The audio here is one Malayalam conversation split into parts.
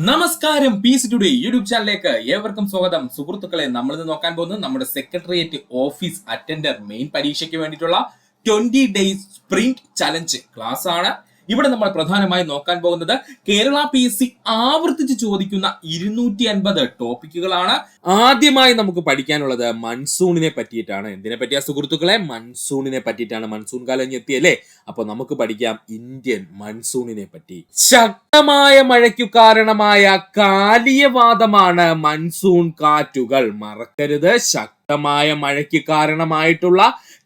നമസ്കാരം, പീസ് ടുഡേ യൂട്യൂബ് ചാനലിലേക്ക് ഏവർക്കും സ്വാഗതം. സുഹൃത്തുക്കളെ, നമ്മളിന്ന് നോക്കാൻ പോകുന്നത് നമ്മുടെ സെക്രട്ടേറിയറ്റ് ഓഫീസ് അറ്റൻഡർ മെയിൻ പരീക്ഷയ്ക്ക് വേണ്ടിയിട്ടുള്ള 20 ഡേയ്സ് സ്പ്രിന്റ് ചലഞ്ച് ക്ലാസ് ആണ്. ഇവിടെ നമ്മൾ പ്രധാനമായും നോക്കാൻ പോകുന്നത് കേരള PSC ആവർത്തിച്ച് ചോദിക്കുന്ന 250 ടോപ്പിക്കുകളാണ്. ആദ്യമായി നമുക്ക് പഠിക്കാനുള്ളത് മൺസൂണിനെ പറ്റിയിട്ടാണ്. എന്തിനെ പറ്റിയ സുഹൃത്തുക്കളെ? മൺസൂണിനെ പറ്റിയിട്ടാണ്. മൺസൂൺ കാലം എത്തിയല്ലേ, അപ്പൊ നമുക്ക് പഠിക്കാം ഇന്ത്യൻ മൺസൂണിനെ പറ്റി. ശക്തമായ മഴയ്ക്കു കാരണമായ കാലിയവാതമാണ് മൺസൂൺ കാറ്റുകൾ. മറക്കരുത്, ശക്തമായ മഴയ്ക്ക് കാരണമായിട്ടുള്ള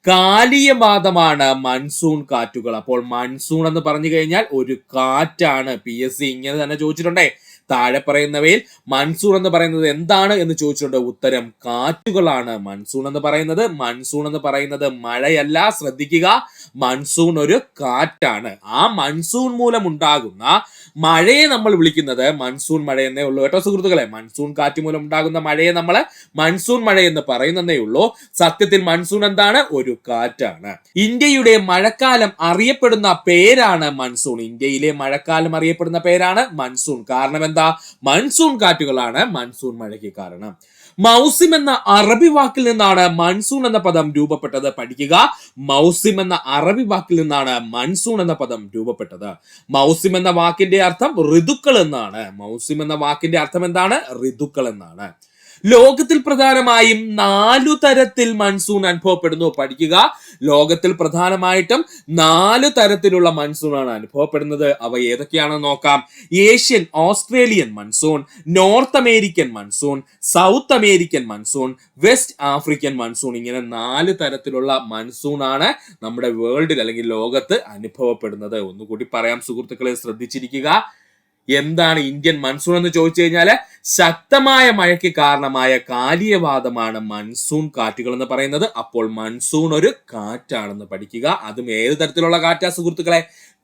കാലിയവാതമാണ് മൺസൂൺ കാറ്റുകൾ. അപ്പോൾ മൺസൂൺ എന്ന് പറഞ്ഞു കഴിഞ്ഞാൽ ഒരു കാറ്റാണ്. PSC ഇങ്ങനെ തന്നെ ചോദിച്ചിട്ടുണ്ടേ, താഴെ പറയുന്നവയിൽ മൺസൂൺ എന്ന് പറയുന്നത് എന്താണ് എന്ന് ചോദിച്ചിട്ടുണ്ട്. ഉത്തരം കാറ്റുകളാണ്. മൺസൂൺ എന്ന് പറയുന്നത് മഴയല്ല. ശ്രദ്ധിക്കുക, മൺസൂൺ ഒരു കാറ്റാണ്. ആ മൺസൂൺ മൂലം ഉണ്ടാകുന്ന മഴയെ നമ്മൾ വിളിക്കുന്നത് മൺസൂൺ മഴ എന്നേ ഉള്ളൂ കേട്ടോ സുഹൃത്തുക്കളെ. മൺസൂൺ കാറ്റ് മൂലം ഉണ്ടാകുന്ന മഴയെ നമ്മൾ മൺസൂൺ മഴ എന്ന് പറയുന്നതേ ഉള്ളൂ. സത്യത്തിൽ മൺസൂൺ എന്താണ്? ഒരു കാറ്റാണ്. ഇന്ത്യയുടെ മഴക്കാലം അറിയപ്പെടുന്ന പേരാണ് മൺസൂൺ. ഇന്ത്യയിലെ മഴക്കാലം അറിയപ്പെടുന്ന പേരാണ് മൺസൂൺ. കാരണം എന്താ? മൺസൂൺ കാറ്റുകളാണ് മൺസൂൺ മഴയ്ക്ക് കാരണം. മൗസിം എന്ന അറബി വാക്കിൽ നിന്നാണ് മൺസൂൺ എന്ന പദം രൂപപ്പെട്ടത്. പഠിക്കുക, മൗസിം എന്ന അറബി വാക്കിൽ നിന്നാണ് മൺസൂൺ എന്ന പദം രൂപപ്പെട്ടത്. മൗസിം എന്ന വാക്കിന്റെ അർത്ഥം ഋതുക്കൾ എന്നാണ്. മൗസിം എന്ന വാക്കിന്റെ അർത്ഥം എന്താണ്? ഋതുക്കൾ എന്നാണ്. ലോകത്തിൽ പ്രധാനമായും 4 തരത്തിൽ മൺസൂൺ അനുഭവപ്പെടുന്നു. പഠിക്കുക, ലോകത്തിൽ പ്രധാനമായിട്ടും 4 തരത്തിലുള്ള മൺസൂൺ ആണ് അനുഭവപ്പെടുന്നത്. അവ ഏതൊക്കെയാണെന്ന് നോക്കാം. Asian Australian monsoon, north American monsoon, south American monsoon, west African monsoon. ഇങ്ങനെ 4 തരത്തിലുള്ള മൺസൂൺ ആണ് നമ്മുടെ വേൾഡിൽ അല്ലെങ്കിൽ ലോകത്ത് അനുഭവപ്പെടുന്നത്. ഒന്നുകൂടി പറയാം സുഹൃത്തുക്കളെ, ശ്രദ്ധിച്ചിരിക്കുക. എന്താണ് ഇന്ത്യൻ മൺസൂൺ എന്ന് ചോദിച്ചു കഴിഞ്ഞാല് ശക്തമായ മഴയ്ക്ക് കാരണമായ കാലിയവാതമാണ് മൺസൂൺ കാറ്റുകൾ എന്ന് പറയുന്നത്. അപ്പോൾ മൺസൂൺ ഒരു കാറ്റാണെന്ന് പഠിക്കുക. അതും ഏത് തരത്തിലുള്ള കാറ്റാ സുഹൃത്തുക്കളെ?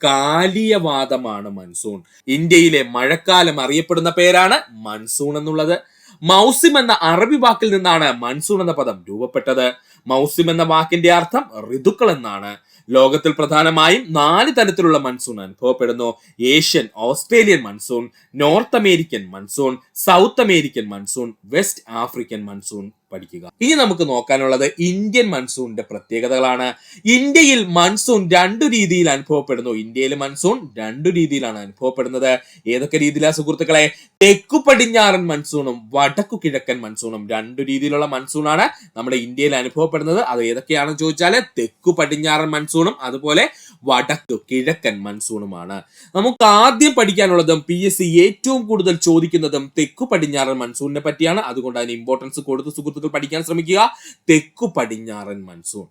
കാലിയവാതമാണ് മൺസൂൺ. ഇന്ത്യയിലെ മഴക്കാലം അറിയപ്പെടുന്ന പേരാണ് മൺസൂൺ എന്നുള്ളത്. മൗസിം എന്ന അറബി വാക്കിൽ നിന്നാണ് മൺസൂൺ എന്ന പദം രൂപപ്പെട്ടത്. മൗസിം എന്ന വാക്കിന്റെ അർത്ഥം ഋതുക്കൾ എന്നാണ്. ലോകത്തിൽ പ്രധാനമായും 4 തരത്തിലുള്ള മൺസൂൺ അനുഭവപ്പെടുന്നു. Asian Australian monsoon, north American monsoon, south American monsoon, west African monsoon. പഠിക്കുക. ഇനി നമുക്ക് നോക്കാനുള്ളത് ഇന്ത്യൻ മൺസൂണിന്റെ പ്രത്യേകതകളാണ്. ഇന്ത്യയിൽ മൺസൂൺ 2 രീതിയിൽ അനുഭവപ്പെടുന്നു. ഇന്ത്യയിൽ മൺസൂൺ 2 രീതിയിലാണ് അനുഭവപ്പെടുന്നത്. ഏതൊക്കെ രീതിയിലാ സുഹൃത്തുക്കളെ? തെക്കു പടിഞ്ഞാറൻ മൺസൂണും വടക്കു കിഴക്കൻ മൺസൂണും. 2 രീതിയിലുള്ള മൺസൂണാണ് നമ്മുടെ ഇന്ത്യയിൽ അനുഭവപ്പെടുന്നത്. അത് ഏതൊക്കെയാണെന്ന് ചോദിച്ചാല് തെക്കു പടിഞ്ഞാറൻ മൺസൂണും അതുപോലെ വടക്കു കിഴക്കൻ മൺസൂണുമാണ്. നമുക്ക് ആദ്യം പഠിക്കാനുള്ളതും PSC ഏറ്റവും കൂടുതൽ ചോദിക്കുന്നതും തെക്കു പടിഞ്ഞാറൻ മൺസൂണിനെ പറ്റിയാണ്. അതുകൊണ്ട് അതിന് ഇമ്പോർട്ടൻസ് കൊടുത്ത് സുഹൃത്തുക്കൾ പഠിക്കാൻ ശ്രമിക്കുക. തെക്കു പടിഞ്ഞാറൻ മൺസൂൺ.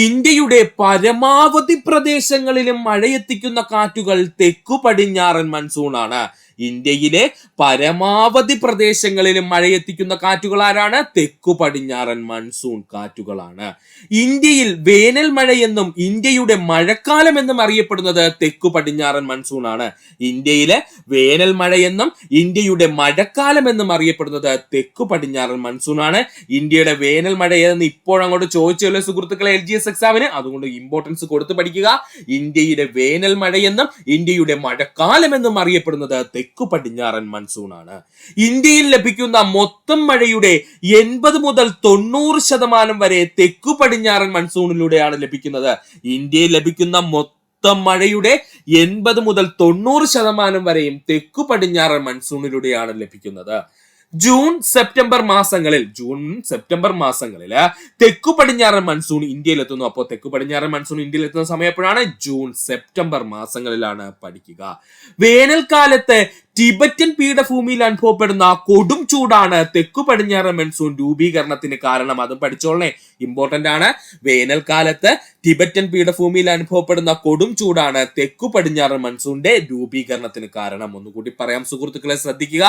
ഇന്ത്യയുടെ പരമാവധി പ്രദേശങ്ങളിലും മഴയെത്തിക്കുന്ന കാറ്റുകൾ തെക്കു പടിഞ്ഞാറൻ മൺസൂൺ ആണ്. ഇന്ത്യയിലെ പരമാവധി പ്രദേശങ്ങളിലും മഴയെത്തിക്കുന്ന കാറ്റുകൾ ആരാണ്? തെക്കു പടിഞ്ഞാറൻ മൺസൂൺ കാറ്റുകളാണ്. ഇന്ത്യയിൽ വേനൽ മഴയെന്നും ഇന്ത്യയുടെ മഴക്കാലം എന്നും അറിയപ്പെടുന്നത് തെക്കു പടിഞ്ഞാറൻ മൺസൂൺ ആണ്. ഇന്ത്യയിലെ വേനൽ മഴയെന്നും ഇന്ത്യയുടെ മഴക്കാലം എന്നും അറിയപ്പെടുന്നത് തെക്കു പടിഞ്ഞാറൻ മൺസൂൺ ആണ്. ഇന്ത്യയുടെ വേനൽ മഴ ഏതെന്ന് ഇപ്പോഴങ്ങോട്ട് ചോദിച്ചല്ലേ സുഹൃത്തുക്കളെ LGS എക്സാമിന്. അതുകൊണ്ട് ഇമ്പോർട്ടൻസ് കൊടുത്ത് പഠിക്കുക. ഇന്ത്യയുടെ വേനൽ മഴയെന്നും ഇന്ത്യയുടെ മഴക്കാലം എന്നും അറിയപ്പെടുന്നത് തെക്കു പടിഞ്ഞാറൻ മൺസൂൺ ആണ്. ഇന്ത്യയിൽ ലഭിക്കുന്ന മൊത്തം മഴയുടെ 80 മുതൽ 90% വരെ തെക്കു പടിഞ്ഞാറൻ മൺസൂണിലൂടെയാണ് ലഭിക്കുന്നത്. ഇന്ത്യയിൽ ലഭിക്കുന്ന മൊത്തം മഴയുടെ 80 മുതൽ 90% വരെയും തെക്കു പടിഞ്ഞാറൻ മൺസൂണിലൂടെയാണ് ലഭിക്കുന്നത്. ജൂൺ സെപ്റ്റംബർ മാസങ്ങളിൽ തെക്കു പടിഞ്ഞാറൻ മൺസൂൺ ഇന്ത്യയിൽ എത്തുന്നു. അപ്പോൾ തെക്കു പടിഞ്ഞാറൻ മൺസൂൺ ഇന്ത്യയിൽ എത്തുന്ന സമയം എപ്പോഴാണ്? ജൂൺ സെപ്റ്റംബർ മാസങ്ങളിലാണ്. പഠിക്കുക. വേനൽക്കാലത്ത് ടിബറ്റൻ പീഠഭൂമിയിൽ അനുഭവപ്പെടുന്ന കൊടും ചൂടാണ് തെക്കു പടിഞ്ഞാറൻ മൺസൂൺ രൂപീകരണത്തിന് കാരണം. അതും പഠിച്ചോളണേ, ഇമ്പോർട്ടന്റ് ആണ്. വേനൽക്കാലത്ത് ടിബറ്റൻ പീഠഭൂമിയിൽ അനുഭവപ്പെടുന്ന കൊടും ചൂടാണ് തെക്കു പടിഞ്ഞാറൻ മൺസൂണിന്റെ രൂപീകരണത്തിന് കാരണം. ഒന്നുകൂടി പറയാം സുഹൃത്തുക്കളെ, ശ്രദ്ധിക്കുക.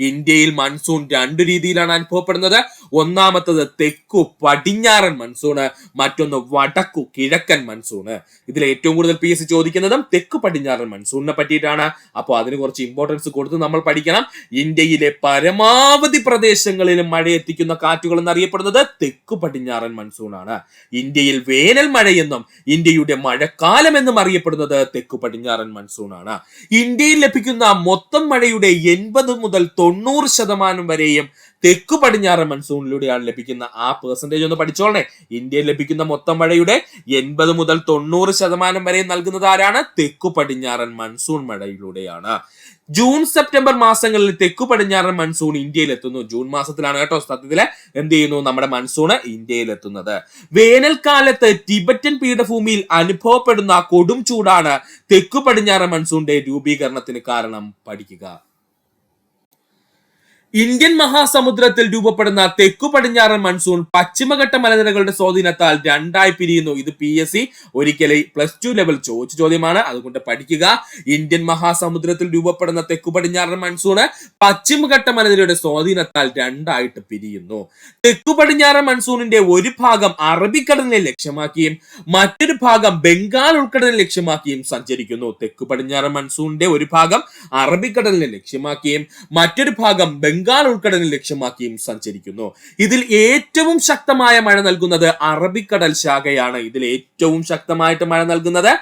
ഇന്ത്യയിൽ മൺസൂൺ 2 രീതിയിലാണ് അനുഭവപ്പെടുന്നത്. ഒന്നാമത്തത് തെക്കു പടിഞ്ഞാറൻ മൺസൂണ്, മറ്റൊന്ന് വടക്കു കിഴക്കൻ മൺസൂണ്. ഇതിൽ ഏറ്റവും കൂടുതൽ PSC ചോദിക്കുന്നതും തെക്കു പടിഞ്ഞാറൻ മൺസൂണിനെ പറ്റിയിട്ടാണ്. അപ്പോൾ അതിന് കുറച്ച് ഇമ്പോർട്ടൻസ് കൊടുത്ത് നമ്മൾ പഠിക്കണം. ഇന്ത്യയിലെ പരമാവധി പ്രദേശങ്ങളിലും മഴയെത്തിക്കുന്ന കാറ്റുകൾ എന്നറിയപ്പെടുന്നത് തെക്കു പടിഞ്ഞാറൻ മൺസൂൺ ആണ്. ഇന്ത്യയിൽ വേനൽ മഴ എന്നും ഇന്ത്യയുടെ മഴക്കാലം എന്നും അറിയപ്പെടുന്നത് തെക്കു പടിഞ്ഞാറൻ മൺസൂൺ ആണ്. ഇന്ത്യയിൽ ലഭിക്കുന്ന മൊത്തം മഴയുടെ 80 മുതൽ 90% വരെയും തെക്കു പടിഞ്ഞാറൻ മൺസൂണിലൂടെയാണ് ലഭിക്കുന്ന. ആ പെർസെന്റേജ് ഒന്ന് പഠിച്ചോളണേ. ഇന്ത്യയിൽ ലഭിക്കുന്ന മൊത്തം മഴയുടെ 80 മുതൽ 90% വരെ നൽകുന്നത് ആരാണ്? തെക്കു പടിഞ്ഞാറൻ മൺസൂൺ മഴയിലൂടെയാണ്. ജൂൺ സെപ്റ്റംബർ മാസങ്ങളിൽ തെക്കു പടിഞ്ഞാറൻ മൺസൂൺ ഇന്ത്യയിൽ എത്തുന്നു. ജൂൺ മാസത്തിലാണ് കേട്ടോ സത്യത്തില് എന്ത് ചെയ്യുന്നു നമ്മുടെ മൺസൂൺ ഇന്ത്യയിൽ എത്തുന്നത്. വേനൽക്കാലത്ത് ടിബറ്റൻ പീഠഭൂമിയിൽ അനുഭവപ്പെടുന്ന കൊടും ചൂടാണ് തെക്കു പടിഞ്ഞാറൻ മൺസൂണിന്റെ രൂപീകരണത്തിന് കാരണം. പഠിക്കുക. ഇന്ത്യൻ മഹാസമുദ്രത്തിൽ രൂപപ്പെടുന്ന തെക്കു പടിഞ്ഞാറൻ മൺസൂൺ പശ്ചിമഘട്ട മലനിരകളുടെ സ്വാധീനത്താൽ രണ്ടായി പിരിയുന്നു. ഇത് PSC ഒരിക്കലും +2 ലെവൽ ചോദിച്ച ചോദ്യമാണ്, അതുകൊണ്ട് പഠിക്കുക. ഇന്ത്യൻ മഹാസമുദ്രത്തിൽ രൂപപ്പെടുന്ന തെക്കു പടിഞ്ഞാറൻ മൺസൂണ് പശ്ചിമഘട്ട മലനിരയുടെ സ്വാധീനത്താൽ രണ്ടായിട്ട് പിരിയുന്നു. തെക്കു പടിഞ്ഞാറൻ മൺസൂണിന്റെ ഒരു ഭാഗം അറബിക്കടലിനെ ലക്ഷ്യമാക്കിയും മറ്റൊരു ഭാഗം ബംഗാൾ ഉൾക്കടലിനെ ലക്ഷ്യമാക്കിയും സഞ്ചരിക്കുന്നു. തെക്കു പടിഞ്ഞാറൻ മൺസൂണിന്റെ ഒരു ഭാഗം അറബിക്കടലിനെ ലക്ഷ്യമാക്കിയും മറ്റൊരു ഭാഗം ബംഗാൾ ഉൾക്കടലിനെ ലക്ഷ്യമാക്കിയും സഞ്ചരിക്കുന്നു. ഇതിൽ ഏറ്റവും ശക്തമായ മഴ നൽകുന്നത് അറബിക്കടൽ ശാഖയാണ്. ഇതിൽ ഏറ്റവും ശക്തമായിട്ട് മഴ നൽകുന്നത്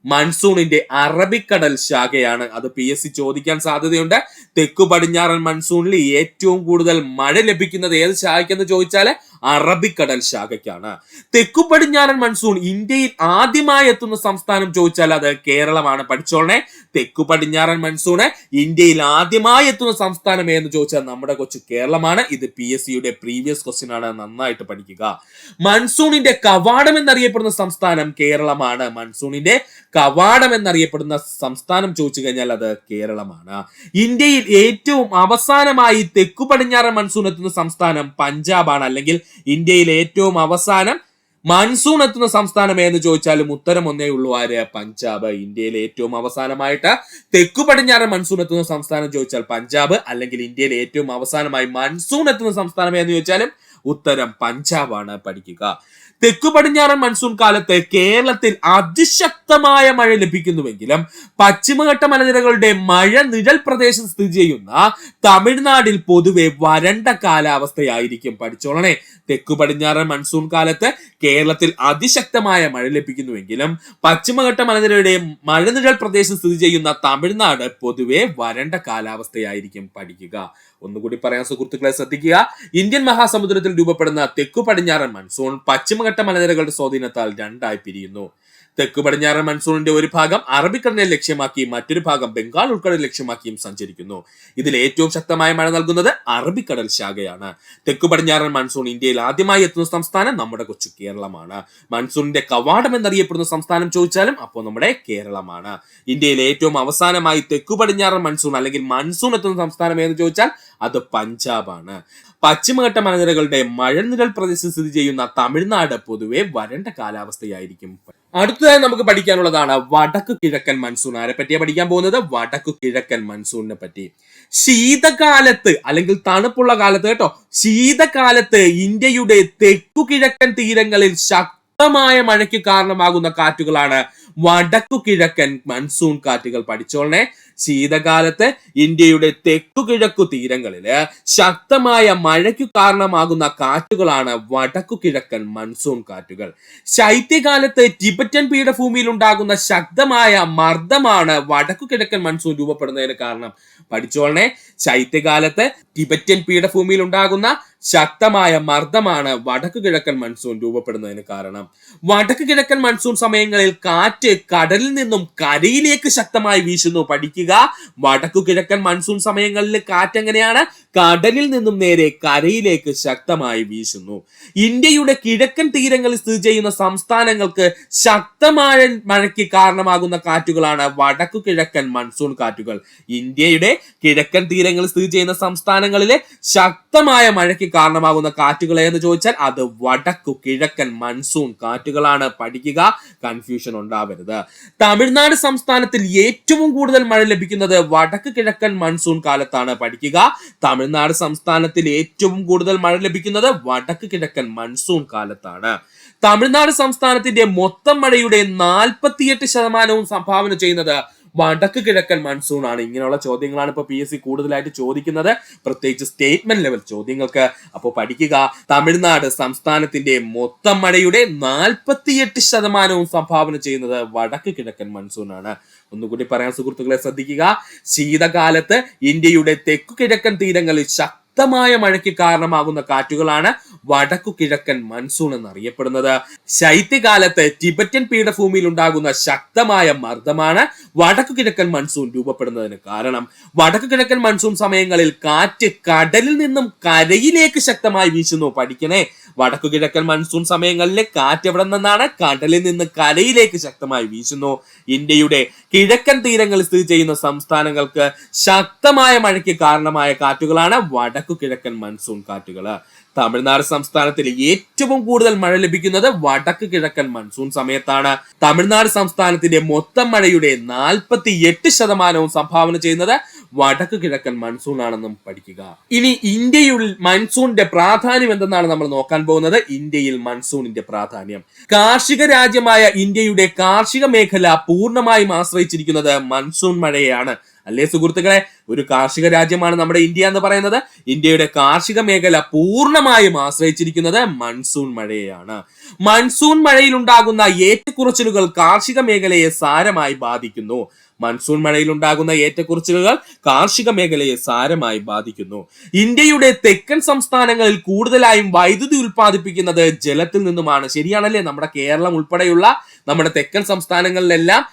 മൺസൂണിന്റെ അറബിക്കടൽ ശാഖയാണ്. അത് PSC ചോദിക്കാൻ സാധ്യതയുണ്ട്. തെക്കു പടിഞ്ഞാറൻ മൺസൂണിൽ ഏറ്റവും കൂടുതൽ മഴ ലഭിക്കുന്നത് ഏത് ശാഖയ്ക്കെന്ന് ചോദിച്ചാൽ അറബിക്കടൽ ശാഖയ്ക്കാണ്. തെക്കു പടിഞ്ഞാറൻ മൺസൂൺ ഇന്ത്യയിൽ ആദ്യമായി എത്തുന്ന സംസ്ഥാനം ചോദിച്ചാൽ അത് കേരളമാണ്. പഠിച്ചോളണേ. തെക്കു പടിഞ്ഞാറൻ മൺസൂണ് ഇന്ത്യയിൽ ആദ്യമായി എത്തുന്ന സംസ്ഥാനം എന്ന് ചോദിച്ചാൽ നമ്മുടെ കൊച്ചു കേരളമാണ്. ഇത് PSCയുടെ പ്രീവിയസ് ക്വസ്റ്റ്യൻ ആണ്, നന്നായിട്ട് പഠിക്കുക. മൺസൂണിന്റെ കവാടം എന്നറിയപ്പെടുന്ന സംസ്ഥാനം കേരളമാണ്. മൺസൂണിന്റെ കവാടം എന്നറിയപ്പെടുന്ന സംസ്ഥാനം ചോദിച്ചു കഴിഞ്ഞാൽ അത് കേരളമാണ്. ഇന്ത്യയിൽ ഏറ്റവും അവസാനമായി തെക്കു പടിഞ്ഞാറൻ മൺസൂൺ എത്തുന്ന സംസ്ഥാനം പഞ്ചാബാണ്. അല്ലെങ്കിൽ ഇന്ത്യയിൽ ഏറ്റവും അവസാനം മൺസൂൺ എത്തുന്ന സംസ്ഥാനം എന്ന് ചോദിച്ചാലും ഉത്തരം ഒന്നേ ഉള്ളൂ, ആര്? പഞ്ചാബ്. ഇന്ത്യയിൽ ഏറ്റവും അവസാനമായിട്ട് തെക്കു പടിഞ്ഞാറൻ മൺസൂൺ എത്തുന്ന സംസ്ഥാനം ചോദിച്ചാൽ പഞ്ചാബ്. അല്ലെങ്കിൽ ഇന്ത്യയിൽ ഏറ്റവും അവസാനമായി മൺസൂൺ എത്തുന്ന സംസ്ഥാനം എന്ന് ചോദിച്ചാലും ഉത്തരം പഞ്ചാബാണ്. പഠിക്കുക. തെക്കു പടിഞ്ഞാറൻ മൺസൂൺ കാലത്ത് കേരളത്തിൽ അതിശക്തമായ മഴ ലഭിക്കുന്നുവെങ്കിലും പശ്ചിമഘട്ട മലനിരകളുടെ മഴ നിഴൽ പ്രദേശം സ്ഥിതി ചെയ്യുന്ന തമിഴ്നാട്ടിൽ പൊതുവെ വരണ്ട കാലാവസ്ഥയായിരിക്കും. പഠിച്ചോളണേ. തെക്കു പടിഞ്ഞാറൻ മൺസൂൺ കാലത്ത് കേരളത്തിൽ അതിശക്തമായ മഴ ലഭിക്കുന്നുവെങ്കിലും പശ്ചിമഘട്ട മലനിരയുടെ മഴനിഴൽ പ്രദേശം സ്ഥിതി ചെയ്യുന്ന തമിഴ്നാട് പൊതുവെ വരണ്ട കാലാവസ്ഥയായിരിക്കും. പഠിക്കുക. ഒന്നുകൂടി പറയാൻ സുഹൃത്തുക്കളെ ശ്രദ്ധിക്കുക. ഇന്ത്യൻ മഹാസമുദ്രത്തിൽ രൂപപ്പെടുന്ന തെക്കു പടിഞ്ഞാറൻ മൺസൂൺ പശ്ചിമഘട്ട മലനിരകളുടെ സ്വാധീനത്താൽ രണ്ടായി പിരിയുന്നു. തെക്കു പടിഞ്ഞാറൻ മൺസൂണിന്റെ ഒരു ഭാഗം അറബിക്കടലിനെ ലക്ഷ്യമാക്കിയും മറ്റൊരു ഭാഗം ബംഗാൾ ഉൾക്കടൽ ലക്ഷ്യമാക്കിയും സഞ്ചരിക്കുന്നു. ഇതിൽ ഏറ്റവും ശക്തമായ മഴ നൽകുന്നത് അറബിക്കടൽ ശാഖയാണ്. തെക്കു പടിഞ്ഞാറൻ മൺസൂൺ ഇന്ത്യയിൽ ആദ്യമായി എത്തുന്ന സംസ്ഥാനം നമ്മുടെ കൊച്ചു കേരളമാണ്. മൺസൂണിന്റെ കവാടം എന്നറിയപ്പെടുന്ന സംസ്ഥാനം ചോദിച്ചാലും അപ്പോൾ നമ്മുടെ കേരളമാണ്. ഇന്ത്യയിൽ ഏറ്റവും അവസാനമായി തെക്കു പടിഞ്ഞാറൻ മൺസൂൺ അല്ലെങ്കിൽ മൺസൂൺ എത്തുന്ന സംസ്ഥാനം എന്ന് ചോദിച്ചാൽ അത് പഞ്ചാബാണ്. പശ്ചിമഘട്ട മലനിരകളുടെ മഴനിഴൽ പ്രദേശം സ്ഥിതി ചെയ്യുന്ന തമിഴ്നാട് പൊതുവെ വരണ്ട കാലാവസ്ഥയായിരിക്കും. അടുത്തതായി നമുക്ക് പഠിക്കാനുള്ളതാണ് വടക്കു കിഴക്കൻ മൺസൂൺ. ആരെ പറ്റിയാ പഠിക്കാൻ പോകുന്നത്? വടക്കു കിഴക്കൻ മൺസൂണിനെ പറ്റി. ശീതകാലത്ത് അല്ലെങ്കിൽ തണുപ്പുള്ള കാലത്ത് കേട്ടോ, ശീതകാലത്ത് ഇന്ത്യയുടെ തെക്കു കിഴക്കൻ തീരങ്ങളിൽ ശക്തമായ മഴയ്ക്ക് കാരണമാകുന്ന കാറ്റുകളാണ് വടക്കു കിഴക്കൻ മൺസൂൺ കാറ്റുകൾ. പഠിച്ചോളണേ. ശീതകാലത്ത് ഇന്ത്യയുടെ തെക്കു കിഴക്കു തീരങ്ങളില് ശക്തമായ മഴയ്ക്കു കാരണമാകുന്ന കാറ്റുകളാണ് വടക്കു കിഴക്കൻ മൺസൂൺ കാറ്റുകൾ. ശൈത്യകാലത്ത് ടിബറ്റൻ പീഠഭൂമിയിൽ ഉണ്ടാകുന്ന ശക്തമായ മർദ്ദമാണ് വടക്കു കിഴക്കൻ മൺസൂൺ രൂപപ്പെടുന്നതിന് കാരണം. പഠിച്ചോളണേ. ശൈത്യകാലത്ത് ടിബറ്റൻ പീഠഭൂമിയിൽ ഉണ്ടാകുന്ന ശക്തമായ മർദ്ദമാണ് വടക്കു കിഴക്കൻ മൺസൂൺ രൂപപ്പെടുന്നതിന് കാരണം. വടക്കു കിഴക്കൻ മൺസൂൺ സമയങ്ങളിൽ കാറ്റ് കടലിൽ നിന്നും കരയിലേക്ക് ശക്തമായി വീശുന്നു. പഠിക്കുക. വടക്കു കിഴക്കൻ മൺസൂൺ സമയങ്ങളിൽ കാറ്റ് എങ്ങനെയാണ്? കടലിൽ നിന്നും നേരെ കരയിലേക്ക് ശക്തമായി വീശുന്നു. ഇന്ത്യയുടെ കിഴക്കൻ തീരങ്ങളിൽ സ്ഥിതി ചെയ്യുന്ന സംസ്ഥാനങ്ങൾക്ക് ശക്തമായ മഴയ്ക്ക് കാരണമാകുന്ന കാറ്റുകളാണ് വടക്കു കിഴക്കൻ മൺസൂൺ കാറ്റുകൾ. ഇന്ത്യയുടെ കിഴക്കൻ തീരങ്ങളിൽ സ്ഥിതി ചെയ്യുന്ന സംസ്ഥാനങ്ങളിലെ ശക്തമായ മഴയ്ക്ക് കാരണമാകുന്ന കാറ്റുകളെ എന്ന് ചോദിച്ചാൽ അത് വടക്കു കിഴക്കൻ മൺസൂൺ കാറ്റുകളാണ്. പഠിക്കുക. കൺഫ്യൂഷൻ ഉണ്ടാവരുത്. തമിഴ്നാട് സംസ്ഥാനത്തിൽ ഏറ്റവും കൂടുതൽ മഴ ലഭിക്കുന്നത് വടക്ക് കിഴക്കൻ മൺസൂൺ കാലത്താണ്. പഠിക്കുക. തമിഴ്നാട് സംസ്ഥാനത്തിൽ ഏറ്റവും കൂടുതൽ മഴ ലഭിക്കുന്നത് വടക്ക് കിഴക്കൻ മൺസൂൺ കാലത്താണ്. തമിഴ്നാട് സംസ്ഥാനത്തിന്റെ മൊത്തം മഴയുടെ 48% സംഭാവന ചെയ്യുന്നത് വടക്ക് കിഴക്കൻ മൺസൂൺ ആണ്? ഇങ്ങനെയുള്ള ചോദ്യങ്ങളാണ് ഇപ്പൊ PSC കൂടുതലായിട്ട് ചോദിക്കുന്നത്, പ്രത്യേകിച്ച് സ്റ്റേറ്റ്മെന്റ് ലെവൽ ചോദ്യങ്ങൾക്ക്. അപ്പോൾ പഠിക്കുക, തമിഴ്നാട് സംസ്ഥാനത്തിന്റെ മൊത്തം മഴയുടെ 48% സംഭാവന ചെയ്യുന്നത് വടക്ക് കിഴക്കൻ മൺസൂൺ ആണ്. ഒന്നുകൂടി പറയാൻ സുഹൃത്തുക്കളെ ശ്രദ്ധിക്കുക, ശീതകാലത്ത് ഇന്ത്യയുടെ തെക്കു കിഴക്കൻ തീരങ്ങളിൽ ശക്തമായ മഴയ്ക്ക് കാരണമാകുന്ന കാറ്റുകളാണ് വടക്കു കിഴക്കൻ മൺസൂൺ എന്നറിയപ്പെടുന്നത്. ശൈത്യകാലത്ത് ടിബറ്റൻ പീഠഭൂമിയിൽ ഉണ്ടാകുന്ന ശക്തമായ മർദ്ദമാണ് വടക്കു കിഴക്കൻ മൺസൂൺ രൂപപ്പെടുന്നതിന് കാരണം. വടക്കു കിഴക്കൻ മൺസൂൺ സമയങ്ങളിൽ കാറ്റ് കടലിൽ നിന്നും കരയിലേക്ക് ശക്തമായി വീശുന്നു. പഠിക്കണേ, വടക്കു കിഴക്കൻ മൺസൂൺ സമയങ്ങളിലെ കാറ്റ് എവിടെ നിന്നാണ്? കടലിൽ നിന്ന് കരയിലേക്ക് ശക്തമായി വീശുന്നു. ഇന്ത്യയുടെ കിഴക്കൻ തീരങ്ങളിൽ സ്ഥിതി ചെയ്യുന്ന സംസ്ഥാനങ്ങൾക്ക് ശക്തമായ മഴയ്ക്ക് കാരണമായ കാറ്റുകളാണ് വടക്കു കിഴക്കൻ മൺസൂൺ കാറ്റുകൾ. തമിഴ്നാട് സംസ്ഥാനത്തിൽ ഏറ്റവും കൂടുതൽ മഴ ലഭിക്കുന്നത് വടക്ക് കിഴക്കൻ മൺസൂൺ സമയത്താണ്. തമിഴ്നാട് സംസ്ഥാനത്തിന്റെ മൊത്തം മഴയുടെ 48% സംഭാവന ചെയ്യുന്നത് വടക്ക് കിഴക്കൻ മൺസൂൺ ആണെന്നും പഠിക്കുക. ഇനി ഇന്ത്യയിൽ മൺസൂണിന്റെ പ്രാധാന്യം എന്തെന്നാണ് നമ്മൾ നോക്കാൻ പോകുന്നത്. ഇന്ത്യയിൽ മൺസൂണിന്റെ പ്രാധാന്യം, കാർഷിക രാജ്യമായ ഇന്ത്യയുടെ കാർഷിക മേഖല പൂർണ്ണമായും ആശ്രയിച്ചിരിക്കുന്നത് മൺസൂൺ മഴയെയാണ്. അല്ലേ സുഹൃത്തുക്കളെ? ഒരു കാർഷിക രാജ്യമാണ് നമ്മുടെ ഇന്ത്യ എന്ന് പറയുന്നത്. ഇന്ത്യയുടെ കാർഷിക മേഖല പൂർണ്ണമായും ആശ്രയിച്ചിരിക്കുന്നത് മൺസൂൺ മഴയെയാണ്. മൺസൂൺ മഴയിൽ ഉണ്ടാകുന്ന ഏറ്റക്കുറച്ചിലുകൾ കാർഷിക മേഖലയെ സാരമായി ബാധിക്കുന്നു. മൺസൂൺ മഴയിൽ ഉണ്ടാകുന്ന ഏറ്റക്കുറച്ചിലുകൾ കാർഷിക മേഖലയെ സാരമായി ബാധിക്കുന്നു. ഇന്ത്യയുടെ തെക്കൻ സംസ്ഥാനങ്ങളിൽ കൂടുതലായും വൈദ്യുതി ഉൽപ്പാദിപ്പിക്കുന്നത് ജലത്തിൽ നിന്നുമാണ്. ശരിയാണല്ലേ? നമ്മുടെ കേരളം ഉൾപ്പെടെയുള്ള നമ്മുടെ തെക്കൻ സംസ്ഥാനങ്ങളിലെല്ലാം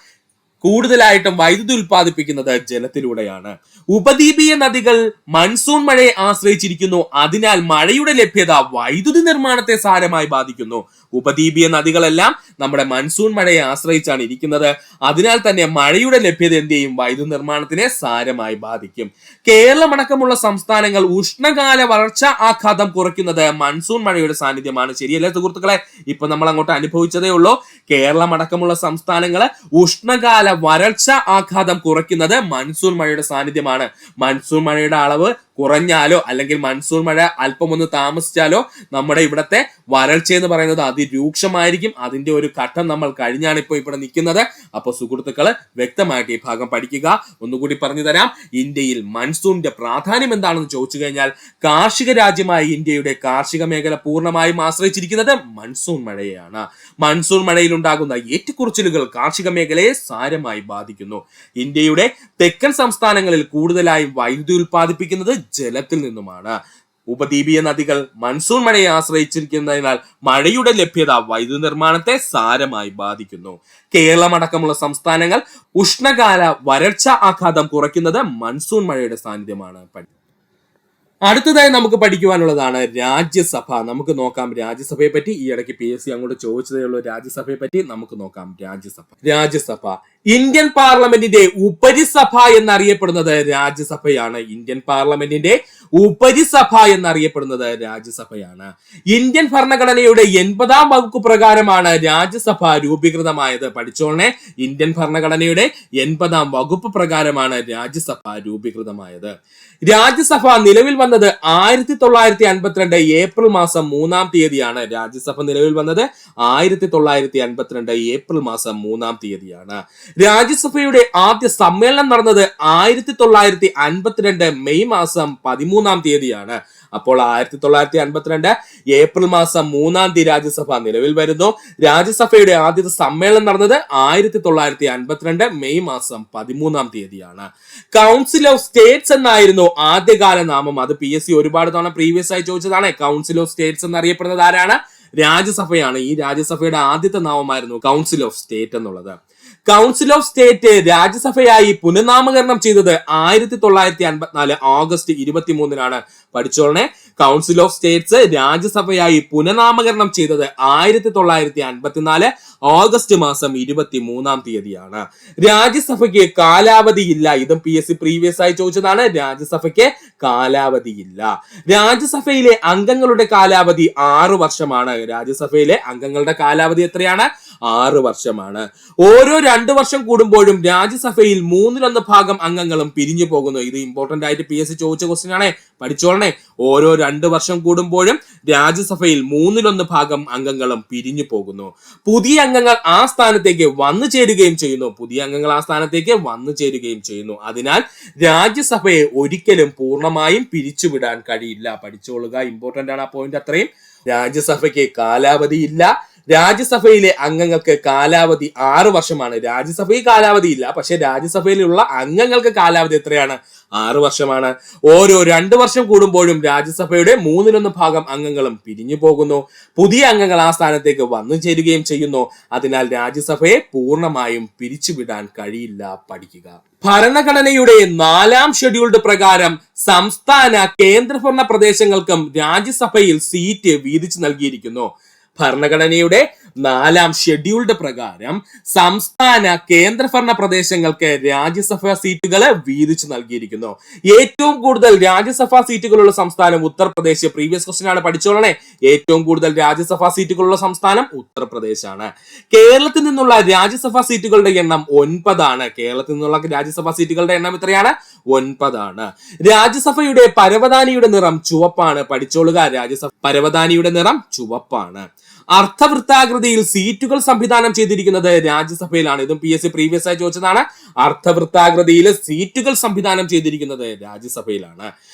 കൂടുതലായിട്ടും വൈദ്യുതി ഉൽപ്പാദിപ്പിക്കുന്നത് ജലത്തിലൂടെയാണ്. ഉപദ്വീപീയ നദികൾ മൺസൂൺ മഴയെ ആശ്രയിച്ചിരിക്കുന്നു. അതിനാൽ മഴയുടെ ലഭ്യത വൈദ്യുതി നിർമ്മാണത്തെ സാരമായി ബാധിക്കുന്നു. ഉപദ്വീപീയ നദികളെല്ലാം നമ്മുടെ മൺസൂൺ മഴയെ ആശ്രയിച്ചാണ് ഇരിക്കുന്നത്. അതിനാൽ തന്നെ മഴയുടെ ലഭ്യത എന്ത് ചെയ്യും? വൈദ്യുതി നിർമ്മാണത്തിനെ സാരമായി ബാധിക്കും. കേരളമടക്കമുള്ള സംസ്ഥാനങ്ങൾ ഉഷ്ണകാല വരൾച്ച ആഘാതം കുറയ്ക്കുന്നത് മൺസൂൺ മഴയുടെ സാന്നിധ്യമാണ്. ശരിയല്ലേ സുഹൃത്തുക്കളെ? ഇപ്പൊ നമ്മൾ അങ്ങോട്ട് അനുഭവിച്ചതേ ഉള്ളൂ. കേരളമടക്കമുള്ള സംസ്ഥാനങ്ങൾ ഉഷ്ണകാല വരൾച്ച ആഘാതം കുറയ്ക്കുന്നത് മൺസൂൺ മഴയുടെ സാന്നിധ്യമാണ്. മൺസൂൺ മഴയുടെ അളവ് കുറഞ്ഞാലോ അല്ലെങ്കിൽ മൺസൂൺ മഴ അല്പം ഒന്ന് താമസിച്ചാലോ നമ്മുടെ ഇവിടത്തെ വരൾച്ച എന്ന് പറയുന്നത് അതിരൂക്ഷമായിരിക്കും. അതിന്റെ ഒരു ഘട്ടം നമ്മൾ കഴിഞ്ഞാണ് ഇപ്പോൾ ഇവിടെ നിൽക്കുന്നത്. അപ്പോൾ സുഹൃത്തുക്കള് വ്യക്തമായിട്ട് ഈ ഭാഗം പഠിക്കുക. ഒന്നുകൂടി പറഞ്ഞു തരാം, ഇന്ത്യയിൽ മൺസൂണിന്റെ പ്രാധാന്യം എന്താണെന്ന് ചോദിച്ചു കഴിഞ്ഞാൽ, കാർഷിക രാജ്യമായ ഇന്ത്യയുടെ കാർഷിക മേഖല പൂർണ്ണമായും ആശ്രയിച്ചിരിക്കുന്നത് മൺസൂൺ മഴയെയാണ്. മൺസൂൺ മഴയിൽ ഉണ്ടാകുന്ന ഏറ്റക്കുറച്ചിലുകൾ കാർഷിക മേഖലയെ സാരമായി ബാധിക്കുന്നു. ഇന്ത്യയുടെ തെക്കൻ സംസ്ഥാനങ്ങളിൽ കൂടുതലായും വൈദ്യുതി ഉൽപ്പാദിപ്പിക്കുന്നത് ജലത്തിൽ നിന്നുമാണ്. ഉപദ്വീപീയ നദികൾ മൺസൂൺ മഴയെ ആശ്രയിച്ചിരിക്കുന്നതിനാൽ മഴയുടെ ലഭ്യത വൈദ്യുതി നിർമ്മാണത്തെ സാരമായി ബാധിക്കുന്നു. കേരളമടക്കമുള്ള സംസ്ഥാനങ്ങൾ ഉഷ്ണകാല വരൾച്ച ആഘാതം കുറയ്ക്കുന്നത് മൺസൂൺ മഴയുടെ സാന്നിധ്യമാണ്. അടുത്തതായി നമുക്ക് പഠിക്കുവാനുള്ളതാണ് രാജ്യസഭ. നമുക്ക് നോക്കാം രാജ്യസഭയെ പറ്റി. ഈ ഇടയ്ക്ക് PSC അങ്ങോട്ട് ചോദിച്ചതേ ഉള്ളൂ രാജ്യസഭയെ പറ്റി. നമുക്ക് നോക്കാം രാജ്യസഭ ഇന്ത്യൻ പാർലമെന്റിന്റെ ഉപരിസഭ എന്നറിയപ്പെടുന്നത് രാജ്യസഭയാണ്. ഇന്ത്യൻ പാർലമെന്റിന്റെ ഉപരിസഭ എന്നറിയപ്പെടുന്നത് രാജ്യസഭയാണ്. ഇന്ത്യൻ ഭരണഘടനയുടെ 80-ാം വകുപ്പ് പ്രകാരമാണ് രാജ്യസഭ രൂപീകൃതമായത്. പഠിച്ചോളനെ, ഇന്ത്യൻ ഭരണഘടനയുടെ 80-ാം വകുപ്പ് പ്രകാരമാണ് രാജ്യസഭ രൂപീകൃതമായത്. രാജ്യസഭ നിലവിൽ വന്നത് 1952 ഏപ്രിൽ മാസം 3-ാം തീയതിയാണ്. രാജ്യസഭ നിലവിൽ വന്നത് 1952 ഏപ്രിൽ മാസം 3-ാം തീയതിയാണ്. രാജ്യസഭയുടെ ആദ്യ സമ്മേളനം നടന്നത് 1952 മെയ് മാസം 13-ാം തീയതിയാണ്. അപ്പോൾ 1952 ഏപ്രിൽ മാസം 3-ാം തീയതി രാജ്യസഭ നിലവിൽ വരുന്നു. രാജ്യസഭയുടെ ആദ്യത്തെ സമ്മേളനം നടന്നത് 1952 മെയ് മാസം 13-ാം തീയതിയാണ്. കൗൺസിൽ ഓഫ് സ്റ്റേറ്റ്സ് എന്നായിരുന്നു ആദ്യകാല നാമം. അത് PSC ഒരുപാട് തവണ പ്രീവിയസ് ആയി ചോദിച്ചതാണ്. കൗൺസിൽ ഓഫ് സ്റ്റേറ്റ്സ് എന്നറിയപ്പെടുന്നത് ആരാണ്? രാജ്യസഭയാണ്. ഈ രാജ്യസഭയുടെ ആദ്യത്തെ നാമമായിരുന്നു കൗൺസിൽ ഓഫ് സ്റ്റേറ്റ് എന്നുള്ളത്. കൗൺസിൽ ഓഫ് സ്റ്റേറ്റ് രാജ്യസഭയായി പുനഃനാമകരണം ചെയ്തത് 1954 ഓഗസ്റ്റ് 23-നാണ്. പഠിച്ചോളനെ, കൗൺസിൽ ഓഫ് സ്റ്റേറ്റ്സ് രാജ്യസഭയായി പുനഃനാമകരണം ചെയ്തത് 1954 ഓഗസ്റ്റ് മാസം 23-ാം തീയതിയാണ്. രാജ്യസഭയ്ക്ക് കാലാവധിയില്ല. ഇതും PSC പ്രീവിയസ് ആയി ചോദിച്ചതാണ്. രാജ്യസഭയ്ക്ക് കാലാവധിയില്ല. രാജ്യസഭയിലെ അംഗങ്ങളുടെ കാലാവധി 6 വർഷമാണ്. രാജ്യസഭയിലെ അംഗങ്ങളുടെ കാലാവധി എത്രയാണ്? 6 വർഷമാണ്. ഓരോ 2 വർഷം കൂടുമ്പോഴും രാജ്യസഭയിൽ 1/3 ഭാഗം അംഗങ്ങളും പിരിഞ്ഞു പോകുന്നു. ഇത് ഇമ്പോർട്ടന്റ് ആയിട്ട് PSC ചോദിച്ച ക്വസ്റ്റ്യൻ ആണേ, പഠിച്ചോളണേ. ഓരോ 2 വർഷം കൂടുമ്പോഴും രാജ്യസഭയിൽ 1/3 ഭാഗം അംഗങ്ങളും പിരിഞ്ഞു പോകുന്നു. പുതിയ അംഗങ്ങൾ ആ സ്ഥാനത്തേക്ക് വന്നു ചേരുകയും ചെയ്യുന്നു. അതിനാൽ രാജ്യസഭയെ ഒരിക്കലും പൂർണ്ണമായും പിരിച്ചുവിടാൻ കഴിയില്ല. പഠിച്ചോളുക, ഇമ്പോർട്ടന്റ് ആണ് ആ പോയിന്റ് അത്രയും. രാജ്യസഭയ്ക്ക് കാലാവധിയില്ല. രാജ്യസഭയിലെ അംഗങ്ങൾക്ക് കാലാവധി 6 വർഷമാണ്. രാജ്യസഭയിൽ കാലാവധി ഇല്ല, പക്ഷെ രാജ്യസഭയിലുള്ള അംഗങ്ങൾക്ക് കാലാവധി എത്രയാണ്? 6 വർഷമാണ്. ഓരോ 2 വർഷം കൂടുമ്പോഴും രാജ്യസഭയുടെ 1/3 ഭാഗം അംഗങ്ങളും പിരിഞ്ഞു പോകുന്നു. പുതിയ അംഗങ്ങൾ ആ സ്ഥാനത്തേക്ക് വന്നു ചേരുകയും ചെയ്യുന്നു. അതിനാൽ രാജ്യസഭയെ പൂർണ്ണമായും പിരിച്ചുവിടാൻ കഴിയില്ല. പഠിക്കുക. ഭരണഘടനയുടെ 4ാം ഷെഡ്യൂൾഡ് പ്രകാരം സംസ്ഥാന കേന്ദ്രഭരണ പ്രദേശങ്ങൾക്കും രാജ്യസഭയിൽ സീറ്റ് വീതിച്ചു നൽകിയിരിക്കുന്നു. ഭരണഘടനയുടെ 4ാം ഷെഡ്യൂൾഡ് പ്രകാരം സംസ്ഥാന കേന്ദ്രഭരണ പ്രദേശങ്ങൾക്ക് രാജ്യസഭാ സീറ്റുകൾ വീതിച്ചു നൽകിയിരിക്കുന്നു. ഏറ്റവും കൂടുതൽ രാജ്യസഭാ സീറ്റുകളുള്ള സംസ്ഥാനം ഉത്തർപ്രദേശ്. പ്രീവിയസ് ക്വസ്റ്റ്യൻ ആണ്, പഠിച്ചോളണേ. ഏറ്റവും കൂടുതൽ രാജ്യസഭാ സീറ്റുകളുള്ള സംസ്ഥാനം ഉത്തർപ്രദേശ് ആണ്. കേരളത്തിൽ നിന്നുള്ള രാജ്യസഭാ സീറ്റുകളുടെ എണ്ണം 9 ആണ്. കേരളത്തിൽ നിന്നുള്ള രാജ്യസഭാ സീറ്റുകളുടെ എണ്ണം എത്രയാണ്? 9 ആണ്. രാജ്യസഭയുടെ പരവതാനിയുടെ നിറം ചുവപ്പാണ്. പഠിച്ചോളുക, രാജ്യസഭ പരവതാനിയുടെ നിറം ചുവപ്പാണ്. അർദ്ധവൃത്താകൃതിയിൽ സീറ്റുകൾ സംവിധാനം ചെയ്തിരിക്കുന്നത് രാജ്യസഭയിലാണ്. ഇതും PSC പ്രീവിയസ് ആയി ചോദിച്ചതാണ്. അർദ്ധവൃത്താകൃതിയിൽ സീറ്റുകൾ സംവിധാനം ചെയ്തിരിക്കുന്നത് രാജ്യസഭയിലാണ്.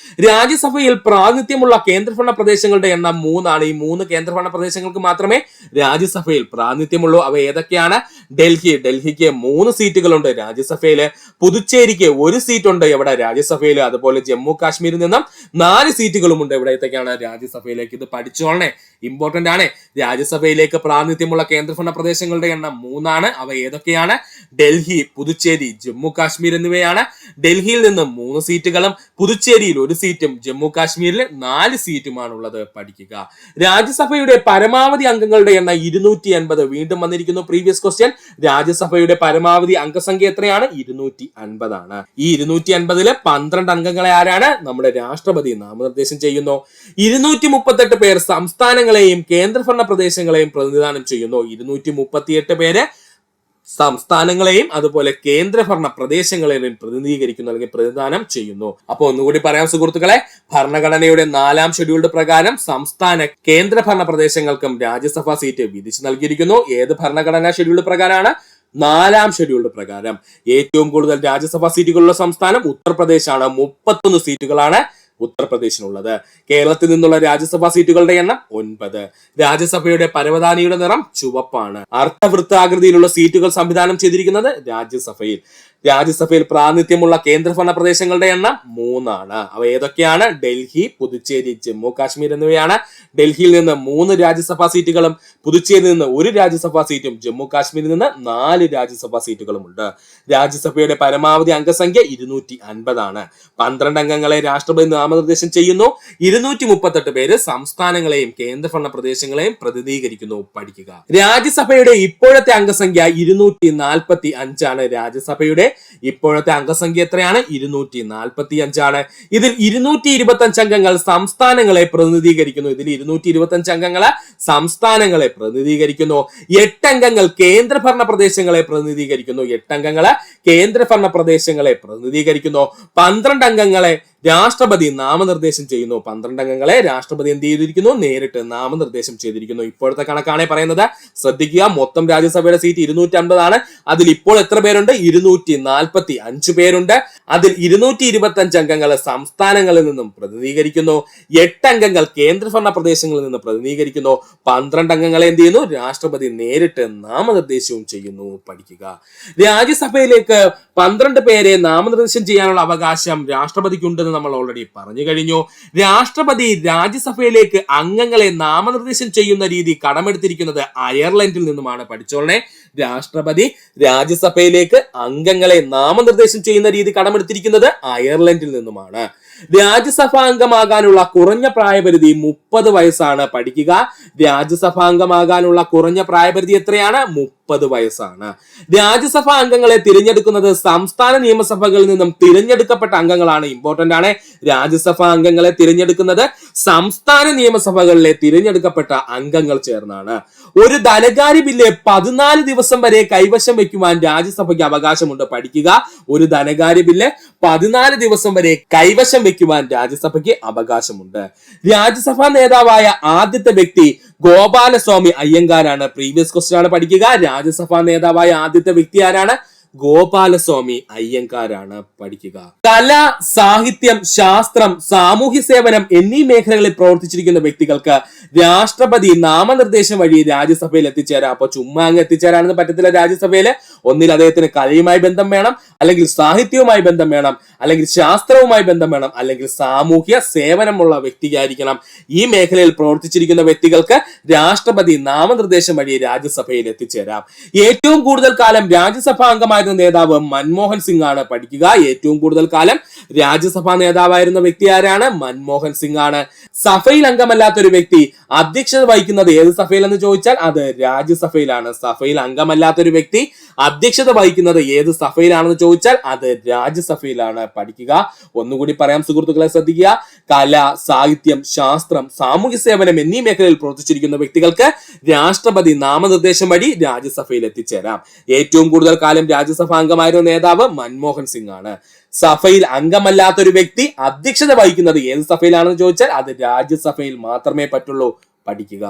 രാജ്യസഭയിൽ പ്രാതിനിധ്യമുള്ള കേന്ദ്രഭരണ പ്രദേശങ്ങളുടെ എണ്ണം 3 ആണ്. ഈ 3 കേന്ദ്രഭരണ പ്രദേശങ്ങൾക്ക് മാത്രമേ രാജ്യസഭയിൽ പ്രാതിനിധ്യമുള്ളൂ. അവ ഏതൊക്കെയാണ്? ഡൽഹിക്ക് 3 സീറ്റുകളുണ്ട് രാജ്യസഭയില്. പുതുച്ചേരിക്ക് 1 സീറ്റുണ്ട് ഇവിടെ രാജ്യസഭയിൽ. അതുപോലെ ജമ്മു കാശ്മീരിൽ നിന്നും 4 സീറ്റുകളുമുണ്ട് ഇവിടത്തേക്കാണ് രാജ്യസഭയിലേക്ക്. ഇത് പഠിച്ചോളണേ, ഇമ്പോർട്ടന്റ് ആണ്. രാജ്യസഭയിലേക്ക് പ്രാതിനിധ്യമുള്ള കേന്ദ്രഭരണ പ്രദേശങ്ങളുടെ എണ്ണം 3 ആണ്. അവ ഏതൊക്കെയാണ്? ഡൽഹി, പുതുച്ചേരി, ജമ്മു കാശ്മീർ എന്നിവയാണ്. ഡൽഹിയിൽ നിന്ന് 3 സീറ്റുകളും പുതുച്ചേരിയിൽ 1 സീറ്റും ജമ്മു കാശ്മീരിൽ 4 സീറ്റുമാണ് ഉള്ളത്. പഠിക്കുക. രാജ്യസഭയുടെ പരമാവധി അംഗങ്ങളുടെ എണ്ണം 250. വീണ്ടും വന്നിരിക്കുന്നു പ്രീവിയസ് ക്വസ്റ്റ്യൻ. രാജ്യസഭയുടെ പരമാവധി അംഗസംഖ്യ എത്രയാണ്? 250 ആണ്. ഈ 250-ല് 12 അംഗങ്ങളെ ആരാണ്? നമ്മുടെ രാഷ്ട്രപതി നാമനിർദ്ദേശം ചെയ്യുന്നു. 238 പേർ സംസ്ഥാനങ്ങളെയും കേന്ദ്രഭരണ പ്രദേശങ്ങളെയും പ്രതിനിധാനം ചെയ്യുന്നു. 238 പേര് സംസ്ഥാനങ്ങളെയും അതുപോലെ കേന്ദ്രഭരണ പ്രദേശങ്ങളെയും പ്രതിനിധീകരിക്കുന്നു അല്ലെങ്കിൽ പ്രതിദാനം ചെയ്യുന്നു. അപ്പൊ ഒന്നുകൂടി പറയാം സുഹൃത്തുക്കളെ, ഭരണഘടനയുടെ 4ാം ഷെഡ്യൂൾഡ് പ്രകാരം സംസ്ഥാന കേന്ദ്രഭരണ പ്രദേശങ്ങൾക്കും രാജ്യസഭാ സീറ്റ് വിധിച്ചു നൽകിയിരിക്കുന്നു. ഏത് ഭരണഘടനാ ഷെഡ്യൂൾഡ് പ്രകാരമാണ്? 4ാം ഷെഡ്യൂൾഡ് പ്രകാരം. ഏറ്റവും കൂടുതൽ രാജ്യസഭാ സീറ്റുകളുള്ള സംസ്ഥാനം ഉത്തർപ്രദേശാണ്. 31 സീറ്റുകളാണ് ഉത്തർപ്രദേശിനുള്ളത്. കേരളത്തിൽ നിന്നുള്ള രാജ്യസഭാ സീറ്റുകളുടെ എണ്ണം 9. രാജ്യസഭയുടെ പരവതാനിയുടെ നിറം ചുവപ്പാണ്. അർദ്ധവൃത്താകൃതിയിലുള്ള സീറ്റുകൾ സംവിധാനം ചെയ്തിരിക്കുന്നത് രാജ്യസഭയിൽ പ്രാതിനിധ്യമുള്ള കേന്ദ്രഭരണ പ്രദേശങ്ങളുടെ എണ്ണം 3 ആണ്. അവ ഏതൊക്കെയാണ്? ഡൽഹി, പുതുച്ചേരി, ജമ്മു കാശ്മീർ എന്നിവയാണ്. ഡൽഹിയിൽ നിന്ന് 3 രാജ്യസഭാ സീറ്റുകളും പുതുച്ചേരിയിൽ നിന്ന് 1 രാജ്യസഭാ സീറ്റും ജമ്മു കാശ്മീരിൽ നിന്ന് 4 രാജ്യസഭാ സീറ്റുകളുമുണ്ട്. രാജ്യസഭയുടെ പരമാവധി അംഗസംഖ്യ 250 ആണ്. 12 അംഗങ്ങളെ രാഷ്ട്രപതി നാമനിർദ്ദേശം ചെയ്യുന്നു. 238 പേര് സംസ്ഥാനങ്ങളെയും കേന്ദ്രഭരണ പ്രദേശങ്ങളെയും പ്രതിനിധീകരിക്കുന്നു. പഠിക്കുക. രാജ്യസഭയുടെ ഇപ്പോഴത്തെ അംഗസംഖ്യ 245 ആണ്. രാജ്യസഭയുടെ ഇപ്പോഴത്തെ അംഗസംഖ്യ എത്രയാണ്? 245 ആണ്. ഇതിൽ 225 അംഗങ്ങൾ സംസ്ഥാനങ്ങളെ പ്രതിനിധീകരിക്കുന്നു. 8 അംഗങ്ങൾ കേന്ദ്രഭരണ പ്രദേശങ്ങളെ പ്രതിനിധീകരിക്കുന്നു. 12 അംഗങ്ങളെ രാഷ്ട്രപതി നാമനിർദ്ദേശം ചെയ്യുന്നു. 12 അംഗങ്ങളെ രാഷ്ട്രപതി എന്ത് ചെയ്തിരിക്കുന്നു? നേരിട്ട് നാമനിർദ്ദേശം ചെയ്തിരിക്കുന്നു. ഇപ്പോഴത്തെ കണക്കാണ് പറയുന്നത്. ശ്രദ്ധിക്കുക, മൊത്തം രാജ്യസഭയുടെ സീറ്റ് 250 ആണ്. അതിൽ ഇപ്പോൾ എത്ര പേരുണ്ട്? 245 പേരുണ്ട്. അതിൽ 225 അംഗങ്ങൾ സംസ്ഥാനങ്ങളിൽ നിന്നും പ്രതിനിധീകരിക്കുന്നു. 8 അംഗങ്ങൾ കേന്ദ്രഭരണ പ്രദേശങ്ങളിൽ നിന്ന് പ്രതിനിധീകരിക്കുന്നു. 12 അംഗങ്ങളെ എന്ത് ചെയ്യുന്നു? രാഷ്ട്രപതി നേരിട്ട് നാമനിർദ്ദേശവും ചെയ്യുന്നു. പഠിക്കുക. രാജ്യസഭയിലേക്ക് 12 പേരെ നാമനിർദ്ദേശം ചെയ്യാനുള്ള അവകാശം രാഷ്ട്രപതിക്കുണ്ടെന്ന് നമ്മൾ ഓൾറെഡി പറഞ്ഞു കഴിഞ്ഞു. രാഷ്ട്രപതി രാജ്യസഭയിലേക്ക് അംഗങ്ങളെ നാമനിർദ്ദേശം ചെയ്യുന്ന രീതി കടമെടുത്തിരിക്കുന്നത് അയർലൻഡിൽ നിന്നുമാണ്. പഠിച്ചോളനെ, രാഷ്ട്രപതി രാജ്യസഭയിലേക്ക് അംഗങ്ങളെ നാമനിർദ്ദേശം ചെയ്യുന്ന രീതി കടമെടുത്തിരിക്കുന്നത് അയർലൻഡിൽ നിന്നുമാണ്. രാജ്യസഭാംഗമാകാനുള്ള കുറഞ്ഞ പ്രായപരിധി 30 വയസ്സാണ്. പഠിക്കുക, രാജ്യസഭാംഗമാകാനുള്ള കുറഞ്ഞ പ്രായപരിധി എത്രയാണ്? 30 വയസ്സാണ്. രാജ്യസഭാ അംഗങ്ങളെ തിരഞ്ഞെടുക്കുന്നത് സംസ്ഥാന നിയമസഭകളിൽ നിന്നും തിരഞ്ഞെടുക്കപ്പെട്ട അംഗങ്ങളാണ്. ഇമ്പോർട്ടന്റ് ആണ്. രാജ്യസഭാ അംഗങ്ങളെ തിരഞ്ഞെടുക്കുന്നത് സംസ്ഥാന നിയമസഭകളിലെ തിരഞ്ഞെടുക്കപ്പെട്ട അംഗങ്ങൾ ചേർന്നാണ്. ഒരു ധനകാര്യ ബില്ല് 14 ദിവസം വരെ കൈവശം വെക്കുവാൻ രാജ്യസഭയ്ക്ക് അവകാശമുണ്ട്. പഠിക്കുക, ഒരു ധനകാര്യ ബില്ല് 14 ദിവസം വരെ കൈവശം വെക്കുവാൻ രാജ്യസഭയ്ക്ക് അവകാശമുണ്ട്. രാജ്യസഭാ നേതാവായ ആദ്യത്തെ വ്യക്തി ഗോപാലസ്വാമി അയ്യങ്കാരാണ്. പ്രീവിയസ് ക്വസ്റ്റ്യൻ ആണ്. പഠിക്കുക, രാജ്യസഭാ നേതാവായ ആദ്യത്തെ വ്യക്തി ആരാണ്? ഗോപാലസ്വാമി അയ്യങ്കാരാണ്. പഠിക്കുക. കല, സാഹിത്യം, ശാസ്ത്രം, സാമൂഹ്യ സേവനം എന്നീ മേഖലകളിൽ പ്രവർത്തിച്ചിരിക്കുന്ന വ്യക്തികൾക്ക് രാഷ്ട്രപതി നാമനിർദ്ദേശം വഴി രാജ്യസഭയിൽ എത്തിച്ചേരാം. അപ്പൊ ചുമ്മാ അങ്ങ് എത്തിച്ചേരാനൊന്നും പറ്റത്തില്ല. രാജ്യസഭയിൽ ഒന്നിൽ അദ്ദേഹത്തിന് കലയുമായി ബന്ധം വേണം, അല്ലെങ്കിൽ സാഹിത്യവുമായി ബന്ധം വേണം, അല്ലെങ്കിൽ ശാസ്ത്രവുമായി ബന്ധം വേണം, അല്ലെങ്കിൽ സാമൂഹ്യ സേവനമുള്ള വ്യക്തിയായിരിക്കണം. ഈ മേഖലയിൽ പ്രവർത്തിച്ചിരിക്കുന്ന വ്യക്തികൾക്ക് രാഷ്ട്രപതി നാമനിർദ്ദേശം വഴി രാജ്യസഭയിൽ എത്തിച്ചേരാം. ഏറ്റവും കൂടുതൽ കാലം രാജ്യസഭാ അംഗമായ നേതാവ് മൻമോഹൻ സിംഗ് ആണ്. പഠിക്കുക, ഏറ്റവും കൂടുതൽ കാലം രാജ്യസഭാ നേതാവായിരുന്ന വ്യക്തി ആരാണ്? മൻമോഹൻ സിംഗ് ആണ്. സഭയിൽ അംഗമല്ലാത്ത ഒരു വ്യക്തി അധ്യക്ഷത വഹിക്കുന്നത് ഏത് സഭയിൽ എന്ന് ചോദിച്ചാൽ അത് രാജ്യസഭയിലാണ്. സഭയിൽ അംഗമല്ലാത്ത ഒരു വ്യക്തി അധ്യക്ഷത വഹിക്കുന്നത് ഏത് സഭയിലാണെന്ന് ചോദിച്ചാൽ അത് രാജ്യസഭയിലാണ്. പഠിക്കുക, ഒന്നുകൂടി പറയാം സുഹൃത്തുക്കളെ, ശ്രദ്ധിക്കുക. കല, സാഹിത്യം, ശാസ്ത്രം, സാമൂഹ്യ സേവനം എന്നീ മേഖലയിൽ പ്രവർത്തിച്ചിരിക്കുന്ന വ്യക്തികൾക്ക് രാഷ്ട്രപതി നാമനിർദ്ദേശം വഴി രാജ്യസഭയിൽ എത്തിച്ചേരാം. ഏറ്റവും കൂടുതൽ കാലം രാജ്യസഭാ അംഗമായിരുന്ന നേതാവ് മൻമോഹൻ സിംഗ് ആണ്. സഭയിൽ അംഗമല്ലാത്ത ഒരു വ്യക്തി അധ്യക്ഷത വഹിക്കുന്നത് ഏത് സഭയിലാണെന്ന് ചോദിച്ചാൽ അത് രാജ്യസഭയിൽ മാത്രമേ പറ്റുള്ളൂ. പഠിക്കുക.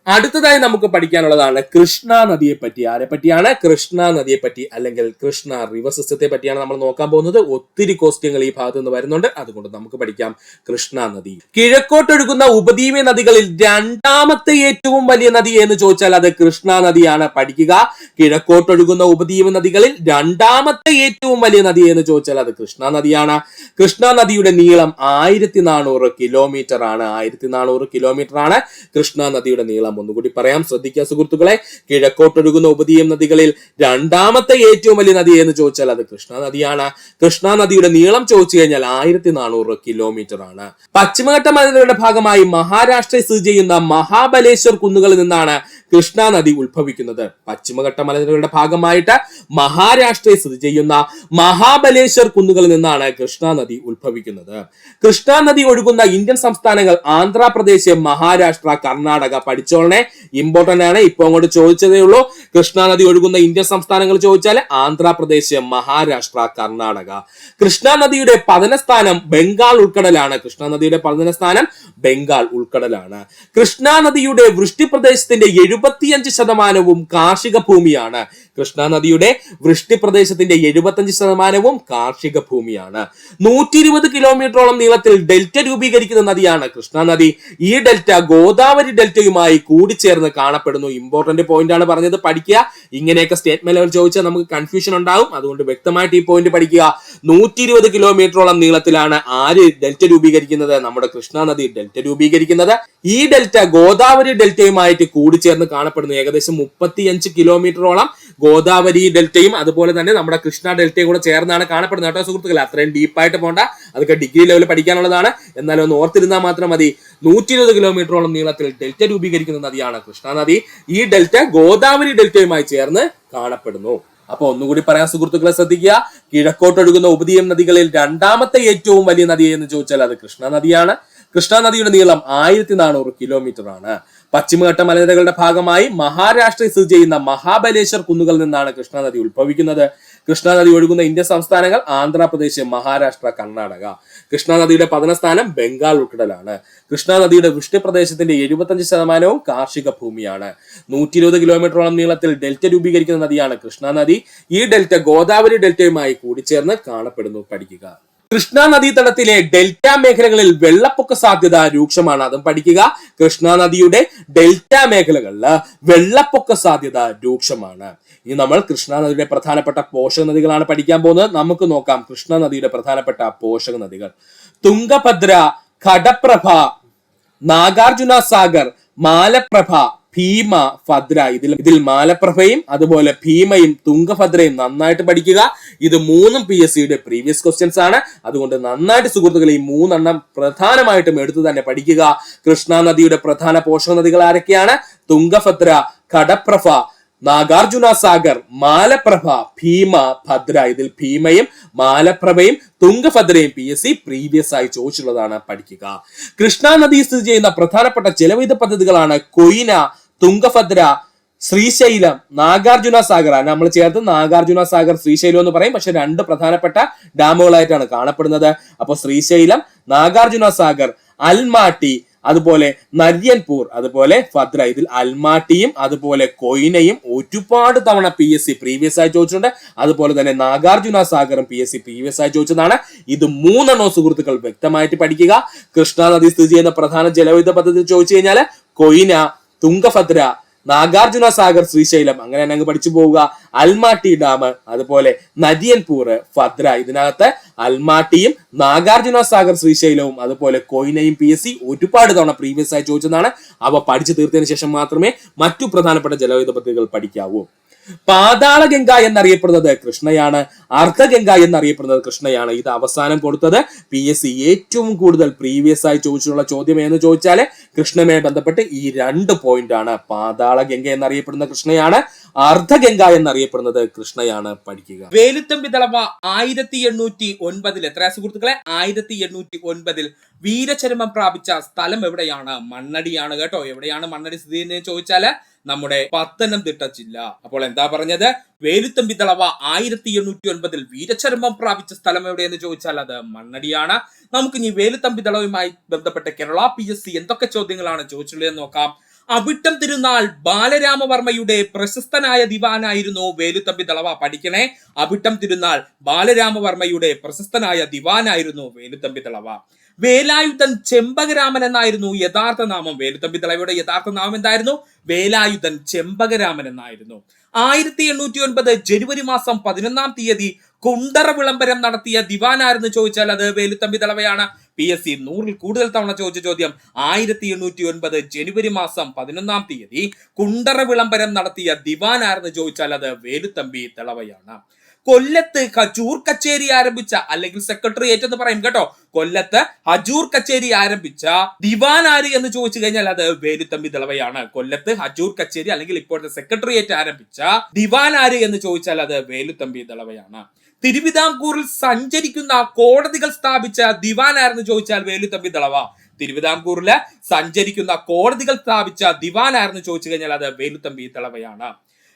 അടുത്തതായി നമുക്ക് പഠിക്കാനുള്ളതാണ് കൃഷ്ണ നദിയെ പറ്റി. ആരെ പറ്റിയാണ്? കൃഷ്ണ നദിയെ പറ്റി, അല്ലെങ്കിൽ കൃഷ്ണ റിവർ സിസ്റ്റത്തെ പറ്റിയാണ് നമ്മൾ നോക്കാൻ പോകുന്നത്. ഒത്തിരി ക്വസ്റ്റ്യങ്ങൾ ഈ ഭാഗത്ത് നിന്ന് വരുന്നുണ്ട്, അതുകൊണ്ട് നമുക്ക് പഠിക്കാം കൃഷ്ണ നദി. കിഴക്കോട്ടൊഴുകുന്ന ഉപദ്വീപ നദികളിൽ രണ്ടാമത്തെ ഏറ്റവും വലിയ നദി എന്ന് ചോദിച്ചാൽ അത് കൃഷ്ണ നദിയാണ്. പഠിക്കുക, കിഴക്കോട്ടൊഴുകുന്ന ഉപദ്വീപ നദികളിൽ രണ്ടാമത്തെ ഏറ്റവും വലിയ നദി എന്ന് ചോദിച്ചാൽ അത് കൃഷ്ണ നദിയാണ്. കൃഷ്ണ നദിയുടെ നീളം 1400 കിലോമീറ്റർ ആണ്. 1400 കിലോമീറ്റർ ആണ് കൃഷ്ണ നദിയുടെ നീളം. ഒന്നുകൂടി പറയാം, ശ്രദ്ധിക്കുക സുഹൃത്തുക്കളെ. കിഴക്കോട്ടൊഴുകുന്ന ഉപദ്വീപ നദികളിൽ രണ്ടാമത്തെ ഏറ്റവും വലിയ നദി എന്ന് ചോദിച്ചാൽ അത് കൃഷ്ണ നദിയാണ്. കൃഷ്ണ നദിയുടെ നീളം ചോദിച്ചു കഴിഞ്ഞാൽ 1400 കിലോമീറ്റർ ആണ്. പശ്ചിമഘട്ട മലനിരകളുടെ ഭാഗമായി മഹാരാഷ്ട്രയിൽ സ്ഥിതി ചെയ്യുന്ന മഹാബലേശ്വർ കുന്നുകളിൽ നിന്നാണ് കൃഷ്ണ നദി ഉത്ഭവിക്കുന്നത്. പശ്ചിമഘട്ട മലനിരകളുടെ ഭാഗമായിട്ട് മഹാരാഷ്ട്രയിൽ സ്ഥിതി ചെയ്യുന്ന മഹാബലേശ്വർ കുന്നുകളിൽ നിന്നാണ് കൃഷ്ണ നദി ഉത്ഭവിക്കുന്നത്. കൃഷ്ണ നദി ഒഴുകുന്ന ഇന്ത്യൻ സംസ്ഥാനങ്ങൾ ആന്ധ്രാപ്രദേശ്, മഹാരാഷ്ട്ര, കർണാടക. പഠിച്ചോളനെ, ഇമ്പോർട്ടന്റ് ആണ്. ഇപ്പൊ അങ്ങോട്ട് ചോദിച്ചതേ ഉള്ളൂ. കൃഷ്ണ നദി ഒഴുകുന്ന ഇന്ത്യൻ സംസ്ഥാനങ്ങൾ ചോദിച്ചാൽ ആന്ധ്രാപ്രദേശ്, മഹാരാഷ്ട്ര, കർണാടക. കൃഷ്ണ നദിയുടെ പതനസ്ഥാനം ബംഗാൾ ഉൾക്കടലാണ്. കൃഷ്ണ നദിയുടെ പതനസ്ഥാനം ബംഗാൾ ഉൾക്കടലാണ്. കൃഷ്ണ നദിയുടെ വൃഷ്ടിപ്രദേശത്തിന്റെ 75% കാർഷിക ഭൂമിയാണ്. കൃഷ്ണ നദിയുടെ വൃഷ്ടിപ്രദേശത്തിന്റെ 75% കാർഷിക ഭൂമിയാണ്. 120 കിലോമീറ്ററോളം നീളത്തിൽ ഡെൽറ്റ രൂപീകരിക്കുന്ന നദിയാണ് കൃഷ്ണ നദി. ഈ ഡെൽറ്റ ഗോദാവരി ഡെൽറ്റയുമായി കൂടിച്ചേർന്ന് കാണപ്പെടുന്നു. ഇമ്പോർട്ടന്റ് പോയിന്റ് ആണ് പറഞ്ഞത്, പഠിക്കുക. ഇങ്ങനെയൊക്കെ സ്റ്റേറ്റ്മെന്റ് ലെവൽ ചോദിച്ചാൽ നമുക്ക് കൺഫ്യൂഷൻ ഉണ്ടാവും, അതുകൊണ്ട് വ്യക്തമായിട്ട് ഈ പോയിന്റ് പഠിക്കുക. 120 കിലോമീറ്ററോളം നീളത്തിലാണ് ആര് ഡെൽറ്റ രൂപീകരിക്കുന്നത്? നമ്മുടെ കൃഷ്ണ നദി ഡെൽറ്റ രൂപീകരിക്കുന്നത്. ഈ ഡെൽറ്റ ഗോദാവരി ഡെൽറ്റയുമായിട്ട് കൂടിച്ചേർന്ന് കാണപ്പെടുന്നു. ഏകദേശം 35 കിലോമീറ്ററോളം ഗോദാവരി ഡെൽറ്റയും അതുപോലെ തന്നെ നമ്മുടെ കൃഷ്ണ ഡെൽറ്റയും കൂടെ ചേർന്നാണ് കാണപ്പെടുന്നത്. കേട്ടോ സുഹൃത്തുക്കളെ, അത്രയും ഡീപ്പായിട്ട് പോണ്ട, അതൊക്കെ ഡിഗ്രി ലെവലിൽ പഠിക്കാനുള്ളതാണ്. എന്നാലും ഒന്ന് ഓർത്തിരുന്നാൽ മാത്രം മതി. 120 കിലോമീറ്ററോളം നീളത്തിൽ ഡെൽറ്റ രൂപീകരിക്കുന്ന നദിയാണ് കൃഷ്ണ നദി. ഈ ഡെൽറ്റ ഗോദാവരി ഡെൽറ്റയുമായി ചേർന്ന് കാണപ്പെടുന്നു. അപ്പൊ ഒന്നുകൂടി പറയാൻ സുഹൃത്തുക്കളെ, ശ്രദ്ധിക്കുക. കിഴക്കോട്ടൊഴുകുന്ന ഉപദ്വീപ നദികളിൽ രണ്ടാമത്തെ ഏറ്റവും വലിയ നദി എന്ന് ചോദിച്ചാൽ അത് കൃഷ്ണ നദിയാണ്. കൃഷ്ണ നദിയുടെ നീളം 1400 കിലോമീറ്റർ ആണ്. പശ്ചിമഘട്ട മലനിരകളുടെ ഭാഗമായി മഹാരാഷ്ട്രയിൽ സ്ഥിതി ചെയ്യുന്ന മഹാബലേശ്വർ കുന്നുകളിൽ നിന്നാണ് കൃഷ്ണ നദി ഉത്ഭവിക്കുന്നത്. കൃഷ്ണ നദി ഒഴുകുന്ന ഇന്ത്യൻ സംസ്ഥാനങ്ങൾ ആന്ധ്രാപ്രദേശ്, മഹാരാഷ്ട്ര, കർണാടക. കൃഷ്ണ നദിയുടെ പതനസ്ഥാനം ബംഗാൾ ഉൾക്കടലാണ്. കൃഷ്ണ നദിയുടെ വൃഷ്ടിപ്രദേശത്തിന്റെ 75% കാർഷിക ഭൂമിയാണ്. 120 കിലോമീറ്ററോളം നീളത്തിൽ ഡെൽറ്റ രൂപീകരിക്കുന്ന നദിയാണ് കൃഷ്ണ നദി. ഈ ഡെൽറ്റ ഗോദാവരി ഡെൽറ്റയുമായി കൂടിച്ചേർന്ന് കാണപ്പെടുന്നു. പഠിക്കുക. കൃഷ്ണ നദീതടത്തിലെ ഡെൽറ്റ മേഖലകളിൽ വെള്ളപ്പൊക്ക സാധ്യത രൂക്ഷമാണ്. അതും പഠിക്കുക. കൃഷ്ണ നദിയുടെ ഡെൽറ്റ മേഖലകളിൽ വെള്ളപ്പൊക്ക സാധ്യത രൂക്ഷമാണ്. ഇനി നമ്മൾ കൃഷ്ണ നദിയുടെ പ്രധാനപ്പെട്ട പോഷക നദികളാണ് പഠിക്കാൻ പോകുന്നത്. നമുക്ക് നോക്കാം കൃഷ്ണ നദിയുടെ പ്രധാനപ്പെട്ട പോഷക നദികൾ. തുംഗഭദ്ര, ഘടപ്രഭ, നാഗാർജുന സാഗർ, മാലപ്രഭ, ഭീമ, ഭദ്ര. ഇതിൽ മാലപ്രഭയും അതുപോലെ ഭീമയും തുംഗഭദ്രയും നന്നായിട്ട് പഠിക്കുക. ഇത് മൂന്നും PSCയുടെ പ്രീവിയസ് ക്വസ്റ്റ്യൻസ് ആണ്. അതുകൊണ്ട് നന്നായിട്ട് സുഹൃത്തുക്കളെ ഈ മൂന്നെണ്ണം പ്രധാനമായിട്ടും എടുത്തു തന്നെ പഠിക്കുക. കൃഷ്ണ നദിയുടെ പ്രധാന പോഷക നദികൾ ആരൊക്കെയാണ്? തുംഗഭദ്ര, ഘടപ്രഭ, നാഗാർജുന സാഗർ, മാലപ്രഭ, ഭീമ, ഭദ്ര. ഇതിൽ ഭീമയും മാലപ്രഭയും തുംഗഭദ്രയും PSC പ്രീവിയസ് ആയി ചോദിച്ചുള്ളതാണ്, പഠിക്കുക. കൃഷ്ണ നദി സ്ഥിതി ചെയ്യുന്ന പ്രധാനപ്പെട്ട ജലവൈദ്യുത പദ്ധതികളാണ് കൊയ്ന, തുംഗഭദ്ര, ശ്രീശൈലം, നാഗാർജുന സാഗർ. നമ്മൾ ചേർത്ത് നാഗാർജുന സാഗർ, ശ്രീശൈലം എന്ന് പറയും. പക്ഷെ രണ്ട് പ്രധാനപ്പെട്ട ഡാമുകളായിട്ടാണ് കാണപ്പെടുന്നത്. അപ്പോൾ ശ്രീശൈലം, നാഗാർജുന സാഗർ, അൽമാട്ടി, അതുപോലെ നര്യൻപൂർ, അതുപോലെ ഭദ്ര. ഇതിൽ അൽമാട്ടിയും അതുപോലെ കൊയ്നയും ഒരുപാട് തവണ PSC പ്രീവിയസ് ആയി ചോദിച്ചിട്ടുണ്ട്. അതുപോലെ തന്നെ നാഗാർജുന സാഗറും PSC പ്രീവിയസ് ആയി ചോദിച്ചതാണ്. ഇത് മൂന്നെണ്ണവും സുഹൃത്തുക്കൾ വ്യക്തമായിട്ട് പഠിക്കുക. കൃഷ്ണ നദി സ്ഥിതി ചെയ്യുന്ന പ്രധാന ജലവൈദ്യുത പദ്ധതി ചോദിച്ചു കഴിഞ്ഞാൽ കൊയ്ന, തുംഗഭദ്ര, നാഗാർജുന സാഗർ, ശ്രീശൈലം, അങ്ങനെ അങ്ങ് പഠിച്ചു പോവുക. അൽമാട്ടി ഡാം, അതുപോലെ നദിയൻപൂർ, ഭദ്ര. ഇതിനകത്ത് അൽമാട്ടിയും നാഗാർജുന സാഗർ, ശ്രീശൈലവും അതുപോലെ കൊയ്നയും PSC ഒരുപാട് തവണ പ്രീവിയസ് ആയി ചോദിച്ചതാണ്. അവ പഠിച്ചു തീർത്തതിനു ശേഷം മാത്രമേ മറ്റു പ്രധാനപ്പെട്ട ജലവൈദ്യുത പദ്ധതികൾ പഠിക്കാവൂ. പാതാളഗംഗ എന്നറിയപ്പെടുന്നത് കൃഷ്ണയാണ്. അർദ്ധഗംഗ എന്നറിയപ്പെടുന്നത് കൃഷ്ണയാണ്. ഇത് അവസാനം കൊടുത്തത് PSC ഏറ്റവും കൂടുതൽ പ്രീവിയസ് ആയി ചോദിച്ചിട്ടുള്ള ചോദ്യം എന്ന് ചോദിച്ചാല് കൃഷ്ണയുമായി ബന്ധപ്പെട്ട് ഈ 2 പോയിന്റ് ആണ്. പാതാളഗംഗ എന്നറിയപ്പെടുന്ന കൃഷ്ണയാണ്, അർദ്ധഗംഗ എന്നറിയപ്പെടുന്നത് കൃഷ്ണയാണ്, പഠിക്കുക. വേലുത്തമ്പി ദളവ 1809 എത്ര സുഹൃത്തുക്കളെ? 1809 വീരചരമം പ്രാപിച്ച സ്ഥലം എവിടെയാണ്? മണ്ണടിയാണ് കേട്ടോ. എവിടെയാണ് മണ്ണടി സ്ഥിതി ചെയ്യുന്നത് ചോദിച്ചാല് നമ്മുടെ പത്തനംതിട്ട ജില്ല. അപ്പോൾ എന്താ പറഞ്ഞത്? വേലുത്തമ്പി ദളവ 1809 വീരചരമം പ്രാപിച്ച സ്ഥലം എവിടെയെന്ന് ചോദിച്ചാൽ അത് മണ്ണടിയാണ്. നമുക്ക് ഇനി വേലുത്തമ്പി ദളവയുമായി ബന്ധപ്പെട്ട കേരള PSC എന്തൊക്കെ ചോദ്യങ്ങളാണ് ചോദിച്ചുള്ളതെന്ന് നോക്കാം. അവിട്ടം തിരുനാൾ ബാലരാമവർമ്മയുടെ പ്രശസ്തനായ ദിവാനായിരുന്നു വേലുത്തമ്പി ദളവ. പഠിക്കണേ, അവിട്ടം തിരുനാൾ ബാലരാമവർമ്മയുടെ പ്രശസ്തനായ ദിവാനായിരുന്നു വേലുത്തമ്പി ദളവ. വേലായുധൻ ചെമ്പകരാമൻ എന്നായിരുന്നു യഥാർത്ഥ നാമം. വേലുത്തമ്പി ദളവയുടെ യഥാർത്ഥ നാമം എന്തായിരുന്നു? വേലായുധൻ ചെമ്പകരാമൻ എന്നായിരുന്നു. 1809 ജനുവരി മാസം 11 തീയതി കുണ്ടറ വിളംബരം നടത്തിയ ദിവാനായിരുന്നു ചോദിച്ചാൽ അത് വേലുത്തമ്പി ദളവയാണ്. PSC 100-ൽ കൂടുതൽ തവണ ചോദിച്ച ചോദ്യം. 1809 ജനുവരി മാസം 11 തീയതി കുണ്ടറ വിളംബരം നടത്തിയ ദിവാനായിരുന്നു ചോദിച്ചാൽ അത് വേലുത്തമ്പി ദളവയാണ്. കൊല്ലത്ത് ഹജൂർ കച്ചേരി ആരംഭിച്ച, അല്ലെങ്കിൽ സെക്രട്ടേറിയറ്റ് എന്ന് പറയും കേട്ടോ, കൊല്ലത്ത് ഹജൂർ കച്ചേരി ആരംഭിച്ച ദിവാൻ ആര് എന്ന് ചോദിച്ചു കഴിഞ്ഞാൽ അത് വേലുത്തമ്പി ദളവയാണ്. കൊല്ലത്ത് ഹജൂർ കച്ചേരി അല്ലെങ്കിൽ ഇപ്പോഴത്തെ സെക്രട്ടേറിയറ്റ് ആരംഭിച്ച ദിവാൻ ആര് എന്ന് ചോദിച്ചാൽ അത് വേലുത്തമ്പി ദളവയാണ്. തിരുവിതാംകൂറിൽ സഞ്ചരിക്കുന്ന കോടതികൾ സ്ഥാപിച്ച ദിവാൻ ആരെന്ന് ചോദിച്ചാൽ വേലുത്തമ്പി ദളവ. തിരുവിതാംകൂറില് സഞ്ചരിക്കുന്ന കോടതികൾ സ്ഥാപിച്ച ദിവാൻ ആരെന്ന് ചോദിച്ചു കഴിഞ്ഞാൽ അത് വേലുത്തമ്പി ദളവയാണ്.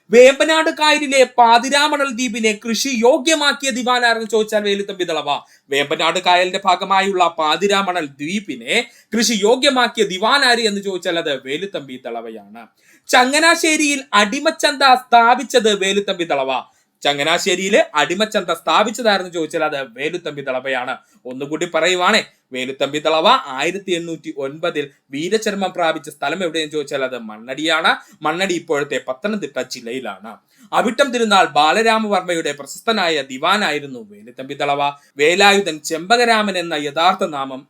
വേമ്പനാട് കായലിലെ പാതിരാമണൽ ദ്വീപിനെ കൃഷി യോഗ്യമാക്കിയ ദിവാനാരെന്ന് ചോദിച്ചാൽ വേലുത്തമ്പി ദളവ. വേമ്പനാട് കായലിന്റെ ഭാഗമായുള്ള പാതിരാമണൽ ദ്വീപിനെ കൃഷി യോഗ്യമാക്കിയ ദിവാനാര് എന്ന് ചോദിച്ചാൽ അത് വേലുത്തമ്പി ദളവയാണ്. ചങ്ങനാശ്ശേരിയിൽ അടിമച്ചന്ത സ്ഥാപിച്ചത് വേലുത്തമ്പി ദളവ. ചങ്ങനാശ്ശേരിയില് അടിമച്ചന്ത സ്ഥാപിച്ചതാരെന്ന് ചോദിച്ചാൽ അത് വേലുത്തമ്പി ദളവയാണ്. ഒന്നുകൂടി പറയുവാണേ, വേലുത്തമ്പി ദളവ 1809 വീരചരമം പ്രാപിച്ച സ്ഥലം എവിടെയെന്ന് ചോദിച്ചാൽ അത് മണ്ണടിയാണ്. മണ്ണടി ഇപ്പോഴത്തെ പത്തനംതിട്ട ജില്ലയിലാണ്. അവിട്ടം തിരുനാൾ ബാലരാമവർമ്മയുടെ പ്രശസ്തനായ ദിവാനായിരുന്നു വേലുത്തമ്പി ദളവ. വേലായുധൻ ചെമ്പകരാമൻ എന്ന യഥാർത്ഥ നാമം.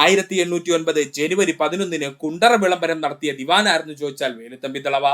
1809 ജനുവരി 11 കുണ്ടറ വിളംബരം നടത്തിയ ദിവാനായിരുന്നു ചോദിച്ചാൽ വേലുത്തമ്പി ദളവ.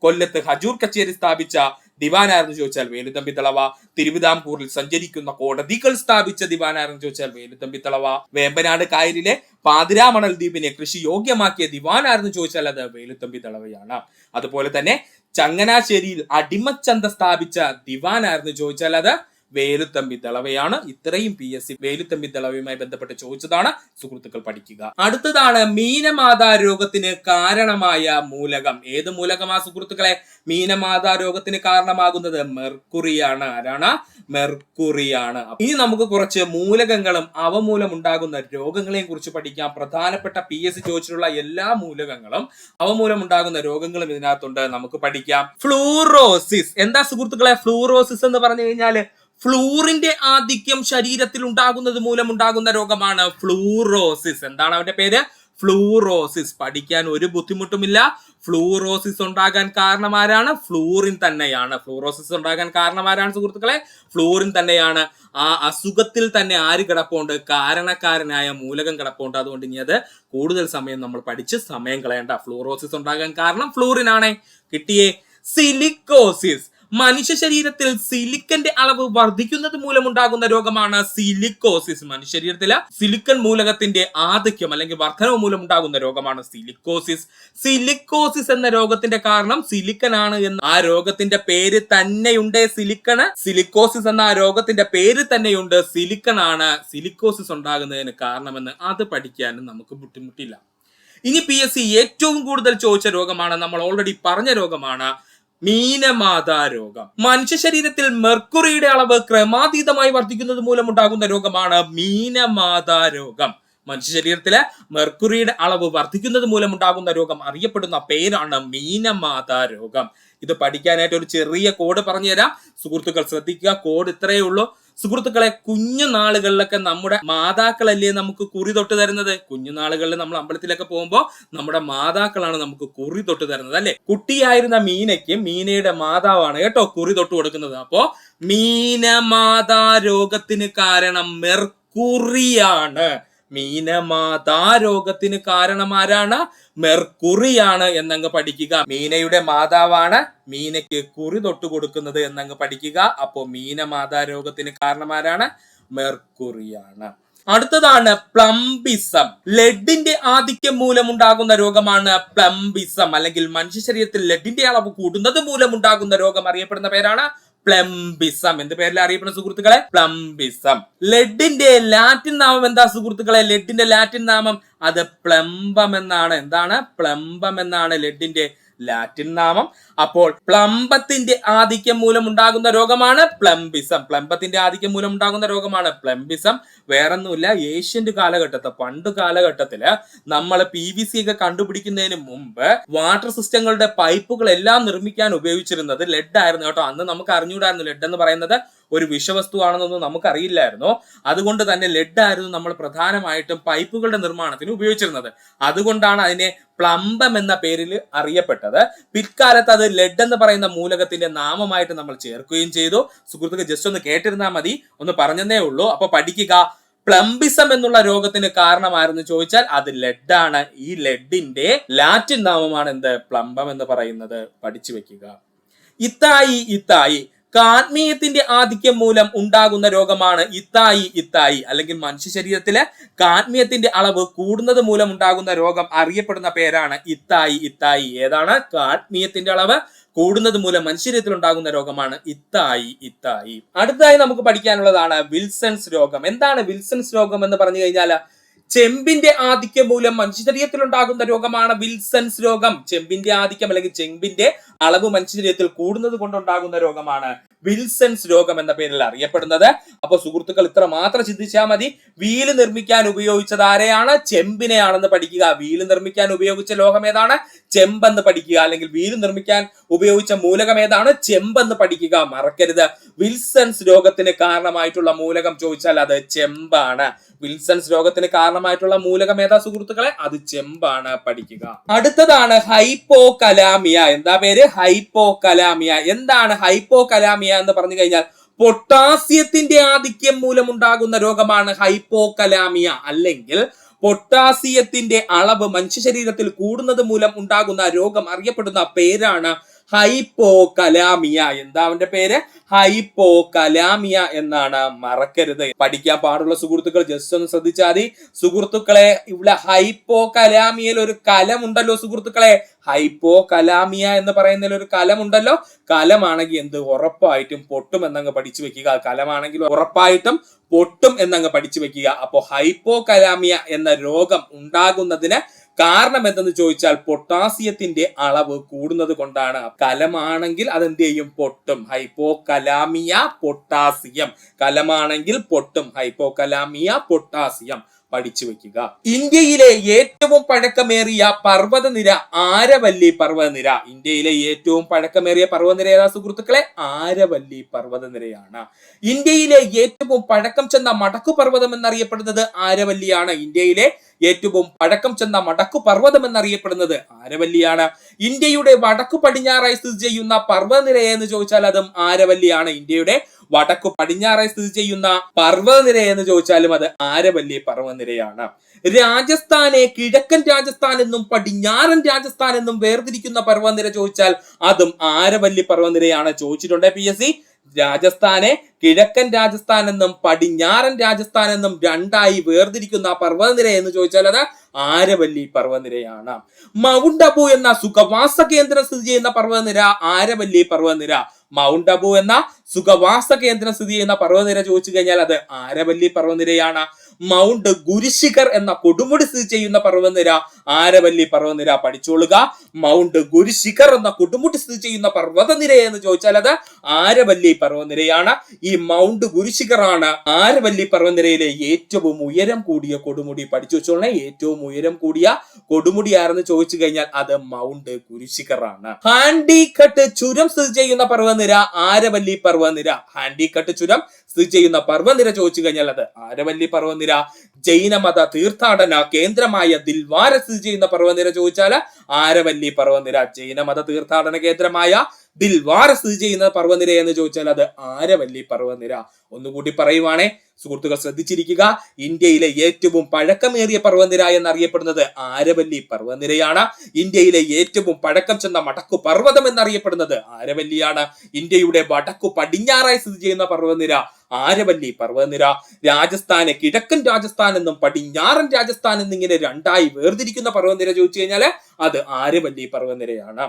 കൊല്ലത്ത് ഹജൂർ കച്ചേരി സ്ഥാപിച്ച ദിവാനാരെന്ന് ചോദിച്ചാൽ വേലുത്തമ്പി ദളവ. തിരുവിതാംകൂറിൽ സഞ്ചരിക്കുന്ന കോടതികൾ സ്ഥാപിച്ച ദിവാനാരെന്ന് ചോദിച്ചാൽ വേലുത്തമ്പി ദളവ. വേമ്പനാട് കായലിലെ പാതിരാമണൽ ദ്വീപിനെ കൃഷി യോഗ്യമാക്കിയ ദിവാനാരെന്ന് ചോദിച്ചാൽ അത് വേലുത്തമ്പി ദളവയാണ്. അതുപോലെ തന്നെ ചങ്ങനാശ്ശേരിയിൽ അടിമച്ചന്ത സ്ഥാപിച്ച ദിവാനാരെന്ന് ചോദിച്ചാൽ അത് വേലുത്തമ്പി ദളവയാണ്. ഇത്രയും PSC വേലുത്തമ്പി ദളവയുമായി ബന്ധപ്പെട്ട് ചോദിച്ചതാണ്, സുഹൃത്തുക്കൾ പഠിക്കുക. അടുത്തതാണ് മീനമാതാ രോഗത്തിന് കാരണമായ മൂലകം. ഏത് മൂലകമാ സുഹൃത്തുക്കളെ? മീനമാതാ രോഗത്തിന് കാരണമാകുന്നത് മെർക്കുറിയാണ്. ആരാണ്? മെർക്കുറിയാണ്. ഇനി നമുക്ക് കുറച്ച് മൂലകങ്ങളും അവ മൂലം ഉണ്ടാകുന്ന രോഗങ്ങളെയും കുറിച്ച് പഠിക്കാം. പ്രധാനപ്പെട്ട PSC ചോദിച്ചിട്ടുള്ള എല്ലാ മൂലകങ്ങളും അവ മൂലം ഉണ്ടാകുന്ന രോഗങ്ങളും ഇതിനകത്തുണ്ട്, നമുക്ക് പഠിക്കാം. ഫ്ലൂറോസിസ്. എന്താ സുഹൃത്തുക്കളെ ഫ്ലൂറോസിസ് എന്ന് പറഞ്ഞു കഴിഞ്ഞാല്? ഫ്ലൂറിന്റെ ആധിക്യം ശരീരത്തിൽ ഉണ്ടാകുന്നത് മൂലം ഉണ്ടാകുന്ന രോഗമാണ് ഫ്ലൂറോസിസ്. എന്താണ് അവന്റെ പേര്? ഫ്ലൂറോസിസ്. പഠിക്കാൻ ഒരു ബുദ്ധിമുട്ടുമില്ല. ഫ്ലൂറോസിസ് ഉണ്ടാകാൻ കാരണം ആരാണ്? ഫ്ലൂറിൻ തന്നെയാണ്. ഫ്ലൂറോസിസ് ഉണ്ടാകാൻ കാരണം ആരാണ് സുഹൃത്തുക്കളെ? ഫ്ലൂറിൻ തന്നെയാണ്. ആ അസുഖത്തിൽ തന്നെ ആര് കിടപ്പുണ്ട്? കാരണക്കാരനായ മൂലകം കിടപ്പുണ്ട്. അതുകൊണ്ട് ഇനി അത് കൂടുതൽ സമയം നമ്മൾ പഠിച്ച് സമയം കളയണ്ട. ഫ്ലൂറോസിസ് ഉണ്ടാകാൻ കാരണം ഫ്ലൂറിൻ ആണ്. കിട്ടിയേ? സിലിക്കോസിസ്. മനുഷ്യ ശരീരത്തിൽ സിലിക്കന്റെ അളവ് വർദ്ധിക്കുന്നത് മൂലമുണ്ടാകുന്ന രോഗമാണ് സിലിക്കോസിസ്. മനുഷ്യ ശരീരത്തിലെ സിലിക്കൺ മൂലകത്തിന്റെ ആധിക്യം അല്ലെങ്കിൽ വർധനവ് മൂലമുണ്ടാകുന്ന രോഗമാണ് സിലിക്കോസിസ്. സിലിക്കോസിസ് എന്ന രോഗത്തിന്റെ കാരണം സിലിക്കൺ ആണ് എന്ന് ആ രോഗത്തിന്റെ പേര് തന്നെയുണ്ട്. സിലിക്കോസിസ് എന്ന ആ രോഗത്തിന്റെ പേര് തന്നെയുണ്ട്. സിലിക്കൺ ആണ് സിലിക്കോസിസ് ഉണ്ടാകുന്നതിന് കാരണമെന്ന്. അത് പഠിക്കാനും നമുക്ക് ബുദ്ധിമുട്ടില്ല. ഇനി PSC ഏറ്റവും കൂടുതൽ ചോദിച്ച രോഗമാണ്, നമ്മൾ ഓൾറെഡി പറഞ്ഞ രോഗമാണ്, മീനമാതാ രോഗം. മനുഷ്യ ശരീരത്തിൽ മെർക്കുറിയുടെ അളവ് ക്രമാതീതമായി വർദ്ധിക്കുന്നത് മൂലമുണ്ടാകുന്ന രോഗമാണ് മീനമാതാ രോഗം. മനുഷ്യ ശരീരത്തിലെ മെർക്കുറിയുടെ അളവ് വർദ്ധിക്കുന്നത് മൂലമുണ്ടാകുന്ന രോഗം അറിയപ്പെടുന്ന പേരാണ് മീനമാതാ രോഗം. ഇത് പഠിക്കാനായിട്ട് ഒരു ചെറിയ കോഡ് പറഞ്ഞുതരാം. സുഹൃത്തുക്കൾ ശ്രദ്ധിക്കുക. കോഡ് ഇത്രയേ ഉള്ളൂ. സുഹൃത്തുക്കളെ, കുഞ്ഞുനാളുകളിലൊക്കെ നമ്മുടെ മാതാക്കളല്ലേ നമുക്ക് കുറി തൊട്ട് തരുന്നത്? കുഞ്ഞുനാളുകളിൽ നമ്മൾ അമ്പലത്തിലൊക്കെ പോകുമ്പോൾ നമ്മുടെ മാതാക്കളാണ് നമുക്ക് കുറി തൊട്ട് തരുന്നത്, അല്ലെ? കുട്ടിയായിരുന്ന മീനയ്ക്ക് മീനയുടെ മാതാവാണ് കേട്ടോ കുറി തൊട്ട് കൊടുക്കുന്നത്. അപ്പോ മീനമാതാ രോഗത്തിന് കാരണം മെർക്കുറിയാണ്. മീനമാതാ രോഗത്തിന് കാരണം ആരാണ്? മെർക്കുറിയാണ് എന്നങ്ങ് പഠിക്കുക. മീനയുടെ മാതാവാണ് മീനയ്ക്ക് കുറി തൊട്ട് കൊടുക്കുന്നത് എന്നങ്ങ് പഠിക്കുക. അപ്പോ മീനമാതാ രോഗത്തിന് കാരണം ആരാണ്? മെർക്കുറിയാണ്. അടുത്തതാണ് പ്ലംബിസം. ലെഡിന്റെ ആധിക്യം മൂലമുണ്ടാകുന്ന രോഗമാണ് പ്ലംബിസം. അല്ലെങ്കിൽ മനുഷ്യ ശരീരത്തിൽ ലെഡിന്റെ അളവ് കൂടുന്നത് മൂലമുണ്ടാകുന്ന രോഗം അറിയപ്പെടുന്ന പേരാണ് പ്ലംബിസം. എന്ത് പേരിൽ അറിയപ്പെടുന്ന സുഹൃത്തുക്കളെ? പ്ലംബിസം. ലെഡിന്റെ ലാറ്റിൻ നാമം എന്താ സുഹൃത്തുക്കളെ? ലെഡിന്റെ ലാറ്റിൻ നാമം അത് പ്ലംബം എന്നാണ്. എന്താണ്? പ്ലംബം എന്നാണ് ലെഡിന്റെ ലാറ്റിൻ നാമം. അപ്പോൾ പ്ലംബത്തിന്റെ ആധിക്യം മൂലം ഉണ്ടാകുന്ന രോഗമാണ് പ്ലംബിസം. പ്ലംബത്തിന്റെ ആധിക്യം മൂലം ഉണ്ടാകുന്ന രോഗമാണ് പ്ലംബിസം. വേറൊന്നുമില്ല, ഏഷ്യന്റ് കാലഘട്ടത്തിൽ, പണ്ട് കാലഘട്ടത്തില് നമ്മൾ PVC ഒക്കെ കണ്ടുപിടിക്കുന്നതിന് മുമ്പ് വാട്ടർ സിസ്റ്റങ്ങളുടെ പൈപ്പുകൾ എല്ലാം നിർമ്മിക്കാൻ ഉപയോഗിച്ചിരുന്നത് ലെഡ് ആയിരുന്നു കേട്ടോ. അന്ന് നമുക്ക് അറിഞ്ഞൂടായിരുന്നു ലെഡ് എന്ന് പറയുന്നത് ഒരു വിഷവസ്തു ആണെന്നൊന്നും നമുക്കറിയില്ലായിരുന്നു. അതുകൊണ്ട് തന്നെ ലെഡ് ആയിരുന്നു നമ്മൾ പ്രധാനമായിട്ടും പൈപ്പുകളുടെ നിർമ്മാണത്തിന് ഉപയോഗിച്ചിരുന്നത്. അതുകൊണ്ടാണ് അതിനെ പ്ലംബം എന്ന പേരിൽ അറിയപ്പെട്ടത്. പിൽക്കാലത്ത് അത് ലെഡ് എന്ന് പറയുന്ന മൂലകത്തിന്റെ നാമമായിട്ട് നമ്മൾ ചേർക്കുകയും ചെയ്തു. സുഹൃത്തുക്കൾ ജസ്റ്റ് ഒന്ന് കേട്ടിരുന്നാൽ മതി, ഒന്ന് പറഞ്ഞതേ ഉള്ളൂ. അപ്പൊ പഠിക്കുക. പ്ലംബിസം എന്നുള്ള രോഗത്തിന് കാരണമായിരുന്നു ചോദിച്ചാൽ അത് ലെഡാണ്. ഈ ലെഡിന്റെ ലാറ്റിൻ നാമമാണ് എന്ത്? പ്ലംബം എന്ന് പറയുന്നത്. പഠിച്ചു വെക്കുക. ഇത്തായി. കാഡ്മിയത്തിന്റെ ആധിക്യം മൂലം ഉണ്ടാകുന്ന രോഗമാണ് ഇത്തായി. അല്ലെങ്കിൽ മനുഷ്യ ശരീരത്തിലെ കാഡ്മിയത്തിന്റെ അളവ് കൂടുന്നത് മൂലം ഉണ്ടാകുന്ന രോഗം അറിയപ്പെടുന്ന പേരാണ് ഇത്തായി. ഏതാണ്? കാഡ്മിയത്തിന്റെ അളവ് കൂടുന്നത് മൂലം മനുഷ്യരീരത്തിൽ ഉണ്ടാകുന്ന രോഗമാണ് ഇത്തായി. അടുത്തതായി നമുക്ക് പഠിക്കാനുള്ളതാണ് വിൽസൺസ് രോഗം. എന്താണ് വിൽസൺസ് രോഗം എന്ന് പറഞ്ഞു കഴിഞ്ഞാൽ ചെമ്പിന്റെ ആധിക്യം മൂലം മനുഷ്യ ശരീരത്തിൽ ഉണ്ടാകുന്ന രോഗമാണ് വിൽസൺസ് രോഗം. ചെമ്പിന്റെ ആധിക്യം അല്ലെങ്കിൽ ചെമ്പിന്റെ അളവ് മനുഷ്യ ശരീരത്തിൽ കൂടുന്നത് കൊണ്ടുണ്ടാകുന്ന രോഗമാണ് വിൽസൺസ് രോഗം എന്ന പേരിൽ അറിയപ്പെടുന്നത്. അപ്പൊ സുഹൃത്തുക്കൾ ഇത്ര മാത്രം ചിന്തിച്ചാൽ മതി. വീല് നിർമ്മിക്കാൻ ഉപയോഗിച്ചത് ആരെയാണ്? ചെമ്പിനെയാണെന്ന് പഠിക്കുക. വീല് നിർമ്മിക്കാൻ ഉപയോഗിച്ച ലോഹം ഏതാണ്? ചെമ്പെന്ന് പഠിക്കുക. അല്ലെങ്കിൽ വീല് നിർമ്മിക്കാൻ ഉപയോഗിച്ച മൂലകം ഏതാണ്? ചെമ്പെന്ന് പഠിക്കുക. മറക്കരുത്. വിൽസൺസ് രോഗത്തിന് കാരണമായിട്ടുള്ള മൂലകം ചോദിച്ചാൽ അത് ചെമ്പാണ്. വിൽസൺസ് രോഗത്തിന് കാരണമായിട്ടുള്ള മൂലകം ഏതാ സുഹൃത്തുക്കളെ? അത് ചെമ്പാണ്. പഠിക്കുക. അടുത്തതാണ് ഹൈപ്പോകലാമിയ. എന്താ പേര്? ഹൈപ്പോകലാമിയ. എന്താണ് ഹൈപ്പോകലാമിയ എന്ന് പറഞ്ഞു കഴിഞ്ഞാൽ പൊട്ടാസ്യത്തിന്റെ ആധിക്യം മൂലമുണ്ടാകുന്ന രോഗമാണ് ഹൈപ്പോകലാമിയ. അല്ലെങ്കിൽ പൊട്ടാസ്യത്തിന്റെ അളവ് മനുഷ്യ ശരീരത്തിൽ കൂടുന്നത് മൂലം ഉണ്ടാകുന്ന രോഗം അറിയപ്പെടുന്ന പേരാണ് ഹൈപ്പോകലാമിയ. എന്താ അവന്റെ പേര്? ഹൈപ്പോകലാമിയ എന്നാണ്. മറക്കരുത്. പഠിക്കാൻ പാടുള്ള സുഹൃത്തുക്കൾ ജസ്റ്റ് ഒന്ന് ശ്രദ്ധിച്ചാൽ മതി. സുഹൃത്തുക്കളെ, ഇവിടെ ഹൈപ്പോകലാമിയയിൽ ഒരു കലമുണ്ടല്ലോ സുഹൃത്തുക്കളെ. ഹൈപ്പോകലാമിയ എന്ന് പറയുന്നതിൽ ഒരു കലമുണ്ടല്ലോ. കലമാണെങ്കിൽ എന്ത്? ഉറപ്പായിട്ടും പൊട്ടും എന്നങ്ങ് പഠിച്ചു വെക്കുക. കലമാണെങ്കിൽ ഉറപ്പായിട്ടും പൊട്ടും എന്നങ്ങ് പഠിച്ചു വെക്കുക. അപ്പോ ഹൈപ്പോകലാമിയ എന്ന രോഗം ഉണ്ടാകുന്നതിന് കാരണം എന്തെന്ന് ചോദിച്ചാൽ പൊട്ടാസ്യത്തിന്റെ അളവ് കൂടുന്നത് കൊണ്ടാണ്. കലമാണെങ്കിൽ അതെന്ത് ചെയ്യും? പൊട്ടും. ഹൈപ്പോകലാമിയ പൊട്ടാസ്യം. കലമാണെങ്കിൽ പൊട്ടും. ഹൈപ്പോകലാമിയ പൊട്ടാസ്യം. പഠിച്ചു വെക്കുക. ഇന്ത്യയിലെ ഏറ്റവും പഴക്കമേറിയ പർവ്വതനിര ആരവല്ലി പർവ്വതനിര. ഇന്ത്യയിലെ ഏറ്റവും പഴക്കമേറിയ പർവ്വതനിര ഏതാ സുഹൃത്തുക്കളെ? ആരവല്ലി പർവ്വതനിരയാണ്. ഇന്ത്യയിലെ ഏറ്റവും പഴക്കം ചെന്ന മടക്കു പർവ്വതം എന്നറിയപ്പെടുന്നത് ആരവല്ലിയാണ്. ഇന്ത്യയിലെ ഏറ്റവും പഴക്കം ചെന്ന മടക്കു പർവ്വതം എന്നറിയപ്പെടുന്നത് ആരവല്ലിയാണ്. ഇന്ത്യയുടെ വടക്കു പടിഞ്ഞാറായി സ്ഥിതി ചെയ്യുന്ന പർവ്വതനിര എന്ന് ചോദിച്ചാൽ അതും ആരവല്ലിയാണ്. ഇന്ത്യയുടെ വടക്കു പടിഞ്ഞാറായി സ്ഥിതി ചെയ്യുന്ന പർവ്വതനിര എന്ന് ചോദിച്ചാലും അത് ആരവല്ലി പർവ്വതനിരയാണ്. രാജസ്ഥാനെ കിഴക്കൻ രാജസ്ഥാൻ എന്നും പടിഞ്ഞാറൻ രാജസ്ഥാൻ എന്നും വേർതിരിക്കുന്ന പർവ്വതനിര ചോദിച്ചാൽ അതും ആരവല്ലി പർവ്വതനിരയാണ്. ചോദിച്ചിട്ടുണ്ട് PSC. രാജസ്ഥാനെ കിഴക്കൻ രാജസ്ഥാൻ എന്നും പടിഞ്ഞാറൻ രാജസ്ഥാൻ എന്നും രണ്ടായി വേർതിരിക്കുന്ന പർവ്വതനിര എന്ന് ചോദിച്ചാൽ അത് ആരവല്ലി പർവ്വതനിരയാണ്. മൗണ്ട് അബു എന്ന സുഖവാസ കേന്ദ്രം സ്ഥിതി ചെയ്യുന്ന പർവ്വതനിര ആരവല്ലി പർവ്വതനിര. മൗണ്ട് അബു എന്ന സുഖവാസ കേന്ദ്രം സ്ഥിതി ചെയ്യുന്ന പർവ്വതനിര ചോദിച്ചു കഴിഞ്ഞാൽ അത് ആരവല്ലി പർവ്വതനിരയാണ്. മൗണ്ട് ഗുരുശിഖർ എന്ന കൊടുമുടി സ്ഥിതി ചെയ്യുന്ന പർവ്വതനിര ആരവല്ലി പർവ്വതനിര. പഠിച്ചോളുക. മൗണ്ട് ഗുരുശിഖർ എന്ന കൊടുമുടി സ്ഥിതി ചെയ്യുന്ന പർവ്വതനിര എന്ന് ചോദിച്ചാൽ അത് ആരവല്ലി പർവ്വതനിരയാണ്. ഈ മൗണ്ട് ഗുരുശിഖറാണ് ആരവല്ലി പർവ്വതനിരയിലെ ഏറ്റവും ഉയരം കൂടിയ കൊടുമുടി. പഠിച്ചു വെച്ചോളണേ. ഏറ്റവും ഉയരം കൂടിയ കൊടുമുടി ആരെന്ന് ചോദിച്ചു കഴിഞ്ഞാൽ അത് മൗണ്ട് ഗുരുശിഖറാണ്. ഹാൻഡിക്കട്ട് ചുരം സ്ഥിതി ചെയ്യുന്ന പർവ്വതനിര ആരവല്ലി പർവ്വതനിര. ഹാൻഡിക്കട്ട് ചുരം സ്ഥിതി ചെയ്യുന്ന പർവ്വതനിര ചോദിച്ചു കഴിഞ്ഞാൽ അത് ആരവല്ലി പർവ്വതനിര. ജൈനമത തീർത്ഥാടന കേന്ദ്രമായ ദിൽവാര സ്ഥിതി ചെയ്യുന്ന പർവ്വതനിര ചോദിച്ചാൽ ആരവല്ലി പർവ്വതനിര. ജൈനമത തീർത്ഥാടന കേന്ദ്രമായ ദിൽവാര സ്ഥിതി ചെയ്യുന്ന പർവ്വതനിര എന്ന് ചോദിച്ചാൽ അത് ആരവല്ലി പർവ്വതനിര. ഒന്നുകൂടി പറയുവാണേ, സുഹൃത്തുക്കൾ ശ്രദ്ധിച്ചിരിക്കുക. ഇന്ത്യയിലെ ഏറ്റവും പഴക്കമേറിയ പർവ്വതനിര എന്നറിയപ്പെടുന്നത് ആരവല്ലി പർവ്വതനിരയാണ്. ഇന്ത്യയിലെ ഏറ്റവും പഴക്കം ചെന്ന മടക്കു പർവ്വതം എന്നറിയപ്പെടുന്നത് ആരവല്ലിയാണ്. ഇന്ത്യയുടെ വടക്കു പടിഞ്ഞാറായി സ്ഥിതി ചെയ്യുന്ന പർവ്വതനിര ആരവല്ലി പർവ്വതനിര. രാജസ്ഥാനെ കിഴക്കൻ രാജസ്ഥാൻ എന്നും പടിഞ്ഞാറൻ രാജസ്ഥാൻ എന്നിങ്ങനെ രണ്ടായി വേർതിരിക്കുന്ന പർവ്വതനിര ചോദിച്ചു കഴിഞ്ഞാൽ അത് ആരവല്ലി പർവ്വതനിരയാണ്.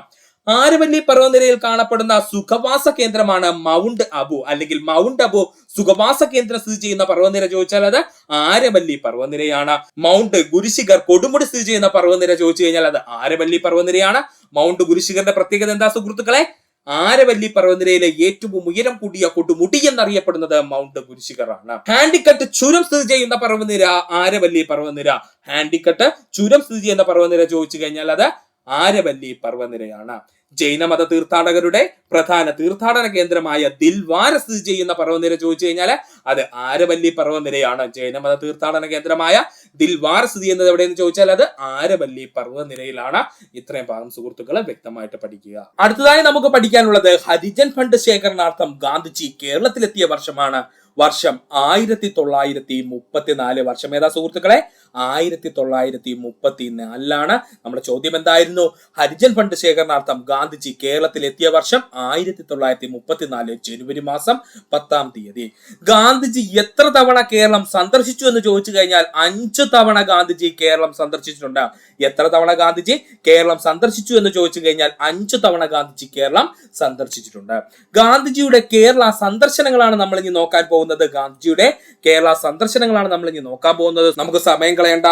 ആരവല്ലി പർവ്വതനിരയിൽ കാണപ്പെടുന്ന സുഖവാസ കേന്ദ്രമാണ് മൗണ്ട് അബു അല്ലെങ്കിൽ മൗണ്ട് അബു സുഖവാസ കേന്ദ്രം സ്ഥിതി ചെയ്യുന്ന പർവ്വതനിര ചോദിച്ചാൽ അത് ആരവല്ലി പർവ്വതനിരയാണ്. മൗണ്ട് ഗുരുശിഖർ കൊടുമുടി സ്ഥിതി ചെയ്യുന്ന പർവ്വതനിര ചോദിച്ചു കഴിഞ്ഞാൽ അത് ആരവല്ലി പർവ്വതനിരയാണ്. മൗണ്ട് ഗുരുശിഖറിന്റെ പ്രത്യേകത എന്താ സുഹൃത്തുക്കളെ? ആരവല്ലി പർവ്വതനിരയിലെ ഏറ്റവും ഉയരം കൂടിയ കൊടുമുടി എന്നറിയപ്പെടുന്നത് മൗണ്ട് ഗുരുശിഖറാണ്. ഹാൻഡിക്കട്ട് ചുരം സ്ഥിതി ചെയ്യുന്ന പർവ്വതനിര ആരവല്ലി പർവ്വതനിര. ഹാൻഡിക്കട്ട് ചുരം സ്ഥിതി ചെയ്യുന്ന പർവ്വതനിര ചോദിച്ചു കഴിഞ്ഞാൽ അത് ആരവല്ലി പർവ്വതനിരയാണ്. ജൈനമത തീർത്ഥാടകരുടെ പ്രധാന തീർത്ഥാടന കേന്ദ്രമായ ദിൽവാര സ്ഥിതി ചെയ്യുന്ന പർവ്വതനിര ചോദിച്ചു കഴിഞ്ഞാൽ അത് ആരവല്ലി പർവ്വതനിരയാണ്. ജൈനമത തീർത്ഥാടന കേന്ദ്രമായ ദിൽവാര സ്ഥിതി ചെയ്യുന്നത് എവിടെയെന്ന് ചോദിച്ചാൽ അത് ആരവല്ലി പർവ്വതനിരയിലാണ്. ഇത്രയും ഭാഗം സുഹൃത്തുക്കളെ വ്യക്തമായിട്ട് പഠിക്കുക. അടുത്തതായി നമുക്ക് പഠിക്കാനുള്ളത് ഹരിജൻ ഫണ്ട് ശേഖരണാർത്ഥം ഗാന്ധിജി കേരളത്തിലെത്തിയ വർഷമാണ്. വർഷം 1934. വർഷം ഏതാ സുഹൃത്തുക്കളെ? 1934. നമ്മുടെ ചോദ്യം എന്തായിരുന്നു? ഹരിജൻ ഫണ്ട് ശേഖരണാർത്ഥം ഗാന്ധിജി കേരളത്തിൽ എത്തിയ വർഷം 1934 ജനുവരി മാസം 10. ഗാന്ധിജി എത്ര തവണ കേരളം സന്ദർശിച്ചു എന്ന് ചോദിച്ചു കഴിഞ്ഞാൽ 5 തവണ ഗാന്ധിജി കേരളം സന്ദർശിച്ചിട്ടുണ്ട്. എത്ര തവണ ഗാന്ധിജി കേരളം സന്ദർശിച്ചു എന്ന് ചോദിച്ചു കഴിഞ്ഞാൽ 5 തവണ ഗാന്ധിജി കേരളം സന്ദർശിച്ചിട്ടുണ്ട്. ഗാന്ധിജിയുടെ കേരള സന്ദർശനങ്ങളാണ് നമ്മൾ ഇനി നോക്കാൻ പോകുന്നത്. ഗാന്ധിജിയുടെ കേരള സന്ദർശനങ്ങളാണ് നമ്മൾ ഇനി നോക്കാൻ പോകുന്നത്. നമുക്ക് സമയം കളയണ്ട.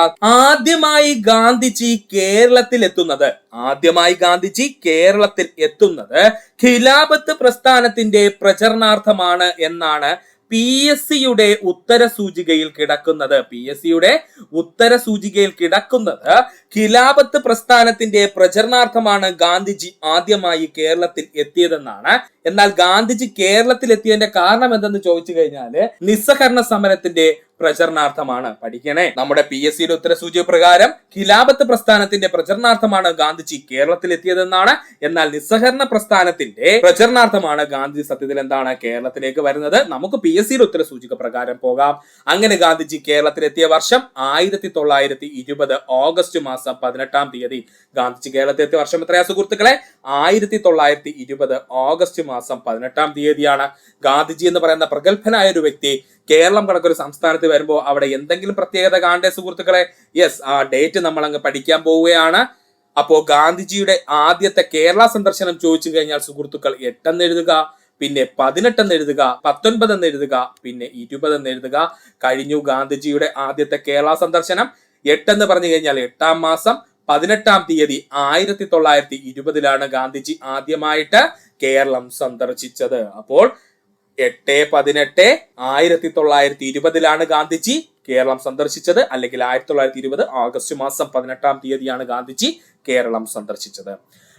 ആദ്യമായി ഗാന്ധിജി കേരളത്തിൽ എത്തുന്നത് ഖിലാഫത്ത് പ്രസ്ഥാനത്തിന്റെ പ്രചരണാർത്ഥമാണ് എന്നാണ് PSCയുടെ ഉത്തര സൂചികയിൽ കിടക്കുന്നത്. ഖിലാഫത്ത് പ്രസ്ഥാനത്തിന്റെ പ്രചരണാർത്ഥമാണ് ഗാന്ധിജി ആദ്യമായി കേരളത്തിൽ എത്തിയതെന്നാണ്. എന്നാൽ ഗാന്ധിജി കേരളത്തിൽ എത്തിയതിന്റെ കാരണം എന്തെന്ന് ചോദിച്ചു കഴിഞ്ഞാല് നിസ്സഹകരണ സമരത്തിന്റെ പ്രചരണാർത്ഥമാണ്. പഠിക്കണേ. നമ്മുടെ PSCയുടെ ഉത്തരസൂചി പ്രകാരം ഖിലാഫത്ത് പ്രസ്ഥാനത്തിന്റെ പ്രചരണാർത്ഥമാണ് ഗാന്ധിജി കേരളത്തിൽ എത്തിയതെന്നാണ്. എന്നാൽ നിസ്സഹകരണ പ്രസ്ഥാനത്തിന്റെ പ്രചരണാർത്ഥമാണ് ഗാന്ധിജി സത്യത്തിൽ എന്താണ് കേരളത്തിലേക്ക് വരുന്നത്. നമുക്ക് PSCയുടെ ഉത്തരസൂചിക പ്രകാരം പോകാം. അങ്ങനെ ഗാന്ധിജി കേരളത്തിലെത്തിയ വർഷം 1920 ഓഗസ്റ്റ് മാസം 18. ഗാന്ധിജി കേരളത്തിലെത്തിയ വർഷം എത്രയാ സുഹൃത്തുക്കളെ? 1920 ഓഗസ്റ്റ് മാസം 18 ഗാന്ധിജി എന്ന് പറയുന്ന പ്രഗത്ഭനായ ഒരു വ്യക്തി കേരളം കണക്കൊരു സംസ്ഥാനത്ത് വരുമ്പോൾ അവിടെ എന്തെങ്കിലും പ്രത്യേകത കാണണ്ടേ സുഹൃത്തുക്കളെ? യെസ്, ആ ഡേറ്റ് നമ്മൾ അങ്ങ് പഠിക്കാൻ പോവുകയാണ്. അപ്പോ ഗാന്ധിജിയുടെ ആദ്യത്തെ കേരള സന്ദർശനം ചോദിച്ചു കഴിഞ്ഞാൽ സുഹൃത്തുക്കൾ 8 എന്ന് എഴുതുക, പിന്നെ 18 എന്ന് എഴുതുക, 19 എന്ന് എഴുതുക, പിന്നെ 20 എന്ന് എഴുതുക. കഴിഞ്ഞു ഗാന്ധിജിയുടെ ആദ്യത്തെ കേരള സന്ദർശനം. 8 എന്ന് പറഞ്ഞു കഴിഞ്ഞാൽ 8-ാം മാസം 18-ാം തീയതി 1920 ഗാന്ധിജി ആദ്യമായിട്ട് കേരളം സന്ദർശിച്ചത്. അപ്പോൾ 8-18-1920 ഗാന്ധിജി കേരളം സന്ദർശിച്ചത്. അല്ലെങ്കിൽ 1920 ഓഗസ്റ്റ് മാസം 18-ാം തീയതിയാണ് ഗാന്ധിജി കേരളം സന്ദർശിച്ചത്.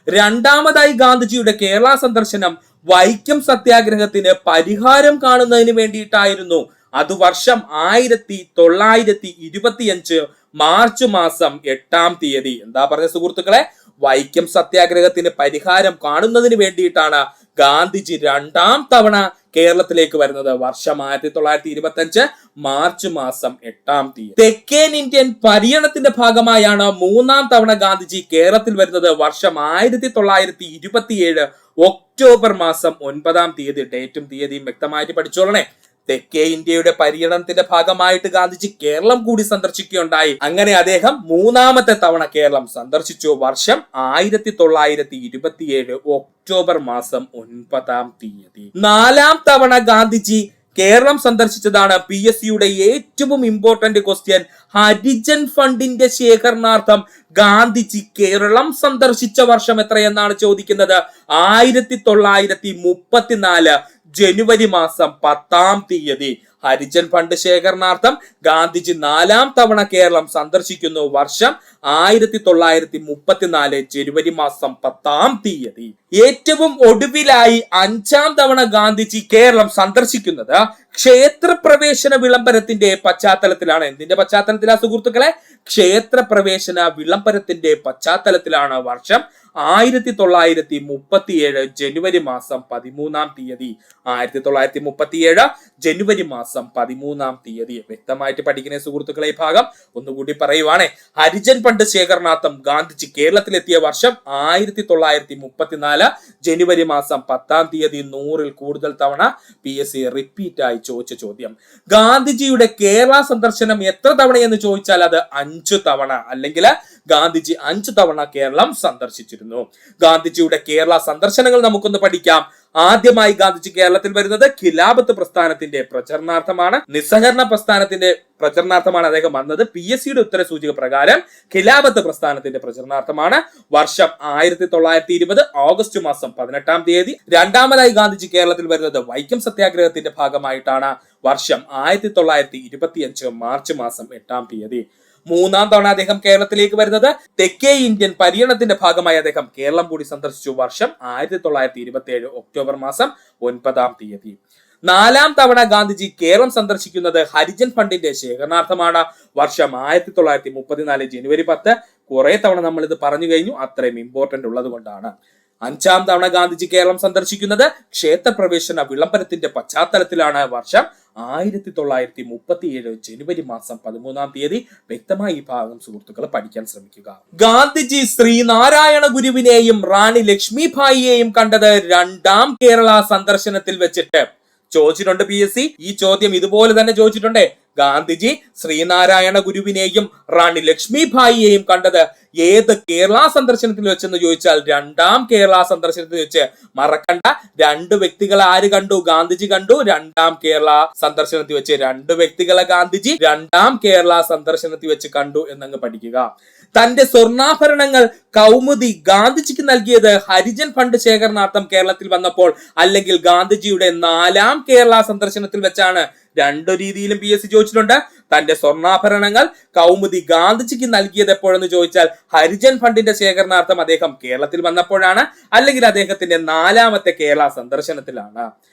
രണ്ടാമതായി ഗാന്ധിജിയുടെ കേരള സന്ദർശനം വൈക്കം സത്യാഗ്രഹത്തിന് പരിഹാരം കാണുന്നതിന് വേണ്ടിയിട്ടായിരുന്നു. അത് വർഷം 1925 മാർച്ച് മാസം 8-ാം തീയതി. എന്താ പറഞ്ഞ സുഹൃത്തുക്കളെ? വൈക്കം സത്യാഗ്രഹത്തിന് പരിഹാരം കാണുന്നതിന് വേണ്ടിയിട്ടാണ് ഗാന്ധിജി 2-ാം തവണ കേരളത്തിലേക്ക് വരുന്നത്. വർഷം 1925 മാർച്ച് മാസം 8-ാം തീയതി. തെക്കേൻ ഇന്ത്യൻ പര്യടനത്തിന്റെ ഭാഗമായാണ് 3-ാം തവണ ഗാന്ധിജി കേരളത്തിൽ വരുന്നത്. വർഷം 1927 ഒക്ടോബർ മാസം 9-ാം തീയതി. ഡേറ്റും തീയതിയും വ്യക്തമായിട്ട് പഠിച്ചോളണേ. തെക്കേ ഇന്ത്യയുടെ പര്യടനത്തിന്റെ ഭാഗമായിട്ട് ഗാന്ധിജി കേരളം കൂടി സന്ദർശിക്കുകയുണ്ടായി. അങ്ങനെ അദ്ദേഹം 3-ാമത്തെ തവണ കേരളം സന്ദർശിച്ചു. വർഷം 1927 ഒക്ടോബർ മാസം 9-ാം തീയതി. 4-ാം തവണ ഗാന്ധിജി കേരളം സന്ദർശിച്ചതാണ് PSCയുടെ ഏറ്റവും ഇമ്പോർട്ടന്റ് ക്വസ്റ്റ്യൻ. ഹരിജൻ ഫണ്ടിന്റെ ശേഖരണാർത്ഥം ഗാന്ധിജി കേരളം സന്ദർശിച്ച വർഷം എത്രയെന്നാണ് ചോദിക്കുന്നത്. 1934 ജനുവരി മാസം 10-ാം തീയതി. ഹരിജൻ ഫണ്ട് ശേഖരണാർത്ഥം ഗാന്ധിജി 4-ാം തവണ കേരളം സന്ദർശിക്കുന്നു. വർഷം 1934 ജനുവരി മാസം 10-ാം തീയതി. ഏറ്റവും ഒടുവിലായി 5-ാം തവണ ഗാന്ധിജി കേരളം സന്ദർശിക്കുന്നത് ക്ഷേത്രപ്രവേശന വിളംബരത്തിന്റെ പശ്ചാത്തലത്തിലാണ്. എന്തിന്റെ പശ്ചാത്തലത്തിലാണ് സുഹൃത്തുക്കളെ? ക്ഷേത്രപ്രവേശന വിളംബരത്തിന്റെ പശ്ചാത്തലത്തിലാണ്. വർഷം 1937 ജനുവരി മാസം 13-ാം തീയതി. 1937 ജനുവരി മാസം 13-ാം തീയതി. വ്യക്തമായിട്ട് പഠിക്കുന്ന സുഹൃത്തുക്കളെ ഈ ഭാഗം ഒന്നുകൂടി പറയുവാണേ. ഹരിജൻ ഫണ്ട് ശേഖരണാർത്ഥം ഗാന്ധിജി കേരളത്തിലെത്തിയ വർഷം 1934 ജനുവരി മാസം 10-ാം തീയതി. 100-ൽ കൂടുതൽ തവണ PSC റിപ്പീറ്റ് ആയി ചോദിച്ച ചോദ്യം. ഗാന്ധിജിയുടെ കേരള സന്ദർശനം എത്ര തവണയെന്ന് ചോദിച്ചാൽ അത് 5 തവണ, അല്ലെങ്കിൽ ഗാന്ധിജി 5 തവണ കേരളം സന്ദർശിച്ചിരുന്നു. ഗാന്ധിജിയുടെ കേരള സന്ദർശനങ്ങൾ നമുക്കൊന്ന് പഠിക്കാം. ആദ്യമായി ഗാന്ധിജി കേരളത്തിൽ വരുന്നത് ഖിലാഫത്ത് പ്രസ്ഥാനത്തിന്റെ പ്രചരണാർത്ഥമാണ്. നിസ്സഹകരണ പ്രസ്ഥാനത്തിന്റെ പ്രചരണാർത്ഥമാണ് അദ്ദേഹം വന്നത്. PSCയുടെ ഉത്തര സൂചിക പ്രകാരം ഖിലാഫത്ത് പ്രസ്ഥാനത്തിന്റെ പ്രചരണാർത്ഥമാണ്. വർഷം 1920 ഓഗസ്റ്റ് മാസം 18-ാം തീയതി. രണ്ടാമതായി ഗാന്ധിജി കേരളത്തിൽ വരുന്നത് വൈക്കം സത്യാഗ്രഹത്തിന്റെ ഭാഗമായിട്ടാണ്. വർഷം 1925 മാർച്ച് മാസം 8-ാം തീയതി. 3-ാം തവണ അദ്ദേഹം കേരളത്തിലേക്ക് വരുന്നത് തെക്കേ ഇന്ത്യൻ പര്യടനത്തിന്റെ ഭാഗമായി അദ്ദേഹം കേരളം കൂടി സന്ദർശിച്ചു. വർഷം 1927 ഒക്ടോബർ മാസം 9-ാം തീയതി. 4-ാം തവണ ഗാന്ധിജി കേരളം സന്ദർശിക്കുന്നത് ഹരിജൻ ഫണ്ടിന്റെ ശേഖരണാർത്ഥമാണ്. വർഷം 1934 ജനുവരി 10. കുറെ തവണ നമ്മൾ ഇത് പറഞ്ഞു കഴിഞ്ഞു, അത്രയും ഇമ്പോർട്ടന്റ് ഉള്ളത് കൊണ്ടാണ്. 5-ാം തവണ ഗാന്ധിജി കേരളം സന്ദർശിക്കുന്നത് ക്ഷേത്രപ്രവേശന വിളംബരത്തിന്റെ പശ്ചാത്തലത്തിലാണ്. വർഷം 1937 ജനുവരി മാസം 13-ാം തീയതി. വ്യക്തമായി ഈ ഭാഗം സുഹൃത്തുക്കൾ പഠിക്കാൻ ശ്രമിക്കുക. ഗാന്ധിജി ശ്രീനാരായണ ഗുരുവിനെയും റാണി ലക്ഷ്മിഭായിയെയും കണ്ടത് 2-ാം കേരള സന്ദർശനത്തിൽ വെച്ചിട്ട്. ചോദിച്ചിട്ടുണ്ട് PSC. ഈ ചോദ്യം ഇതുപോലെ തന്നെ ചോദിച്ചിട്ടുണ്ട്. ഗാന്ധിജി ശ്രീനാരായണ ഗുരുവിനെയും റാണി ലക്ഷ്മിഭായിയെയും കണ്ടത് ഏത് കേരള സന്ദർശനത്തിൽ വെച്ചെന്ന് ചോദിച്ചാൽ 2-ാം കേരള സന്ദർശനത്തിൽ വെച്ച്. മറക്കണ്ട, 2 വ്യക്തികളെ ആര് കണ്ടു? ഗാന്ധിജി കണ്ടു 2-ാം കേരള സന്ദർശനത്തിൽ വെച്ച്. 2 വ്യക്തികളെ ഗാന്ധിജി 2-ാം കേരള സന്ദർശനത്തിൽ വെച്ച് കണ്ടു എന്നങ്ങ് പഠിക്കുക. തന്റെ സ്വർണ്ണാഭരണങ്ങൾ കൗമുദി ഗാന്ധിജിക്ക് നൽകിയത് ഹരിജൻ ഫണ്ട് ശേഖരണാർത്ഥം കേരളത്തിൽ വന്നപ്പോൾ, അല്ലെങ്കിൽ ഗാന്ധിജിയുടെ 4-ാം കേരള സന്ദർശനത്തിൽ വെച്ചാണ്. 2 രീതിയിലും PSC ചോദിച്ചിട്ടുണ്ട്. തന്റെ സ്വർണ്ണാഭരണങ്ങൾ കൗമുദി ഗാന്ധിജിക്ക് നൽകിയത് എപ്പോഴെന്ന് ചോദിച്ചാൽ ഹരിജൻ ഫണ്ടിന്റെ ശേഖരണാർത്ഥം അദ്ദേഹം കേരളത്തിൽ വന്നപ്പോഴാണ്, അല്ലെങ്കിൽ അദ്ദേഹത്തിന്റെ 4-ാമത്തെ കേരള സന്ദർശനത്തിലാണ്.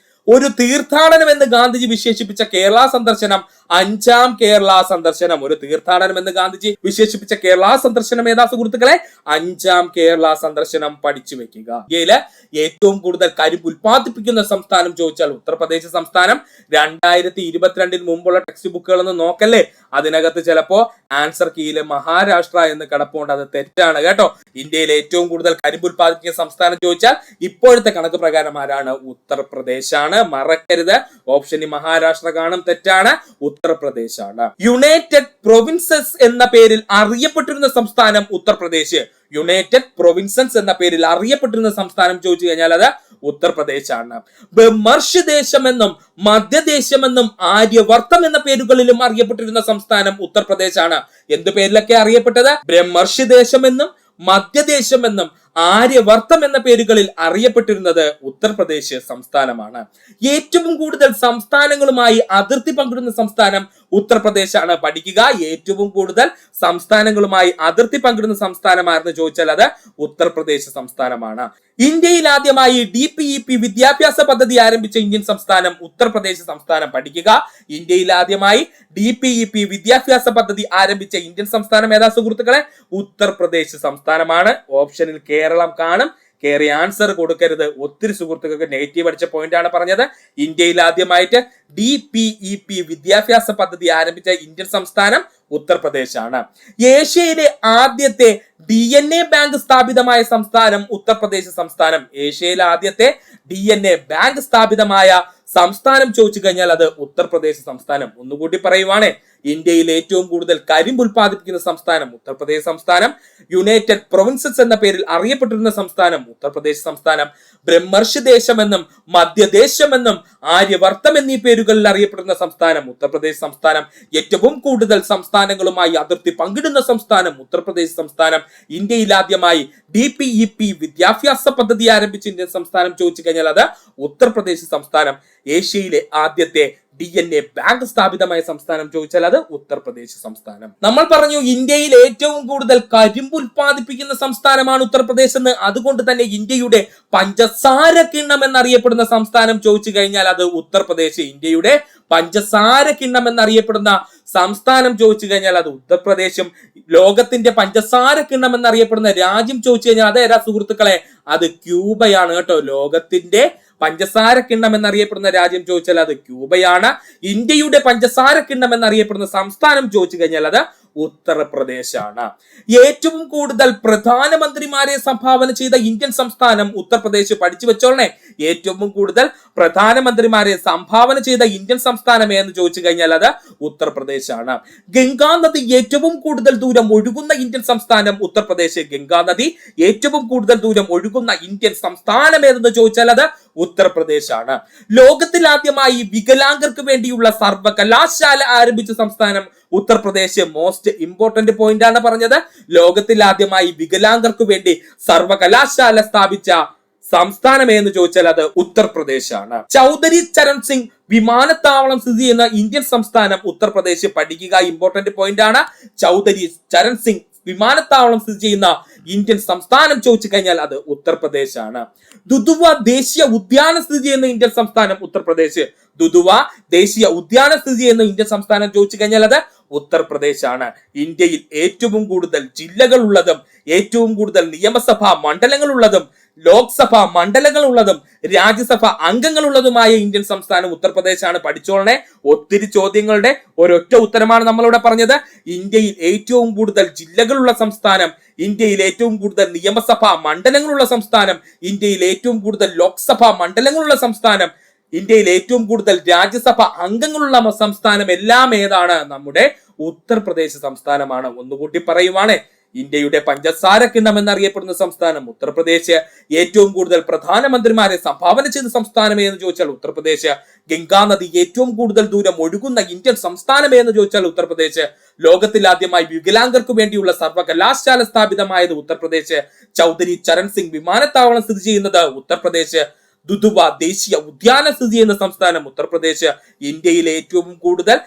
ഒരു തീർത്ഥാടനം എന്ന് ഗാന്ധിജി വിശേഷിപ്പിച്ച കേരള സന്ദർശനം 5-ാം കേരള സന്ദർശനം. ഒരു തീർത്ഥാടനം എന്ന് ഗാന്ധിജി വിശേഷിപ്പിച്ച കേരള സന്ദർശനം ഏതാ സുഹൃത്തുക്കളെ? 5-ാം കേരള സന്ദർശനം പഠിച്ചു വെക്കുക. ഇന്ത്യയില് ഏറ്റവും കൂടുതൽ കരിമ്പ് ഉൽപ്പാദിപ്പിക്കുന്ന സംസ്ഥാനം ചോദിച്ചാൽ ഉത്തർപ്രദേശ് സംസ്ഥാനം. 2022 മുമ്പുള്ള ടെക്സ്റ്റ് ബുക്കുകളൊന്ന് നോക്കല്ലേ, അതിനകത്ത് ചിലപ്പോ ആൻസർ കീയില് മഹാരാഷ്ട്ര എന്ന് കിടപ്പുണ്ട്. അത് തെറ്റാണ് കേട്ടോ. ഇന്ത്യയിൽ ഏറ്റവും കൂടുതൽ കരിമ്പ് ഉൽപ്പാദിപ്പിക്കുന്ന സംസ്ഥാനം ചോദിച്ചാൽ ഇപ്പോഴത്തെ കണക്ക് പ്രകാരം ആരാണ്? ഉത്തർപ്രദേശാണ്. മറക്കരുത്. ഓപ്ഷനിൽ മഹാരാഷ്ട്ര കാണും, തെറ്റാണ്. ഉത്തർപ്രദേശാണ്. യുണൈറ്റഡ് പ്രൊവിൻസസ് എന്ന പേരിൽ അറിയപ്പെട്ടിരുന്ന സംസ്ഥാനം ഉത്തർപ്രദേശ്. യുണൈറ്റഡ് പ്രൊവിൻസസ് എന്ന പേരിൽ അറിയപ്പെട്ടിരുന്ന സംസ്ഥാനം ചോദിച്ചു കഴിഞ്ഞാൽ അത് ഉത്തർപ്രദേശാണ്. ബ്രഹ്മർഷി ദേശമെന്നും മധ്യദേശമെന്നും ആര്യവർത്തം എന്ന പേരുകളിലും അറിയപ്പെട്ടിരുന്ന സംസ്ഥാനം ഉത്തർപ്രദേശാണ്. എന്ത് പേരിലൊക്കെ അറിയപ്പെട്ടത്? ബ്രഹ്മർഷി ദേശമെന്നും മധ്യദേശമെന്നും ആര്യവർത്തം എന്ന പേരുകളിൽ അറിയപ്പെട്ടിരുന്നത് ഉത്തർപ്രദേശ് സംസ്ഥാനമാണ്. ഏറ്റവും കൂടുതൽ സംസ്ഥാനങ്ങളുമായി അതിർത്തി പങ്കിടുന്ന സംസ്ഥാനം ഉത്തർപ്രദേശാണ്. പഠിക്കുക, ഏറ്റവും കൂടുതൽ സംസ്ഥാനങ്ങളുമായി അതിർത്തി പങ്കിടുന്ന സംസ്ഥാനമായിരുന്നു ചോദിച്ചാൽ അത് ഉത്തർപ്രദേശ് സംസ്ഥാനമാണ്. ഇന്ത്യയിൽ ആദ്യമായി DPEP വിദ്യാഭ്യാസ പദ്ധതി ആരംഭിച്ച ഇന്ത്യൻ സംസ്ഥാനം ഉത്തർപ്രദേശ് സംസ്ഥാനം. പഠിക്കുക, ഇന്ത്യയിൽ ആദ്യമായി DPEP വിദ്യാഭ്യാസ പദ്ധതി ആരംഭിച്ച ഇന്ത്യൻ സംസ്ഥാനം ഏതാ സുഹൃത്തുക്കളെ? ഉത്തർപ്രദേശ് സംസ്ഥാനമാണ്. ഓപ്ഷനിൽ കേരളം കാണും. കയറി ആൻസർ കൊടുക്കരുത്. ഒത്തിരി സുഹൃത്തുക്കൾക്ക് നെഗറ്റീവ് അടിച്ച പോയിന്റ് ആണ് പറഞ്ഞത്. ഇന്ത്യയിൽ ആദ്യമായിട്ട് DPEP വിദ്യാഭ്യാസ പദ്ധതി ആരംഭിച്ച ഇന്ത്യൻ സംസ്ഥാനം ഉത്തർപ്രദേശാണ്. ഏഷ്യയിലെ ആദ്യത്തെ DNA ബാങ്ക് സ്ഥാപിതമായ സംസ്ഥാനം ഉത്തർപ്രദേശ് സംസ്ഥാനം. ഏഷ്യയിലെ ആദ്യത്തെ DNA ബാങ്ക് സ്ഥാപിതമായ സംസ്ഥാനം ചോദിച്ചു കഴിഞ്ഞാൽ അത് ഉത്തർപ്രദേശ് സംസ്ഥാനം. ഒന്നുകൂടി പറയുവാണ്, ഇന്ത്യയിൽ ഏറ്റവും കൂടുതൽ കരിമ്പ് ഉൽപ്പാദിപ്പിക്കുന്ന സംസ്ഥാനം ഉത്തർപ്രദേശ് സംസ്ഥാനം. യുണൈറ്റഡ് പ്രൊവിൻസസ് എന്ന പേരിൽ അറിയപ്പെട്ടിരുന്ന സംസ്ഥാനം ഉത്തർപ്രദേശ് സംസ്ഥാനം. ബ്രഹ്മർഷി ദേശമെന്നും മധ്യദേശമെന്നും ആര്യവർത്തം എന്നീ പേരുകളിൽ അറിയപ്പെടുന്ന സംസ്ഥാനം ഉത്തർപ്രദേശ് സംസ്ഥാനം. ഏറ്റവും കൂടുതൽ സംസ്ഥാനങ്ങളുമായി അതിർത്തി പങ്കിടുന്ന സംസ്ഥാനം ഉത്തർപ്രദേശ് സംസ്ഥാനം. ഇന്ത്യയിൽ ആദ്യമായി DPEP വിദ്യാഭ്യാസ പദ്ധതി ആരംഭിച്ച ഇന്ത്യൻ സംസ്ഥാനം ചോദിച്ചു കഴിഞ്ഞാൽ അത് ഉത്തർപ്രദേശ് സംസ്ഥാനം. ഏഷ്യയിലെ ആദ്യത്തെ DNA ബാങ്ക് സ്ഥാപിതമായ സംസ്ഥാനം ചോദിച്ചാൽ അത് ഉത്തർപ്രദേശ് സംസ്ഥാനം. നമ്മൾ പറഞ്ഞു ഇന്ത്യയിൽ ഏറ്റവും കൂടുതൽ കരിമ്പ് ഉൽപ്പാദിപ്പിക്കുന്ന സംസ്ഥാനമാണ് ഉത്തർപ്രദേശ് എന്ന്. അതുകൊണ്ട് തന്നെ ഇന്ത്യയുടെ പഞ്ചസാര കിണ്ണം എന്നറിയപ്പെടുന്ന സംസ്ഥാനം ചോദിച്ചു കഴിഞ്ഞാൽ അത് ഉത്തർപ്രദേശ്. ഇന്ത്യയുടെ പഞ്ചസാര കിണ്ണം എന്നറിയപ്പെടുന്ന സംസ്ഥാനം ചോദിച്ചു കഴിഞ്ഞാൽ അത് ഉത്തർപ്രദേശും. ലോകത്തിന്റെ പഞ്ചസാര കിണ്ണം എന്നറിയപ്പെടുന്ന രാജ്യം ചോദിച്ചു കഴിഞ്ഞാൽ അത് ഏതാ സുഹൃത്തുക്കളെ? അത് ക്യൂബയാണ് കേട്ടോ. ലോകത്തിന്റെ പഞ്ചസാര കിണ്ണം എന്നറിയപ്പെടുന്ന രാജ്യം ചോദിച്ചാൽ അത് ക്യൂബയാണ്. ഇന്ത്യയുടെ പഞ്ചസാര കിണ്ണം എന്നറിയപ്പെടുന്ന സംസ്ഥാനം ചോദിച്ചു കഴിഞ്ഞാൽ അത് ഉത്തർപ്രദേശാണ്. ഏറ്റവും കൂടുതൽ പ്രധാനമന്ത്രിമാരെ സംഭാവന ചെയ്ത ഇന്ത്യൻ സംസ്ഥാനം ഉത്തർപ്രദേശ്. പഠിച്ചു വെച്ചോളണേ, ഏറ്റവും കൂടുതൽ പ്രധാനമന്ത്രിമാരെ സംഭാവന ചെയ്ത ഇന്ത്യൻ സംസ്ഥാനം എന്ന് ചോദിച്ചു കഴിഞ്ഞാൽ അത് ഉത്തർപ്രദേശാണ്. ഗംഗാ നദി ഏറ്റവും കൂടുതൽ ദൂരം ഒഴുകുന്ന ഇന്ത്യൻ സംസ്ഥാനം ഉത്തർപ്രദേശ്. ഗംഗാ നദി ഏറ്റവും കൂടുതൽ ദൂരം ഒഴുകുന്ന ഇന്ത്യൻ സംസ്ഥാനം ഏതെന്ന് ചോദിച്ചാൽ അത് ഉത്തർപ്രദേശാണ്. ലോകത്തിൽ ആദ്യമായി വികലാംഗർക്ക് വേണ്ടിയുള്ള സർവകലാശാല ആരംഭിച്ച സംസ്ഥാനം ഉത്തർപ്രദേശ്. മോസ്റ്റ് ഇമ്പോർട്ടന്റ് പോയിന്റ് ആണ് പറഞ്ഞത്. ലോകത്തിൽ ആദ്യമായി വികലാംഗർക്ക് വേണ്ടി സർവകലാശാല സ്ഥാപിച്ച സംസ്ഥാനം എന്ന് ചോദിച്ചാൽ അത് ഉത്തർപ്രദേശാണ്. ചൗധരി ചരൺ സിംഗ് വിമാനത്താവളം സ്ഥിതി ചെയ്യുന്ന ഇന്ത്യൻ സംസ്ഥാനം ഉത്തർപ്രദേശ്. പഠിക്കുക, ഇമ്പോർട്ടന്റ് പോയിന്റ് ആണ്. ചൗധരി ചരൺ സിംഗ് വിമാനത്താവളം സ്ഥിതി ചെയ്യുന്ന ഇന്ത്യൻ സംസ്ഥാനം ചോദിച്ചു കഴിഞ്ഞാൽ അത് ഉത്തർപ്രദേശാണ്. ദുധുവ ദേശീയ ഉദ്യാനം സ്ഥിതി ചെയ്യുന്ന ഇന്ത്യൻ സംസ്ഥാനം ഉത്തർപ്രദേശ്. ദുധുവ ദേശീയ ഉദ്യാനം സ്ഥിതി ചെയ്യുന്ന ഇന്ത്യൻ സംസ്ഥാനം ചോദിച്ചു കഴിഞ്ഞാൽ അത് ഉത്തർപ്രദേശാണ്. ഇന്ത്യയിൽ ഏറ്റവും കൂടുതൽ ജില്ലകൾ ഉള്ളതും ഏറ്റവും കൂടുതൽ നിയമസഭാ മണ്ഡലങ്ങൾ ഉള്ളതും ലോക്സഭാ മണ്ഡലങ്ങൾ ഉള്ളതും രാജ്യസഭ അംഗങ്ങളുള്ളതുമായ ഇന്ത്യൻ സംസ്ഥാനം ഉത്തർപ്രദേശാണ്. പഠിച്ചോളണേ, ഒത്തിരി ചോദ്യങ്ങളുടെ ഒരൊറ്റ ഉത്തരമാണ് നമ്മളിവിടെ പറഞ്ഞത്. ഇന്ത്യയിൽ ഏറ്റവും കൂടുതൽ ജില്ലകളുള്ള സംസ്ഥാനം, ഇന്ത്യയിൽ ഏറ്റവും കൂടുതൽ നിയമസഭാ മണ്ഡലങ്ങളുള്ള സംസ്ഥാനം, ഇന്ത്യയിൽ ഏറ്റവും കൂടുതൽ ലോക്സഭാ മണ്ഡലങ്ങളുള്ള സംസ്ഥാനം, ഇന്ത്യയിൽ ഏറ്റവും കൂടുതൽ രാജ്യസഭ അംഗങ്ങളുള്ള സംസ്ഥാനം എല്ലാം ഏതാണ്? നമ്മുടെ ഉത്തർപ്രദേശ് സംസ്ഥാനമാണ്. ഒന്നുകൂട്ടി പറയുവാണ്, ഇന്ത്യയുടെ പഞ്ചസാര കിണ്ണം എന്നറിയപ്പെടുന്ന സംസ്ഥാനം ഉത്തർപ്രദേശ്. ഏറ്റവും കൂടുതൽ പ്രധാനമന്ത്രിമാരെ സംഭാവന ചെയ്ത സംസ്ഥാനം എന്ന് ചോദിച്ചാൽ ഉത്തർപ്രദേശ്. ഗംഗാ നദി ഏറ്റവും കൂടുതൽ ദൂരം ഒഴുകുന്ന ഇന്ത്യൻ സംസ്ഥാനം എന്ന് ചോദിച്ചാൽ ഉത്തർപ്രദേശ്. ലോകത്തിൽ ആദ്യമായി വികലാംഗർക്ക് വേണ്ടിയുള്ള സർവകലാശാല സ്ഥാപിതമായത് ഉത്തർപ്രദേശ്. ചൗധരി ചരൺ സിംഗ് വിമാനത്താവളം സ്ഥിതി ചെയ്യുന്നത് ഉത്തർപ്രദേശ്. ദുധുവ ദേശീയ ഉദ്യാനം സ്ഥിതി ചെയ്യുന്ന സംസ്ഥാനം ഉത്തർപ്രദേശ്. ഇന്ത്യയിലെ ഏറ്റവും കൂടുതൽ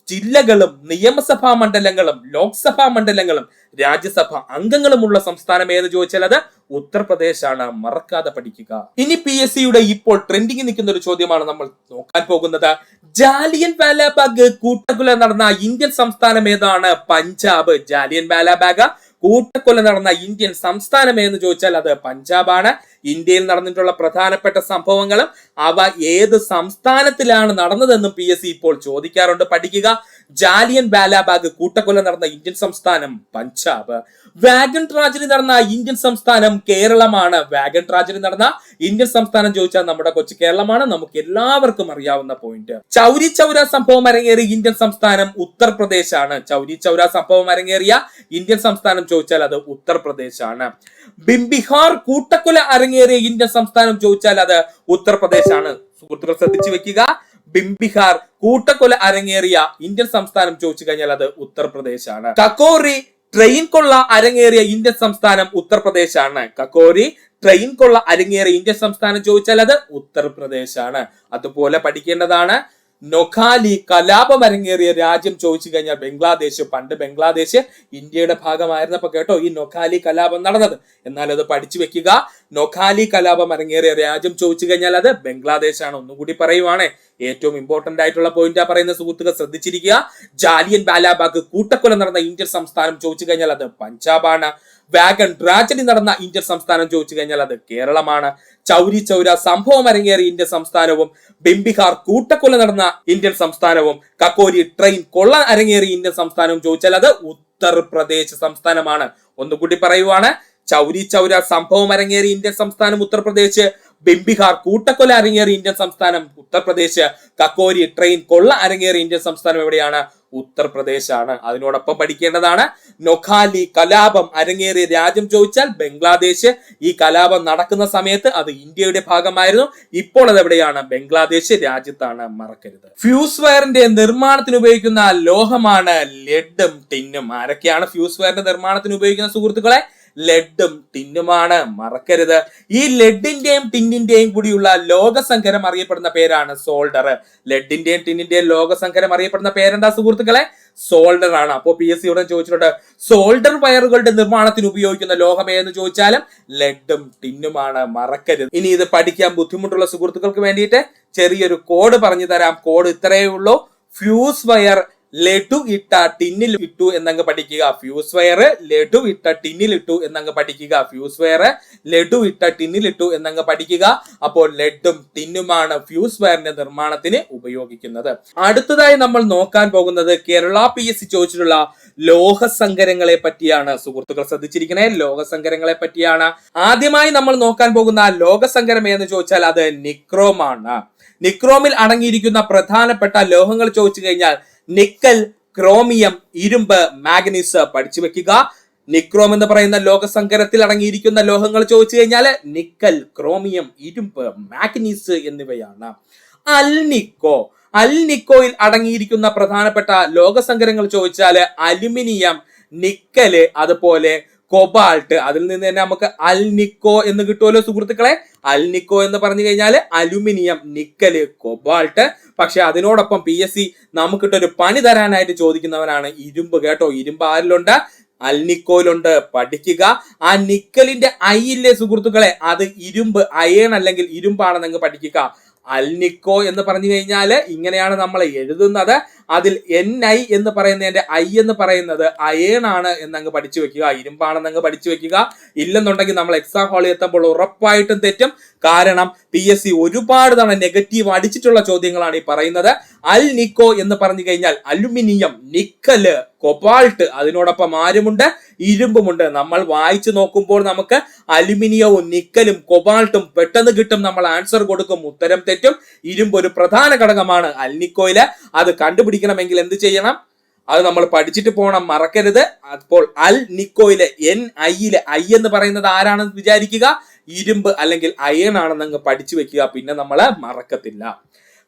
ജില്ലകളും നിയമസഭാ മണ്ഡലങ്ങളും ലോക്സഭാ മണ്ഡലങ്ങളും രാജ്യസഭ അംഗങ്ങളുമുള്ള സംസ്ഥാനം ഏത് ചോദിച്ചാൽ അത് ഉത്തർപ്രദേശാണ്. മറക്കാതെ പഠിക്കുക. ഇനി PSCയുടെ ഇപ്പോൾ ട്രെൻഡിങ് നിൽക്കുന്ന ഒരു ചോദ്യമാണ് നമ്മൾ നോക്കാൻ പോകുന്നത്. ജാലിയൻ വാലാബാഗ് കൂട്ടക്കൊല നടന്ന ഇന്ത്യൻ സംസ്ഥാനം ഏതാണ്? പഞ്ചാബ്. ജാലിയൻ വാലാബാഗ് കൂട്ടക്കൊല നടന്ന ഇന്ത്യൻ സംസ്ഥാനം എന്ന് ചോദിച്ചാൽ അത് പഞ്ചാബാണ്. ഇന്ത്യയിൽ നടന്നിട്ടുള്ള പ്രധാനപ്പെട്ട സംഭവങ്ങളും അവ ഏത് സംസ്ഥാനത്തിലാണ് നടന്നതെന്നും PSC ഇപ്പോൾ ചോദിക്കാറുണ്ട്. പഠിക്കുക. ജാലിയൻ വാലാബാഗ് കൂട്ടക്കൊല നടന്ന ഇന്ത്യൻ സംസ്ഥാനം പഞ്ചാബ്. വാഗൺ ട്രാജഡി നടന്ന ഇന്ത്യൻ സംസ്ഥാനം കേരളമാണ്. വാഗൺ ട്രാജഡി നടന്ന ഇന്ത്യൻ സംസ്ഥാനം ചോദിച്ചാൽ നമ്മുടെ കൊച്ചു കേരളമാണ്. നമുക്ക് എല്ലാവർക്കും അറിയാവുന്ന പോയിന്റ്. ചൗരി ചൗര സംഭവം അരങ്ങേറിയ ഇന്ത്യൻ സംസ്ഥാനം ഉത്തർപ്രദേശാണ്. ചൗരി ചൗര സംഭവം അരങ്ങേറിയ ഇന്ത്യൻ സംസ്ഥാനം ചോദിച്ചാൽ അത് ഉത്തർപ്രദേശാണ്. ബിംബിഹാർ കൂട്ടക്കൊല അരങ്ങേറിയ ഇന്ത്യൻ സംസ്ഥാനം ചോദിച്ചാൽ അത് ഉത്തർപ്രദേശാണ്. സുഹൃത്തുക്കൾ ശ്രദ്ധിച്ചു വെക്കുക. ബിംബിഹാർ കൂട്ടക്കൊല അരങ്ങേറിയ ഇന്ത്യൻ സംസ്ഥാനം ചോദിച്ചു കഴിഞ്ഞാൽ അത് ഉത്തർപ്രദേശാണ്. കക്കോറി ട്രെയിൻ കൊള്ള അരങ്ങേറിയ ഇന്ത്യൻ സംസ്ഥാനം ഉത്തർപ്രദേശാണ്. കക്കോരി ട്രെയിൻ കൊള്ള അരങ്ങേറിയ ഇന്ത്യൻ സംസ്ഥാനം ചോദിച്ചാൽ അത് ഉത്തർപ്രദേശാണ്. അതുപോലെ പഠിക്കേണ്ടതാണ് നൊഖാലി കലാപം അരങ്ങേറിയ രാജ്യം ചോദിച്ചു കഴിഞ്ഞാൽ ബംഗ്ലാദേശ്. പണ്ട് ബംഗ്ലാദേശ് ഇന്ത്യയുടെ ഭാഗമായിരുന്നപ്പോ കേട്ടോ ഈ നൊഖാലി കലാപം നടന്നത്. എന്നാൽ അത് പഠിച്ചു വെക്കുക. നൊഖാലി കലാപം അരങ്ങേറിയ രാജ്യം ചോദിച്ചു കഴിഞ്ഞാൽ അത് ബംഗ്ലാദേശാണ്. ഒന്നുകൂടി പറയുവാണ്, ഏറ്റവും ഇമ്പോർട്ടന്റ് ആയിട്ടുള്ള പോയിന്റാ പറയുന്ന സുഹൃത്തുക്കൾ ശ്രദ്ധിച്ചിരിക്കുക. ജാലിയൻ വാലാബാഗ് കൂട്ടക്കൊല നടന്ന ഇന്ത്യൻ സംസ്ഥാനം ചോദിച്ചു കഴിഞ്ഞാൽ അത് പഞ്ചാബാണ്. വാഗൺ ട്രാജഡി നടന്ന ഇന്ത്യൻ സംസ്ഥാനം ചോദിച്ചു കഴിഞ്ഞാൽ അത് കേരളമാണ്. ചൗരി ചൗര സംഭവം അരങ്ങേറിയ ഇന്ത്യൻ സംസ്ഥാനവും ബിംബിഹാർ കൂട്ടക്കൊല നടന്ന ഇന്ത്യൻ സംസ്ഥാനവും കക്കോരി ട്രെയിൻ കൊള്ള അരങ്ങേറിയ ഇന്ത്യൻ സംസ്ഥാനവും ചോദിച്ചാൽ അത് ഉത്തർപ്രദേശ് സംസ്ഥാനമാണ്. ഒന്നുകൂടി പറയുവാണ്, ചൗരി ചൗര സംഭവം അരങ്ങേറിയ ഇന്ത്യൻ സംസ്ഥാനം ഉത്തർപ്രദേശ്, ബിംബിഹാർ കൂട്ടക്കൊല അരങ്ങേറിയ ഇന്ത്യൻ സംസ്ഥാനം ഉത്തർപ്രദേശ്, കക്കോരി ട്രെയിൻ കൊള്ള അരങ്ങേറിയ ഇന്ത്യൻ സംസ്ഥാനം എവിടെയാണ്? ഉത്തർപ്രദേശാണ്. അതിനോടൊപ്പം പഠിക്കേണ്ടതാണ് നൊഖാലി കലാപം അരങ്ങേറിയ രാജ്യം ചോദിച്ചാൽ ബംഗ്ലാദേശ്. ഈ കലാപം നടക്കുന്ന സമയത്ത് അത് ഇന്ത്യയുടെ ഭാഗമായിരുന്നു. ഇപ്പോൾ അത് എവിടെയാണ്? ബംഗ്ലാദേശ് രാജ്യത്താണ്, മറക്കരുത്. ഫ്യൂസ് വയറിന്റെ നിർമ്മാണത്തിന് ഉപയോഗിക്കുന്ന ലോഹമാണ് ലെഡും ടിന്നും. ആരൊക്കെയാണ് ഫ്യൂസ് വയറിന്റെ നിർമ്മാണത്തിന് ഉപയോഗിക്കുന്ന സുഹൃത്തുക്കളെ? ലെഡും ടിന്നുമാണ്, മറക്കരുത്. ഈ ലെഡിന്റെയും ടിന്നിന്റെയും കൂടിയുള്ള ലോകസങ്കരം അറിയപ്പെടുന്ന പേരാണ് സോൾഡർ. ലെഡിന്റെയും ടിന്നിന്റെയും ലോകസങ്കരം അറിയപ്പെടുന്ന പേരെന്താ സുഹൃത്തുക്കളെ? സോൾഡർ ആണ്. അപ്പോ PSC ഇവിടെ ചോദിച്ചിട്ടുണ്ട് സോൾഡർ വയറുകളുടെ നിർമ്മാണത്തിന് ഉപയോഗിക്കുന്ന ലോഹം ഏതെന്ന് ചോദിച്ചാലും ലെഡും ടിന്നുമാണ്, മറക്കരുത്. ഇനി ഇത് പഠിക്കാൻ ബുദ്ധിമുട്ടുള്ള സുഹൃത്തുക്കൾക്ക് വേണ്ടിയിട്ട് ചെറിയൊരു കോഡ് പറഞ്ഞു തരാം. കോഡ് ഇത്രയേ ഉള്ളൂ. ഫ്യൂസ് വയർ ലഡു ഇട്ട ടിന്നിൽ ഇട്ടു എന്നങ്ങ് പഠിക്കുക. ഫ്യൂസ് വയർ ലഡു ഇട്ട ടിന്നിൽ ഇട്ടു എന്നങ്ങ് പഠിക്കുക. ഫ്യൂസ് വയർ ലഡു ഇട്ട ടിന്നിൽ ഇട്ടു എന്നങ്ങ് പഠിക്കുക. അപ്പോൾ ലെഡും ടിന്നുമാണ് ഫ്യൂസ് വയറിന്റെ നിർമ്മാണത്തിന് ഉപയോഗിക്കുന്നത്. അടുത്തതായി നമ്മൾ നോക്കാൻ പോകുന്നത് കേരള PSC ചോദിച്ചിട്ടുള്ള ലോഹസങ്കരങ്ങളെ പറ്റിയാണ്. സുഹൃത്തുക്കൾ ശ്രദ്ധിച്ചിരിക്കണേ, ലോഹസങ്കരങ്ങളെ പറ്റിയാണ്. ആദ്യമായി നമ്മൾ നോക്കാൻ പോകുന്ന ലോഹസങ്കരം എന്ന് ചോദിച്ചാൽ അത് നിക്രോമാണ്. നിക്രോമിൽ അടങ്ങിയിരിക്കുന്ന പ്രധാനപ്പെട്ട ലോഹങ്ങൾ ചോദിച്ചു കഴിഞ്ഞാൽ നിക്കൽ, ക്രോമിയം, ഇരുമ്പ്, മാഗ്നീസ് പഠിച്ചു വെക്കുക. നിക്രോം എന്ന് പറയുന്ന ലോകസങ്കരത്തിൽ അടങ്ങിയിരിക്കുന്ന ലോഹങ്ങൾ ചോദിച്ചു കഴിഞ്ഞാൽ നിക്കൽ, ക്രോമിയം, ഇരുമ്പ്, മാഗ്നീസ് എന്നിവയാണ്. അൽനിക്കോയിൽ അടങ്ങിയിരിക്കുന്ന പ്രധാനപ്പെട്ട ലോകസങ്കരങ്ങൾ ചോദിച്ചാൽ അലുമിനിയം, നിക്കല്, അതുപോലെ കൊബാൾട്ട്. അതിൽ നിന്ന് തന്നെ നമുക്ക് അൽനിക്കോ എന്ന് കിട്ടുമല്ലോ സുഹൃത്തുക്കളെ. അൽനിക്കോ എന്ന് പറഞ്ഞു കഴിഞ്ഞാൽ അലുമിനിയം, നിക്കല്, കൊബാൾട്ട്. പക്ഷെ അതിനോടൊപ്പം PSC നമുക്കിട്ടൊരു പണി തരാനായിട്ട് ചോദിക്കുന്നവനാണ് ഇരുമ്പ് കേട്ടോ. ഇരുമ്പ് ആരിലുണ്ട്? അൽനിക്കോയിലുണ്ട്, പഠിക്കുക. ആ നിക്കലിന്റെ ഇല്ലേ സുഹൃത്തുക്കളെ, അത് ഇരുമ്പ്, അയേൺ അല്ലെങ്കിൽ ഇരുമ്പാണെന്നങ്ങ് പഠിക്കുക. അൽനിക്കോ എന്ന് പറഞ്ഞു കഴിഞ്ഞാൽ ഇങ്ങനെയാണ് നമ്മൾ എഴുതുന്നത്. അതിൽ NI എന്ന് പറയുന്നതിന്റെ I എന്ന് പറയുന്നത് അയേൺ ആണ് എന്നങ്ങ് പഠിച്ചു വെക്കുക. ഇരുമ്പാണെന്നങ്ങ് പഠിച്ചു വെക്കുക. ഇല്ലെന്നുണ്ടെങ്കിൽ നമ്മൾ എക്സാം ഹാളിൽ എത്തുമ്പോൾ ഉറപ്പായിട്ടും തെറ്റും. കാരണം PSC ഒരുപാട് തവണ നെഗറ്റീവ് അടിച്ചിട്ടുള്ള ചോദ്യങ്ങളാണ് ഈ പറയുന്നത്. അൽനിക്കോ എന്ന് പറഞ്ഞു കഴിഞ്ഞാൽ അലുമിനിയം, നിക്കല്, കൊബാൾട്ട്, അതിനോടൊപ്പം ആരുമുണ്ട്? ഇരുമ്പുമുണ്ട്. നമ്മൾ വായിച്ചു നോക്കുമ്പോൾ നമുക്ക് അലുമിനിയവും നിക്കലും കൊബാൾട്ടും പെട്ടെന്ന് കിട്ടും. നമ്മൾ ആൻസർ കൊടുക്കും, ഉത്തരം തെറ്റും. ഇരുമ്പ് ഒരു പ്രധാന ഘടകമാണ് അൽനിക്കോയില്. അത് കണ്ടുപിടിക്കണമെങ്കിൽ എന്ത് ചെയ്യണം? അത് നമ്മൾ പഠിച്ചിട്ട് പോകണം, മറക്കരുത്. അപ്പോൾ അൽനിക്കോയിലെ NIയിലെ I എന്ന് പറയുന്നത് ആരാണെന്ന് വിചാരിക്കുക, ഇരുമ്പ് അല്ലെങ്കിൽ അയൺ ആണെന്ന് പഠിച്ചു വെക്കുക. പിന്നെ നമ്മൾ മറക്കത്തില്ല.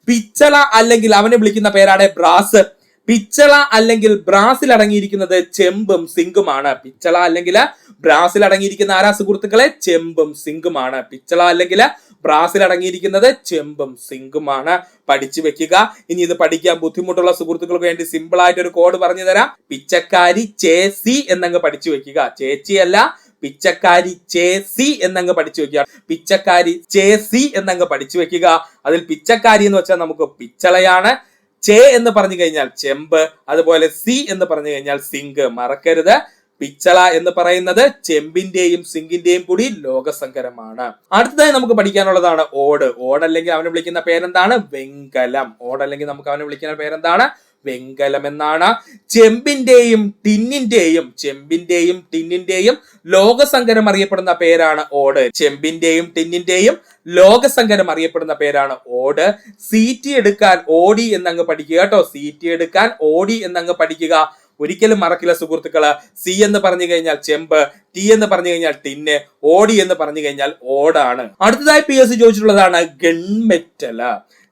പിച്ചള അല്ലെങ്കിൽ അവനെ വിളിക്കുന്ന പേരാണ് ബ്രാസ്. പിച്ചള അല്ലെങ്കിൽ ബ്രാസിൽ അടങ്ങിയിരിക്കുന്നത് ചെമ്പും സിങ്കുമാണ്. പിച്ചള അല്ലെങ്കിൽ ബ്രാസിൽ അടങ്ങിയിരിക്കുന്ന ആരാ സുഹൃത്തുക്കളെ? ചെമ്പും സിങ്കുമാണ്. പിച്ചള അല്ലെങ്കിൽ ബ്രാസിൽ അടങ്ങിയിരിക്കുന്നത് ചെമ്പും സിങ്കുമാണ്, പഠിച്ചു വെക്കുക. ഇനി ഇത് പഠിക്കാൻ ബുദ്ധിമുട്ടുള്ള സുഹൃത്തുക്കൾക്ക് വേണ്ടി സിമ്പിൾ ആയിട്ട് ഒരു കോഡ് പറഞ്ഞു തരാം. പിച്ചക്കാരി ചേസി എന്നങ്ങ് പഠിച്ചു വെക്കുക. ചേച്ചിയല്ല, പിച്ചക്കാരി ചേസി എന്നങ്ങ് പഠിച്ചു വെക്കുക. പിച്ചക്കാരി ചേസി എന്നങ്ങ് പഠിച്ചു വെക്കുക. അതിൽ പിച്ചക്കാരി എന്ന് വെച്ചാൽ നമുക്ക് പിച്ചളയാണ്. ചേ എന്ന് പറഞ്ഞു കഴിഞ്ഞാൽ ചെമ്പ്, അതുപോലെ സി എന്ന് പറഞ്ഞു കഴിഞ്ഞാൽ സിങ്ക്, മറക്കരുത്. പിച്ചള എന്ന് പറയുന്നത് ചെമ്പിന്റെയും സിങ്കിന്റെയും കൂടി ലോകസങ്കരമാണ്. അടുത്തതായി നമുക്ക് പഠിക്കാനുള്ളതാണ് ഓട്. ഓട് അല്ലെങ്കിൽ അവനെ വിളിക്കുന്ന പേരെന്താണ്? വെങ്കലം. ഓട് അല്ലെങ്കിൽ നമുക്ക് അവനെ വിളിക്കുന്ന പേരെന്താണ്? വെങ്കലം എന്നാണ്. ചെമ്പിന്റെയും ടിന്നിന്റെയും ലോകസങ്കരം അറിയപ്പെടുന്ന പേരാണ് ഓട്. ചെമ്പിന്റെയും ടിന്നിന്റെയും ലോകസങ്കരം അറിയപ്പെടുന്ന പേരാണ് ഓട്. സീറ്റി എടുക്കാൻ ഓടി എന്നങ്ങ് പഠിക്കുക കേട്ടോ. സീറ്റി എടുക്കാൻ ഓടി എന്നങ്ങ് പഠിക്കുക. ഒരിക്കലും മറക്കില്ല സുഹൃത്തുക്കള്. സി എന്ന് പറഞ്ഞു കഴിഞ്ഞാൽ ചെമ്പ്, ടി എന്ന് പറഞ്ഞു കഴിഞ്ഞാൽ ടിന്ന്, ഓടി എന്ന് പറഞ്ഞു കഴിഞ്ഞാൽ ഓടാണ്. അടുത്തതായി PSC ചോദിച്ചിട്ടുള്ളതാണ് ഗൺമെറ്റൽ.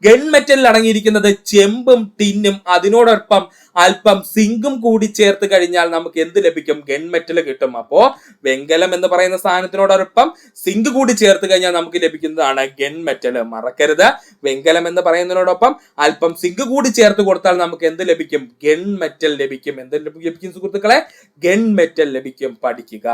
ഗൺ മെറ്റലിൽ അടങ്ങിയിരിക്കുന്നത് ചെമ്പും ടിന്നും അതിനോടൊപ്പം അല്പം സിങ്കും കൂടി ചേർത്ത് കഴിഞ്ഞാൽ നമുക്ക് എന്ത് ലഭിക്കും? ഗൺ മെറ്റൽ കിട്ടും. അപ്പോ വെങ്കലം എന്ന് പറയുന്ന സാധനത്തിനോടൊപ്പം സിങ്ക് കൂടി ചേർത്ത് കഴിഞ്ഞാൽ നമുക്ക് ലഭിക്കുന്നതാണ് ഗൺ മെറ്റൽ. മറക്കരുത്, വെങ്കലം എന്ന് പറയുന്നതിനോടൊപ്പം അല്പം സിങ്ക് കൂടി ചേർത്ത് കൊടുത്താൽ നമുക്ക് എന്ത് ലഭിക്കും? ഗൺ മെറ്റൽ ലഭിക്കും. എന്ത് ലഭിക്കും സുഹൃത്തുക്കളെ? ഗൺ മെറ്റൽ ലഭിക്കും. പഠിക്കുക.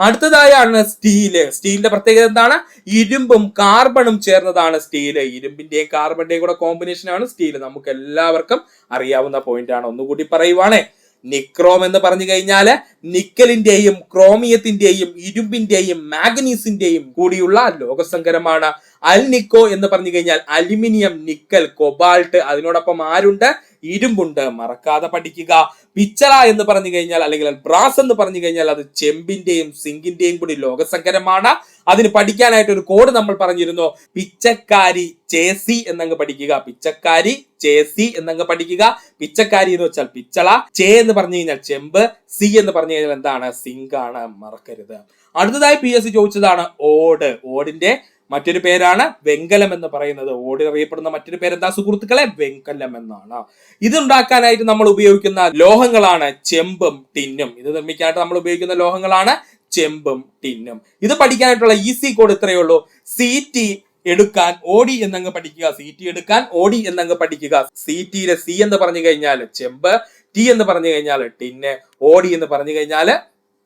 അടുത്തതായാണ് സ്റ്റീല്. സ്റ്റീലിന്റെ പ്രത്യേകത എന്താണ്? ഇരുമ്പും കാർബണും ചേർന്നതാണ് സ്റ്റീല്. ഇരുമ്പിന്റെയും കാർബണിന്റെയും കൂടെ കോമ്പിനേഷൻ ആണ് സ്റ്റീല്. നമുക്ക് എല്ലാവർക്കും അറിയാവുന്ന പോയിന്റ് ആണ്. ഒന്നുകൂടി പറയുവാണേ, നിക്രോം എന്ന് പറഞ്ഞു കഴിഞ്ഞാല് നിക്കലിന്റെയും ക്രോമിയത്തിന്റെയും ഇരുമ്പിന്റെയും മാഗ്നീസിന്റെയും കൂടിയുള്ള ലോകസങ്കരമാണ്. അൽ നിക്കോ എന്ന് പറഞ്ഞു കഴിഞ്ഞാൽ അലുമിനിയം, നിക്കൽ, കൊബാൾട്ട്, അതിനോടൊപ്പം ആരുണ്ട്? ഇരുമ്പുണ്ട്. മറക്കാതെ പഠിക്കുക. പിച്ചള എന്ന് പറഞ്ഞു കഴിഞ്ഞാൽ അല്ലെങ്കിൽ ബ്രാസ് എന്ന് പറഞ്ഞു കഴിഞ്ഞാൽ അത് ചെമ്പിന്റെയും സിങ്കിന്റെയും കൂടി ലോകസങ്കരമാണ്. അതിന് പഠിക്കാനായിട്ട് ഒരു കോഡ് നമ്മൾ പറഞ്ഞിരുന്നു. പിച്ചക്കാരി ചേസി എന്നങ്ങ് പഠിക്കുക. പിച്ചക്കാരി ചേസി എന്നങ്ങ് പഠിക്കുക. പിച്ചക്കാരി എന്ന് വെച്ചാൽ പിച്ചള, ചേ എന്ന് പറഞ്ഞു കഴിഞ്ഞാൽ ചെമ്പ്, സി എന്ന് പറഞ്ഞു കഴിഞ്ഞാൽ എന്താണ്? സിങ്ക് ആണ്. മറക്കരുത്. അടുത്തതായി PSC ചോദിച്ചതാണ് ഓട്. ഓടിന്റെ മറ്റൊരു പേരാണ് വെങ്കലം എന്ന് പറയുന്നത്. ഓട് അറിയപ്പെടുന്ന മറ്റൊരു പേരെന്താ സുഹൃത്തുക്കളെ? വെങ്കലം എന്നാണ്. ഇത് ഉണ്ടാക്കാനായിട്ട് നമ്മൾ ഉപയോഗിക്കുന്ന ലോഹങ്ങളാണ് ചെമ്പും ടിന്നും. ഇത് നിർമ്മിക്കാനായിട്ട് നമ്മൾ ഉപയോഗിക്കുന്ന ലോഹങ്ങളാണ് ചെമ്പും ടിന്നും. ഇത് പഠിക്കാനായിട്ടുള്ള ഈസി കോഡ് ഇത്രയേ ഉള്ളൂ. CT എടുക്കാൻ ഓടി എന്നങ്ങ് പഠിക്കുക. CT എടുക്കാൻ ഓടി എന്നങ്ങ് പഠിക്കുക. CTയിലെ സി എന്ന് പറഞ്ഞു കഴിഞ്ഞാൽ ചെമ്പ്, ടി എന്ന് പറഞ്ഞു കഴിഞ്ഞാൽ ടിന്ന്, ഓടി എന്ന് പറഞ്ഞു കഴിഞ്ഞാൽ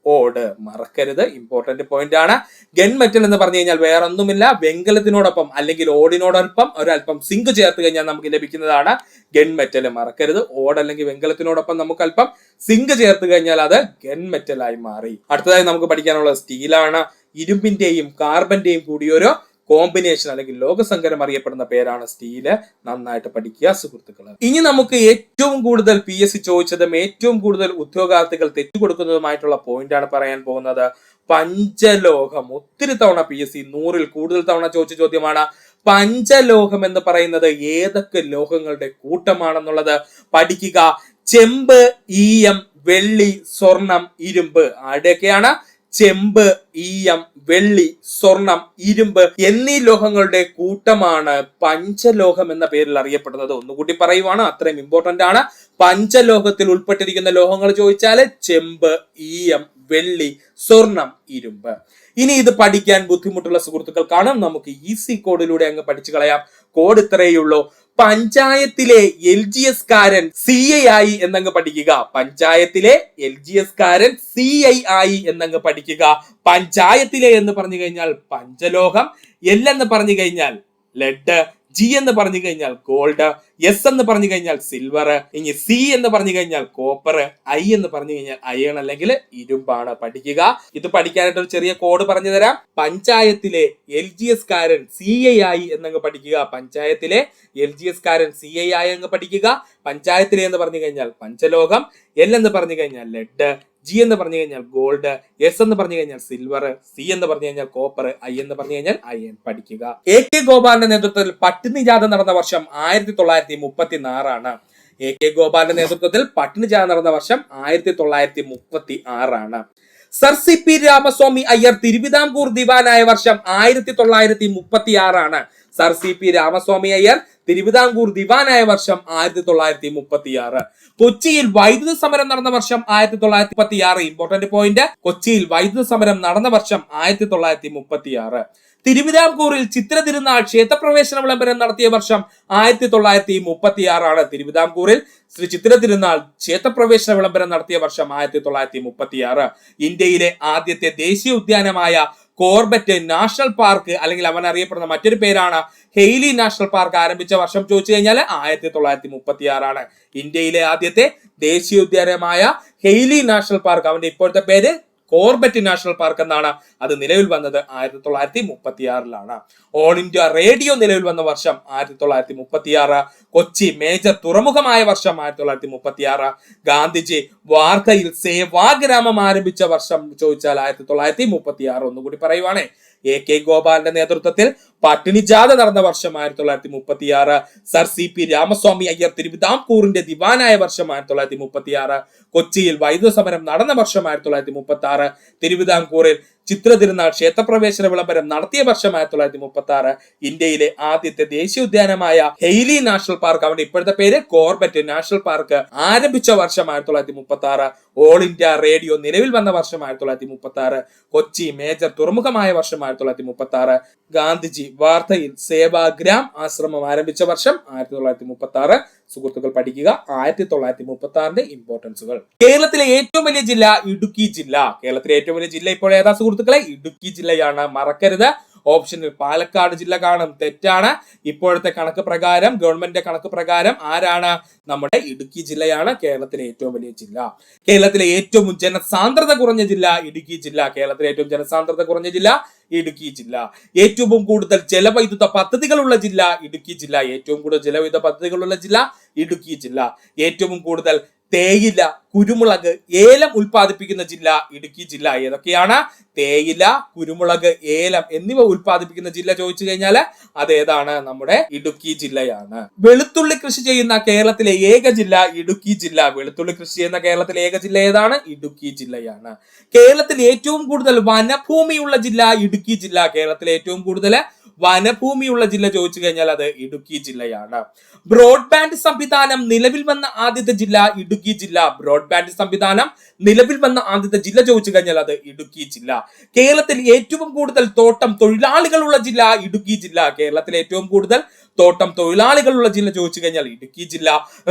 ഓട്. മറക്കരുത്, ഇമ്പോർട്ടന്റ് പോയിന്റ് ആണ്. ഗൺ മെറ്റൽ എന്ന് പറഞ്ഞു കഴിഞ്ഞാൽ വേറൊന്നുമില്ല, വെങ്കലത്തിനോടൊപ്പം അല്ലെങ്കിൽ ഓടിനോടൊപ്പം ഒരല്പം സിങ്ക് ചേർത്ത് കഴിഞ്ഞാൽ നമുക്ക് ലഭിക്കുന്നതാണ് ഗൺ മെറ്റൽ. മറക്കരുത്, ഓട് അല്ലെങ്കിൽ വെങ്കലത്തിനോടൊപ്പം നമുക്ക് അല്പം സിങ്ക് ചേർത്ത് കഴിഞ്ഞാൽ അത് ഗൺ മെറ്റലായി മാറി. അടുത്തതായി നമുക്ക് പഠിക്കാനുള്ളത് സ്റ്റീലാണ്. ഇരുമ്പിന്റെയും കാർബന്റെയും കൂടിയൊരു കോമ്പിനേഷൻ അല്ലെങ്കിൽ ലോകസങ്കരം അറിയപ്പെടുന്ന പേരാണ് സ്റ്റീല്. നന്നായിട്ട് പഠിക്കുക സുഹൃത്തുക്കളെ. ഇനി നമുക്ക് ഏറ്റവും കൂടുതൽ PSC ചോദിച്ചതും ഏറ്റവും കൂടുതൽ ഉദ്യോഗാർത്ഥികൾ തെറ്റുകൊടുക്കുന്നതുമായിട്ടുള്ള പോയിന്റ് ആണ് പറയാൻ പോകുന്നത്. പഞ്ചലോഹം. ഒത്തിരി തവണ PSC 100-ൽ കൂടുതൽ തവണ ചോദിച്ച ചോദ്യമാണ്. പഞ്ചലോഹം എന്ന് പറയുന്നത് ഏതൊക്കെ ലോഹങ്ങളുടെ കൂട്ടമാണെന്നുള്ളത് പഠിക്കുക. ചെമ്പ്, ഈയം, വെള്ളി, സ്വർണം, ഇരുമ്പ്. ആരുടെയൊക്കെയാണ്? ചെമ്പ്, ഈയം, വെള്ളി, സ്വർണം, ഇരുമ്പ് എന്നീ ലോഹങ്ങളുടെ കൂട്ടമാണ് പഞ്ചലോഹം എന്ന പേരിൽ അറിയപ്പെടുന്നത്. ഒന്നുകൂടി പറയുവാണ്, അത്രയും ഇമ്പോർട്ടന്റ് ആണ്. പഞ്ചലോഹത്തിൽ ഉൾപ്പെട്ടിരിക്കുന്ന ലോഹങ്ങൾ ചോദിച്ചാല് ചെമ്പ്, ഈയം, വെള്ളി, സ്വർണം, ഇരുമ്പ്. ഇനി ഇത് പഠിക്കാൻ ബുദ്ധിമുട്ടുള്ള സുഹൃത്തുക്കൾക്കാണ് നമുക്ക് ഈസി കോഡിലൂടെ അങ്ങ് പഠിച്ചു കളയാം. കോഡ് ഇത്രയുള്ളൂ. പഞ്ചായത്തിലെ LGS കാരൻ CI ആയി എന്നങ്ങ് പഠിക്കുക. പഞ്ചായത്തിലെ LGS കാരൻ CI ആയി എന്നങ്ങ് പഠിക്കുക. പഞ്ചായത്തിലെ എന്ന് പറഞ്ഞു കഴിഞ്ഞാൽ പഞ്ചലോഹം, L എന്ന് പറഞ്ഞു കഴിഞ്ഞാൽ ലെഡ്, G എന്ന് പറഞ്ഞു കഴിഞ്ഞാൽ ഗോൾഡ്, S എന്ന് പറഞ്ഞു കഴിഞ്ഞാൽ സിൽവർ, ഇനി C എന്ന് പറഞ്ഞു കഴിഞ്ഞാൽ കോപ്പർ, I എന്ന് പറഞ്ഞു കഴിഞ്ഞാൽ അയൺ അല്ലെങ്കിൽ ഇരുമ്പാണ്. പഠിക്കുക. ഇത് പഠിക്കാനായിട്ട് ഒരു ചെറിയ കോഡ് പറഞ്ഞു തരാം. പഞ്ചായത്തിലെ LGS കാരൻ CI ആയി എന്നങ്ങ് പഠിക്കുക. പഞ്ചായത്തിലെ LGS കാരൻ CI ആയി എന്ന് പഠിക്കുക. പഞ്ചായത്തിലെ എന്ന് പറഞ്ഞു കഴിഞ്ഞാൽ പഞ്ചലോഹം, L എന്ന് പറഞ്ഞു കഴിഞ്ഞാൽ ലെഡ്, G എന്ന് പറഞ്ഞു കഴിഞ്ഞാൽ ഗോൾഡ്, S എന്ന് പറഞ്ഞു കഴിഞ്ഞാൽ സിൽവർ, C എന്ന് പറഞ്ഞു കഴിഞ്ഞാൽ കോപ്പർ, I എന്ന് പറഞ്ഞു കഴിഞ്ഞാൽ അയൺ. പഠിക്കുക. AK ഗോപാലിന്റെ നേതൃത്വത്തിൽ പട്ടിണി ജാഥ നടന്ന വർഷം 1934 ആണ്. AK ഗോപാലിന്റെ നേതൃത്വത്തിൽ പട്ടിണി ജാഥ നടന്ന വർഷം 1936 ആണ്. സർ CP രാമസ്വാമി അയ്യർ തിരുവിതാംകൂർ ദിവാനായ വർഷം 1936 ആണ്. സർ CP രാമസ്വാമി അയ്യർ തിരുവിതാംകൂർ ദിവാനായ വർഷം 1936. കൊച്ചിയിൽ വൈദ്യുത സമരം നടന്ന വർഷം 1936. Important point. കൊച്ചിയിൽ വൈദ്യുത സമരം നടന്ന വർഷം 1936. തിരുവിതാംകൂറിൽ ചിത്ര തിരുനാൾ ക്ഷേത്രപ്രവേശന വിളംബരം നടത്തിയ വർഷം 1936 ആണ്. തിരുവിതാംകൂറിൽ ശ്രീ ചിത്ര തിരുനാൾ ക്ഷേത്രപ്രവേശന വിളംബരം നടത്തിയ വർഷം 1936. ഇന്ത്യയിലെ ആദ്യത്തെ ദേശീയ ഉദ്യാനമായ കോർബറ്റ് നാഷണൽ പാർക്ക് അല്ലെങ്കിൽ അവൻ അറിയപ്പെടുന്ന മറ്റൊരു പേരാണ് ഹെയ്ലി നാഷണൽ പാർക്ക് ആരംഭിച്ച വർഷം ചോദിച്ചു കഴിഞ്ഞാൽ 1936 ആണ്. ഇന്ത്യയിലെ ആദ്യത്തെ ദേശീയ ഉദ്യാനമായ ഹെയ്ലി നാഷണൽ പാർക്ക്, അവന്റെ ഇപ്പോഴത്തെ പേര് കോർബറ്റ് നാഷണൽ പാർക്ക് എന്നാണ്. അത് നിലവിൽ വന്നത് 1936. ഓൾ ഇന്ത്യ റേഡിയോ നിലവിൽ വന്ന വർഷം 1936. കൊച്ചി മേജർ തുറമുഖമായ വർഷം 1936. ഗാന്ധിജി വാർക്കയിൽ സേവാഗ്രാമം ആരംഭിച്ച വർഷം ചോദിച്ചാൽ 1936. ഒന്നുകൂടി പറയുവാണേ, AK ഗോപാലിന്റെ നേതൃത്വത്തിൽ പട്ടിണി ജാഥ നടന്ന വർഷം 1936. സർ CP രാമസ്വാമി അയ്യർ തിരുവിതാംകൂറിന്റെ ദിവാനായ വർഷം 1936. കൊച്ചിയിൽ വൈദ്യുത സമരം നടന്ന വർഷം 1936. തിരുവിതാംകൂറിൽ ചിത്രതിരുനാൾ ക്ഷേത്രപ്രവേശന വിളംബരം നടത്തിയ വർഷം 1936. ഇന്ത്യയിലെ ആദ്യത്തെ ദേശീയ ഉദ്യാനമായ ഹെയ്ലി നാഷണൽ പാർക്ക്, അവന്റെ ഇപ്പോഴത്തെ പേര് കോർബറ്റ് നാഷണൽ പാർക്ക്, ആരംഭിച്ച വർഷം 1936. ഓൾ ഇന്ത്യ റേഡിയോ നിലവിൽ വന്ന വർഷം 1936. കൊച്ചി മേജർ തുറമുഖമായ വർഷം 1936. ഗാന്ധിജി വാർത്തയിൽ സേവാഗ്രാം ആശ്രമം ആരംഭിച്ച വർഷം 1936. സുഹൃത്തുക്കൾ പഠിക്കുക 1936 ഇമ്പോർട്ടൻസുകൾ. കേരളത്തിലെ ഏറ്റവും വലിയ ജില്ല ഇടുക്കി ജില്ല. കേരളത്തിലെ ഏറ്റവും വലിയ ജില്ല ഇപ്പോൾ ഏതാ സുഹൃത്തുക്കളെ? ഇടുക്കി ജില്ലയാണ്. മറക്കരുത്. ഓപ്ഷനിൽ പാലക്കാട് ജില്ല കാണും, തെറ്റാണ്. ഇപ്പോഴത്തെ കണക്ക് പ്രകാരം, ഗവൺമെന്റ് കണക്ക് പ്രകാരം ആരാണ്? നമ്മുടെ ഇടുക്കി ജില്ലയാണ് കേരളത്തിലെ ഏറ്റവും വലിയ ജില്ല. കേരളത്തിലെ ഏറ്റവും ജനസാന്ദ്രത കുറഞ്ഞ ജില്ല ഇടുക്കി ജില്ല. കേരളത്തിലെ ഏറ്റവും ജനസാന്ദ്രത കുറഞ്ഞ ജില്ല ഇടുക്കി ജില്ല. ഏറ്റവും കൂടുതൽ ജലവൈദ്യുത പദ്ധതികളുള്ള ജില്ല ഇടുക്കി ജില്ല. ഏറ്റവും കൂടുതൽ ജലവൈദ്യുത പദ്ധതികളുള്ള ജില്ല ഇടുക്കി ജില്ല. ഏറ്റവും കൂടുതൽ തേയില, കുരുമുളക്, ഏലം ഉൽപ്പാദിപ്പിക്കുന്ന ജില്ല ഇടുക്കി ജില്ല. ഏതൊക്കെയാണ്? തേയില, കുരുമുളക്, ഏലം എന്നിവ ഉൽപ്പാദിപ്പിക്കുന്ന ജില്ല ചോദിച്ചു കഴിഞ്ഞാൽ അതേതാണ്? നമ്മുടെ ഇടുക്കി ജില്ലയാണ്. വെളുത്തുള്ളി കൃഷി ചെയ്യുന്ന കേരളത്തിലെ ഏക ജില്ല ഇടുക്കി ജില്ല. വെളുത്തുള്ളി കൃഷി ചെയ്യുന്ന കേരളത്തിലെ ഏക ജില്ല ഏതാണ്? ഇടുക്കി ജില്ലയാണ്. കേരളത്തിൽ ഏറ്റവും കൂടുതൽ വനഭൂമിയുള്ള ജില്ല ഇടുക്കി ജില്ല. കേരളത്തിലെ ഏറ്റവും കൂടുതൽ വനഭൂമിയുള്ള ജില്ല ചോദിച്ചു കഴിഞ്ഞാൽ അത് ഇടുക്കി ജില്ലയാണ്. ബ്രോഡ്ബാൻഡ് സംവിധാനം നിലവിൽ വന്ന ആദ്യത്തെ ജില്ല ഇടുക്കി ജില്ല. ബ്രോഡ്ബാൻഡ് സംവിധാനം നിലവിൽ വന്ന ആദ്യത്തെ ജില്ല ചോദിച്ചു കഴിഞ്ഞാൽ അത് ഇടുക്കി ജില്ല. കേരളത്തിൽ ഏറ്റവും കൂടുതൽ തോട്ടം തൊഴിലാളികളുള്ള ജില്ല ഇടുക്കി ജില്ല. കേരളത്തിൽ ഏറ്റവും കൂടുതൽ തോട്ടം തൊഴിലാളികളുള്ള ജില്ല ചോദിച്ചു കഴിഞ്ഞാൽ ഇടുക്കി ജില്ല.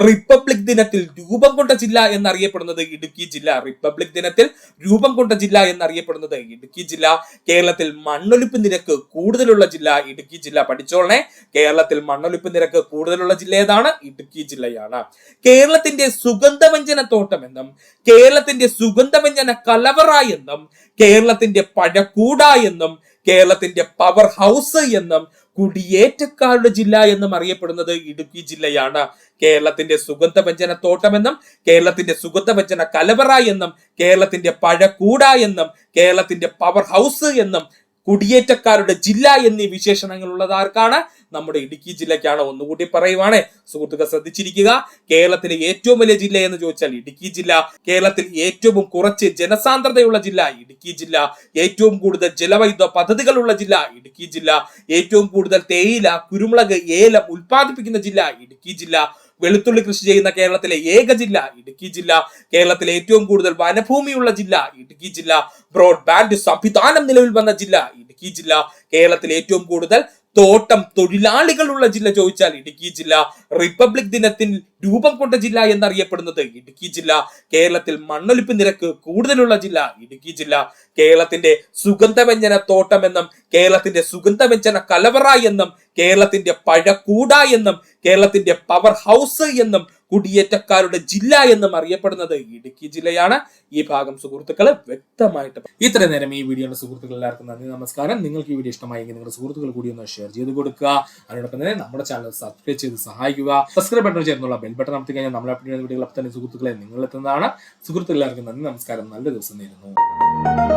റിപ്പബ്ലിക് ദിനത്തിൽ രൂപം കൊണ്ട ജില്ല എന്നറിയപ്പെടുന്നത് ഇടുക്കി ജില്ല. റിപ്പബ്ലിക് ദിനത്തിൽ രൂപം കൊണ്ട ജില്ല എന്നറിയപ്പെടുന്നത് ഇടുക്കി ജില്ല. കേരളത്തിൽ മണ്ണൊലിപ്പ് നിരക്ക് കൂടുതലുള്ള ജില്ല ഇടുക്കി ജില്ല. പഠിച്ചോളണേ, കേരളത്തിൽ മണ്ണൊലിപ്പ് നിരക്ക് കൂടുതലുള്ള ജില്ല ഏതാണ്? ഇടുക്കി ജില്ലയാണ്. കേരളത്തിന്റെ സുഗന്ധവ്യഞ്ജന തോട്ടം എന്നും കേരളത്തിന്റെ സുഗന്ധവ്യഞ്ജന കലവറ എന്നും കേരളത്തിന്റെ പഴക്കൂട എന്നും കേരളത്തിന്റെ പവർ ഹൗസ് എന്നും കുടിയേറ്റക്കാരുടെ ജില്ല എന്നും അറിയപ്പെടുന്നത് ഇടുക്കി ജില്ലയാണ്. കേരളത്തിന്റെ സുഗന്ധവ്യഞ്ജന തോട്ടം എന്നും കേരളത്തിന്റെ സുഗന്ധവ്യഞ്ജന കലവറ എന്നും കേരളത്തിന്റെ പഴക്കൂട എന്നും കേരളത്തിന്റെ പവർ ഹൗസ് എന്നും കുടിയേറ്റക്കാരുടെ ജില്ല എന്നീ വിശേഷണങ്ങൾ ഉള്ളത് ആർക്കാണ്? നമ്മുടെ ഇടുക്കി ജില്ലയ്ക്കാണ്. ഒന്നുകൂടി പറയുവാണ് സുഹൃത്തുക്കൾ, ശ്രദ്ധിച്ചിരിക്കുക. കേരളത്തിലെ ഏറ്റവും വലിയ ജില്ല എന്ന് ചോദിച്ചാൽ ഇടുക്കി ജില്ല. കേരളത്തിൽ ഏറ്റവും കുറച്ച് ജനസാന്ദ്രതയുള്ള ജില്ല ഇടുക്കി ജില്ല. ഏറ്റവും കൂടുതൽ ജലവൈദ്യുത പദ്ധതികളുള്ള ജില്ല ഇടുക്കി ജില്ല. ഏറ്റവും കൂടുതൽ തേയില, കുരുമുളക്, ഏലം ഉൽപ്പാദിപ്പിക്കുന്ന ജില്ല ഇടുക്കി ജില്ല. വെളുത്തുള്ളി കൃഷി ചെയ്യുന്ന കേരളത്തിലെ ഏക ജില്ല ഇടുക്കി ജില്ല. കേരളത്തിലെ ഏറ്റവും കൂടുതൽ വനഭൂമിയുള്ള ജില്ല ഇടുക്കി ജില്ല. ബ്രോഡ്ബാൻഡ് സംവിധാനം നിലവിൽ വന്ന ജില്ല ഇടുക്കി ജില്ല. കേരളത്തിൽ ഏറ്റവും കൂടുതൽ തോട്ടം തൊഴിലാളികളുള്ള ജില്ല ചോദിച്ചാൽ ഇടുക്കി ജില്ല. റിപ്പബ്ലിക് ദിനത്തിൽ രൂപം കൊണ്ട ജില്ല എന്നറിയപ്പെടുന്നത് ഇടുക്കി ജില്ല. കേരളത്തിൽ മണ്ണൊലിപ്പ് നിരക്ക് കൂടുതലുള്ള ജില്ല ഇടുക്കി ജില്ല. കേരളത്തിന്റെ സുഗന്ധവ്യഞ്ജന തോട്ടം എന്നും കേരളത്തിന്റെ സുഗന്ധവ്യഞ്ജന കലവറ എന്നും കേരളത്തിന്റെ പഴക്കൂട എന്നും കേരളത്തിന്റെ പവർ ഹൗസ് എന്നും കുടിയേറ്റക്കാരുടെ ജില്ല എന്നും അറിയപ്പെടുന്നത് ഇടുക്കി ജില്ലയാണ്. ഈ ഭാഗം സുഹൃത്തുക്കളെ വ്യക്തമായിട്ട് ഇത്ര നേരം ഈ വീഡിയോ സുഹൃത്തുക്കൾ എല്ലാവർക്കും നന്ദി, നമസ്കാരം. നിങ്ങൾക്ക് ഈ വീഡിയോ ഇഷ്ടമായെങ്കിൽ നിങ്ങളുടെ സുഹൃത്തുക്കൾ കൂടി ഒന്ന് ഷെയർ ചെയ്ത് കൊടുക്കുക. അതിനോടൊപ്പം തന്നെ നമ്മുടെ ചാനൽ സബ്സ്ക്രൈബ് ചെയ്ത് സഹായിക്കുക. സബ്സ്ക്രൈബ് ബട്ടൺ ചേർന്നുള്ള ബെൽ ബട്ടൺ അമർത്തി കഴിഞ്ഞാൽ നമ്മൾ അപ്ഡേറ്റ് ചെയ്യുന്ന വീഡിയോകൾ അപ്പം തന്നെ സുഹൃത്തുക്കളെ നിങ്ങളെത്തുന്നതാണ്. സുഹൃത്തുക്കൾ എല്ലാവർക്കും നന്ദി, നമസ്കാരം. നല്ല ദിവസം നേരുന്നു.